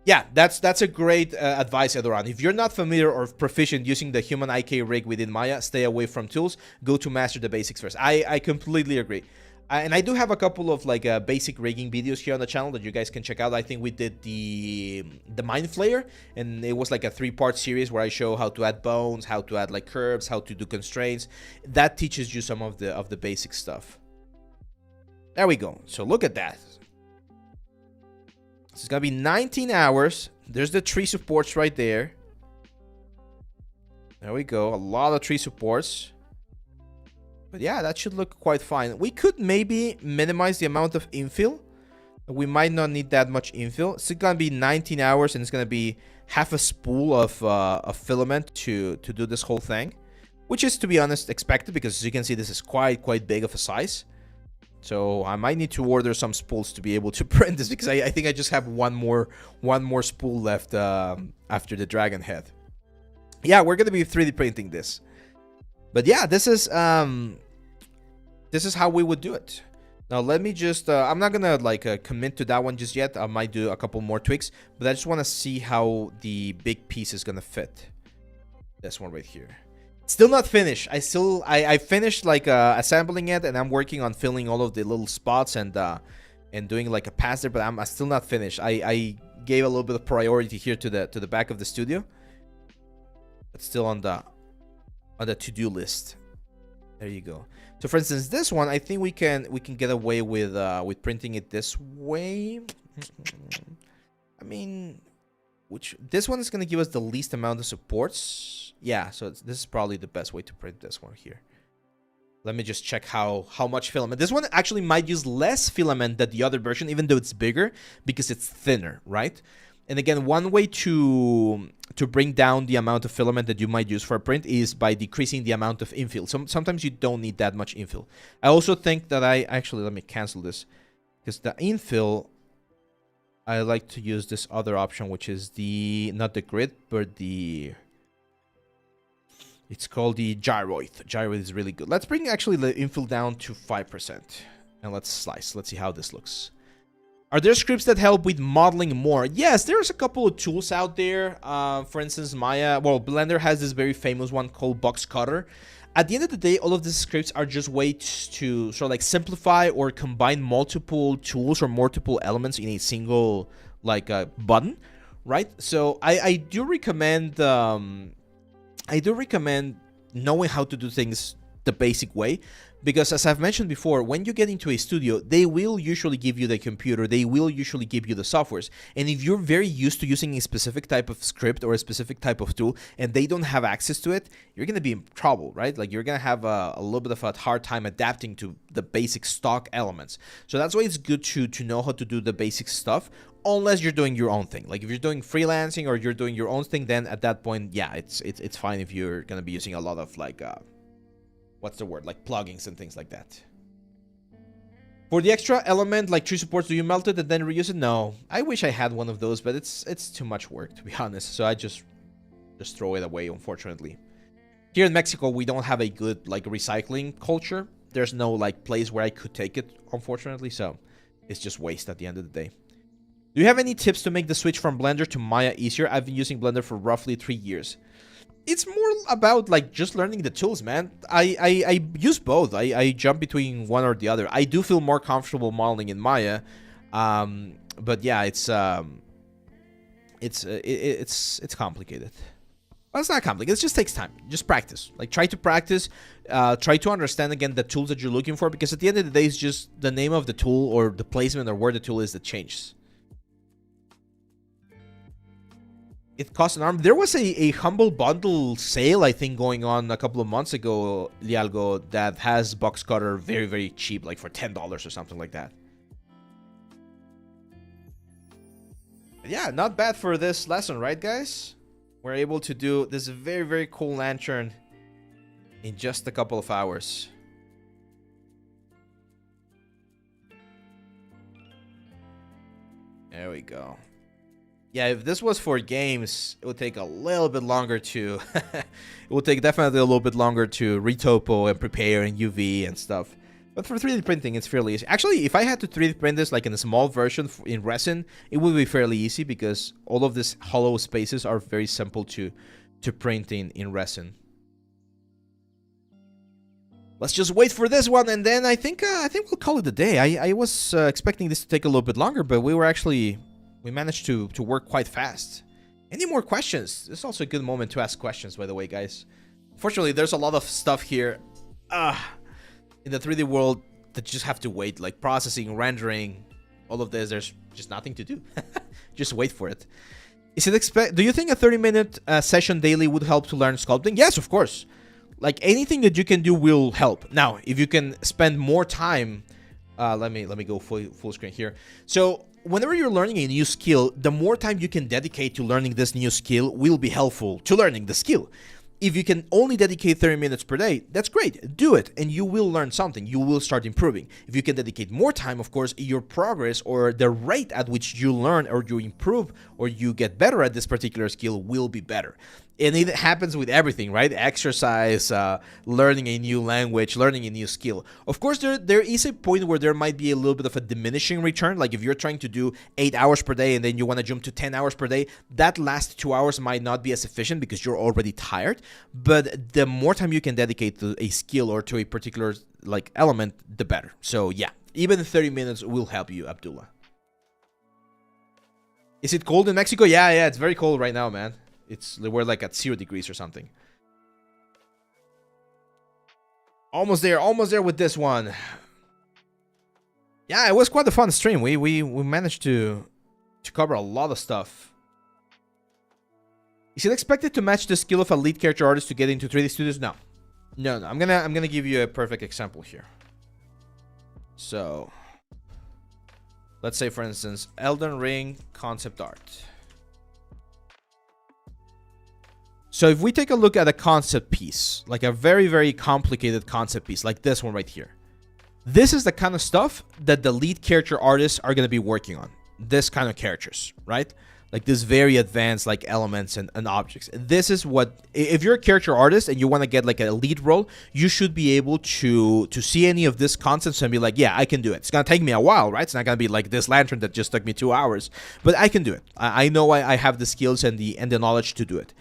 Yeah, that's a great advice, Edoran. If you're not familiar or proficient using the human IK rig within Maya, stay away from tools. Go to master the basics first. I completely agree. And I do have a couple of like basic rigging videos here on the channel that you guys can check out. I think we did the Mind Flayer, and it was like a 3-part series where I show how to add bones, how to add like curves, how to do constraints. That teaches you some of the basic stuff. There we go. So look at that. So it's gonna be 19 hours. There's the tree supports right there. There we go. A lot of tree supports. But yeah, that should look quite fine. We could maybe minimize the amount of infill. We might not need that much infill. It's gonna be 19 hours and it's gonna be half a spool of filament to do this whole thing. Which is, to be honest, expected because as you can see, this is quite big of a size. So I might need to order some spools to be able to print this because I think I just have one more spool left after the dragon head. Yeah, we're gonna be 3D printing this. But yeah, this is how we would do it. Now let me just I'm not gonna like commit to that one just yet. I might do a couple more tweaks, but I just want to see how the big piece is gonna fit. This one right here. Still not finished. I finished like assembling it, and I'm working on filling all of the little spots and doing like a pass there, but I'm still not finished. I gave a little bit of priority here to the back of the studio. It's still on the to-do list. There you go. So for instance, this one, I think we can get away with printing it this way. I mean, this one is going to give us the least amount of supports. Yeah, so this is probably the best way to print this one here. Let me just check how much filament. This one actually might use less filament than the other version, even though it's bigger, because it's thinner, right? And again, one way to bring down the amount of filament that you might use for a print is by decreasing the amount of infill. Sometimes you don't need that much infill. I also think that let me cancel this, because the infill, I like to use this other option, which is not the grid, but it's called the gyroid. Gyroid is really good. Let's bring actually the infill down to 5%. And let's slice. Let's see how this looks. Are there scripts that help with modeling more? Yes, there's a couple of tools out there. For instance, Blender has this very famous one called Box Cutter. At the end of the day, all of these scripts are just ways to sort of like simplify or combine multiple tools or multiple elements in a single like button, right? So I do recommend knowing how to do things the basic way, because as I've mentioned before, when you get into a studio, they will usually give you the computer, they will usually give you the softwares, and if you're very used to using a specific type of script or a specific type of tool and they don't have access to it, you're going to be in trouble, right? Like you're going to have a little bit of a hard time adapting to the basic stock elements. So that's why it's good to know how to do the basic stuff, unless you're doing your own thing. Like if you're doing freelancing or you're doing your own thing, then at that point, yeah, it's fine if you're going to be using a lot of like what's the word, like plugins and things like that. For the extra element like tree supports, do you melt it and then reuse it? No, I wish I had one of those, but it's too much work, to be honest. So I just throw it away, unfortunately. Here in Mexico, we don't have a good like recycling culture. There's no like place where I could take it, unfortunately. So it's just waste at the end of the day. Do you have any tips to make the switch from Blender to Maya easier? I've been using Blender for roughly 3 years. It's more about like just learning the tools, man. I use both. I jump between one or the other. I do feel more comfortable modeling in Maya, but yeah, it's complicated. Well, it's not complicated. It just takes time. Just practice. Like, try to practice. Try to understand, again, the tools that you're looking for. Because at the end of the day, it's just the name of the tool or the placement or where the tool is that changes. It costs an arm. There was a Humble Bundle sale, I think, going on a couple of months ago, Leal, that has Box Cutter very, very cheap, like for $10 or something like that. But yeah, not bad for this lesson, right, guys? We're able to do this very, very cool lantern in just a couple of hours. There we go. Yeah, if this was for games, it would take a little bit longer to... it would take definitely a little bit longer to retopo and prepare and UV and stuff. But for 3D printing, it's fairly easy. Actually, if I had to 3D print this like in a small version in resin, it would be fairly easy because all of these hollow spaces are very simple to print in resin. Let's just wait for this one, and then I think we'll call it a day. I was expecting this to take a little bit longer, but we managed to work quite fast. Any more questions? This is also a good moment to ask questions, by the way, guys. Fortunately, there's a lot of stuff here in the 3D world that you just have to wait, like processing, rendering, all of this. There's just nothing to do. Just wait for it. Do you think a 30-minute session daily would help to learn sculpting? Yes, of course. Like, anything that you can do will help. Now, if you can spend more time, let me go full screen here. So whenever you're learning a new skill, the more time you can dedicate to learning this new skill will be helpful to learning the skill. If you can only dedicate 30 minutes per day, that's great. Do it, and you will learn something. You will start improving. If you can dedicate more time, of course, your progress or the rate at which you learn or you improve or you get better at this particular skill will be better. And it happens with everything, right? Exercise, learning a new language, learning a new skill. Of course, there is a point where there might be a little bit of a diminishing return. Like if you're trying to do 8 hours per day and then you want to jump to 10 hours per day, that last 2 hours might not be as efficient because you're already tired. But the more time you can dedicate to a skill or to a particular like element, the better. So yeah, even 30 minutes will help you, Abdullah. Is it cold in Mexico? Yeah, it's very cold right now, man. We're like at 0 degrees or something. Almost there with this one. Yeah, it was quite a fun stream. We managed to cover a lot of stuff. Is it expected to match the skill of a lead character artist to get into 3D studios? No. I'm gonna give you a perfect example here. So let's say, for instance, Elden Ring concept art. So if we take a look at a concept piece, like a very, very complicated concept piece, like this one right here. This is the kind of stuff that the lead character artists are going to be working on. This kind of characters, right? Like this very advanced like elements and objects. This is what, if you're a character artist and you want to get like a lead role, you should be able to see any of this concepts and be like, yeah, I can do it. It's going to take me a while, right? It's not going to be like this lantern that just took me 2 hours, but I can do it. I know I have the skills and the knowledge to do it.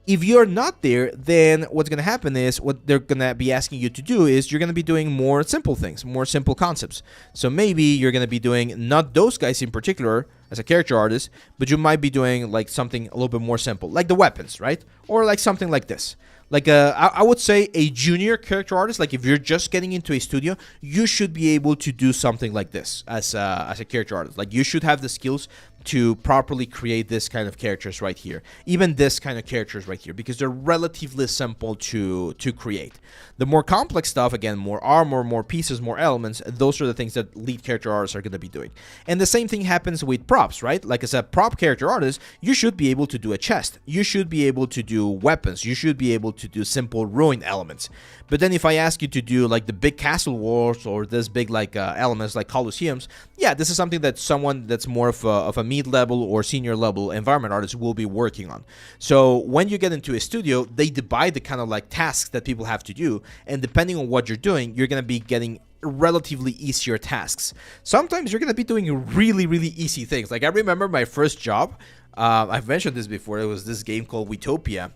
If you're not there, then what's going to happen is what they're going to be asking you to do is you're going to be doing more simple things, more simple concepts. So maybe you're going to be doing not those guys in particular as a character artist, but you might be doing like something a little bit more simple, like the weapons, right? Or like something like this. Like I would say a junior character artist, like if you're just getting into a studio, you should be able to do something like this as a character artist. Like you should have the skills to properly create this kind of characters right here, even this kind of characters right here, because they're relatively simple to create. The more complex stuff, again, more armor, more pieces, more elements, those are the things that lead character artists are going to be doing. And the same thing happens with props, right? Like as a prop character artist, you should be able to do a chest, you should be able to do weapons, you should be able to do simple ruin elements. But then if I ask you to do like the big castle walls or this big like elements like colosseums, yeah, this is something that someone that's more of a mid-level or senior level environment artist will be working on. So when you get into a studio, they divide the kind of like tasks that people have to do, and depending on what you're doing, you're going to be getting relatively easier tasks. Sometimes you're going to be doing really, really easy things. Like I remember my first job, I've mentioned this before, it was this game called Witopia.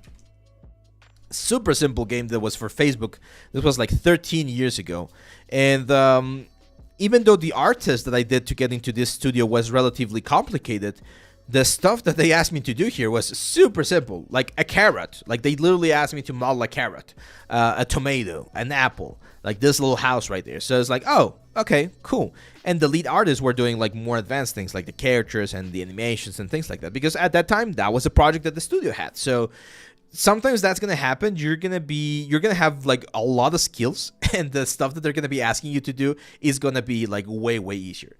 Super simple game that was for Facebook. This was like 13 years ago. And even though the art test that I did to get into this studio was relatively complicated, the stuff that they asked me to do here was super simple, like a carrot. Like they literally asked me to model a carrot, a tomato, an apple, like this little house right there. So it's like, oh, okay, cool. And the lead artists were doing like more advanced things like the characters and the animations and things like that, because at that time that was a project that the studio had. So sometimes that's gonna happen. You're gonna have like a lot of skills, and the stuff that they're gonna be asking you to do is gonna be like way easier.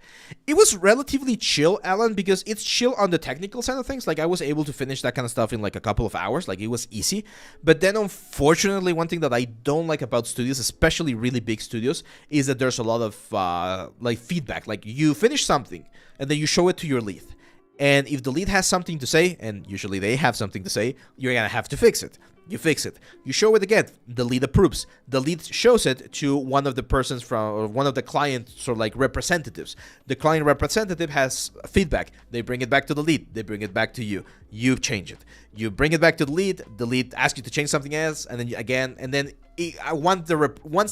It was relatively chill, Alan, because it's chill on the technical side of things. Like I was able to finish that kind of stuff in like a couple of hours. Like it was easy. But then unfortunately, one thing that I don't like about studios, especially really big studios, is that there's a lot of like feedback. Like you finish something and then you show it to your lead. And if the lead has something to say, and usually they have something to say, you're gonna have to fix it. You fix it. You show it again. The lead approves. The lead shows it to one of the persons from, or one of the client sort of like representatives. The client representative has feedback. They bring it back to the lead. They bring it back to you. You change it. You bring it back to the lead. The lead asks you to change something else, and then again, and then once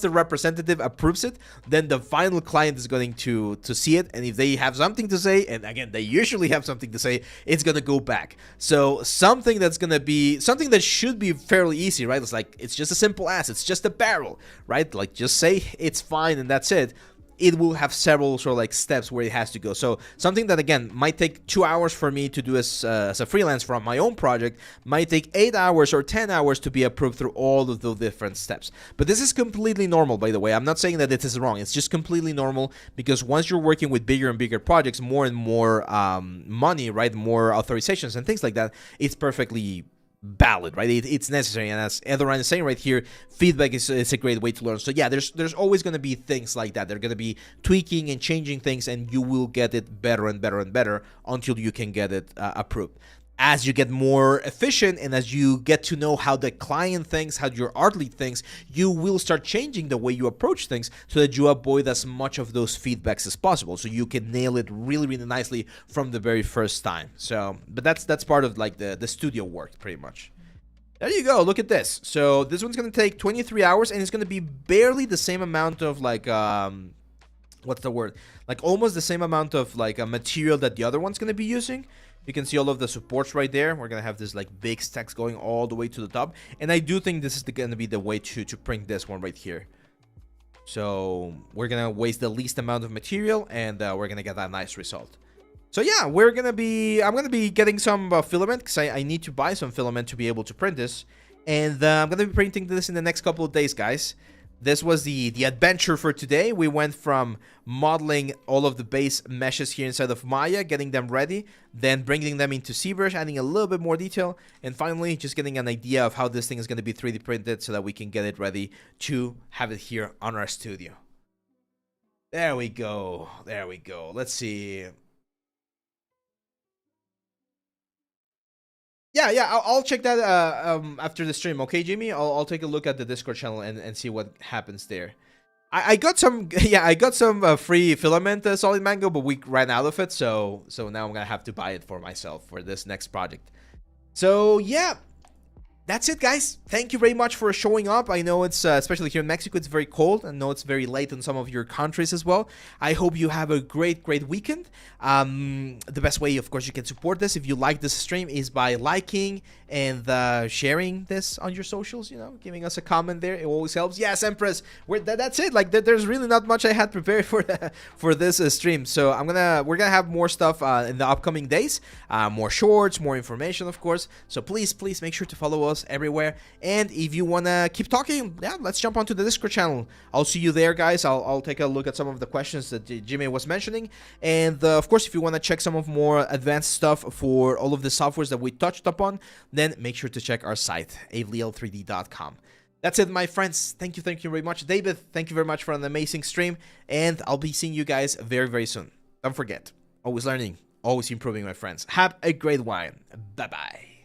the representative approves it, then the final client is going to see it, and if they have something to say, and again they usually have something to say, it's gonna go back. So something that's gonna be something that should be fairly easy, right? It's like, it's just a simple as, it's just a barrel, right? Like just say it's fine and that's it. It will have several sort of like steps where it has to go. So something that again might take 2 hours for me to do as a freelance from my own project might take 8 hours or 10 hours to be approved through all of the different steps. But this is completely normal, by the way. I'm not saying that this is wrong. It's just completely normal, because once you're working with bigger and bigger projects, more and more money, right, more authorizations and things like that, it's perfectly valid, right? It's necessary, and as Edoran is saying right here, feedback is a great way to learn. So yeah, there's always going to be things like that. They're going to be tweaking and changing things, and you will get it better and better and better until you can get it approved. As you get more efficient and as you get to know how the client thinks, how your art lead thinks, you will start changing the way you approach things so that you avoid as much of those feedbacks as possible, so you can nail it really nicely from the very first time. So, but that's part of like the studio work, pretty much. There you go, look at this. So this one's gonna take 23 hours, and it's gonna be barely the same amount of like what's the word, like almost the same amount of like a material that the other one's gonna be using. You can see all of the supports right there. We're gonna have this like big stacks going all the way to the top, and I do think this is gonna be the way to print this one right here. So we're gonna waste the least amount of material, and we're gonna get that nice result. So yeah, I'm gonna be getting some filament, because I need to buy some filament to be able to print this, and I'm gonna be printing this in the next couple of days, guys. This was the adventure for today. We went from modeling all of the base meshes here inside of Maya, getting them ready, then bringing them into ZBrush, adding a little bit more detail, and finally just getting an idea of how this thing is going to be 3D printed so that we can get it ready to have it here on our studio. There we go. There we go. Let's see. Yeah, I'll check that after the stream, okay, Jimmy? I'll take a look at the Discord channel and see what happens there. I got some, yeah, I got some free filament solid mango, but we ran out of it, so now I'm gonna have to buy it for myself for this next project. So yeah, that's it, guys. Thank you very much for showing up. I know it's, especially here in Mexico, it's very cold. I know it's very late in some of your countries as well. I hope you have a great weekend. The best way, of course, you can support this if you like this stream is by liking and sharing this on your socials, you know, giving us a comment there. It always helps. Yes, Empress, that's it. Like, there's really not much I had prepared for this stream. So we're gonna have more stuff in the upcoming days, more shorts, more information, of course. So please make sure to follow us everywhere. And if you wanna keep talking, yeah, let's jump onto the Discord channel. I'll see you there, guys. I'll take a look at some of the questions that Jimmy was mentioning, and of course, if you want to check some of more advanced stuff for all of the softwares that we touched upon, then make sure to check our site, leal3d.com. That's it, my friends. Thank you very much. David, thank you very much for an amazing stream, and I'll be seeing you guys very soon. Don't forget, always learning, always improving, my friends. Have a great one. Bye-bye.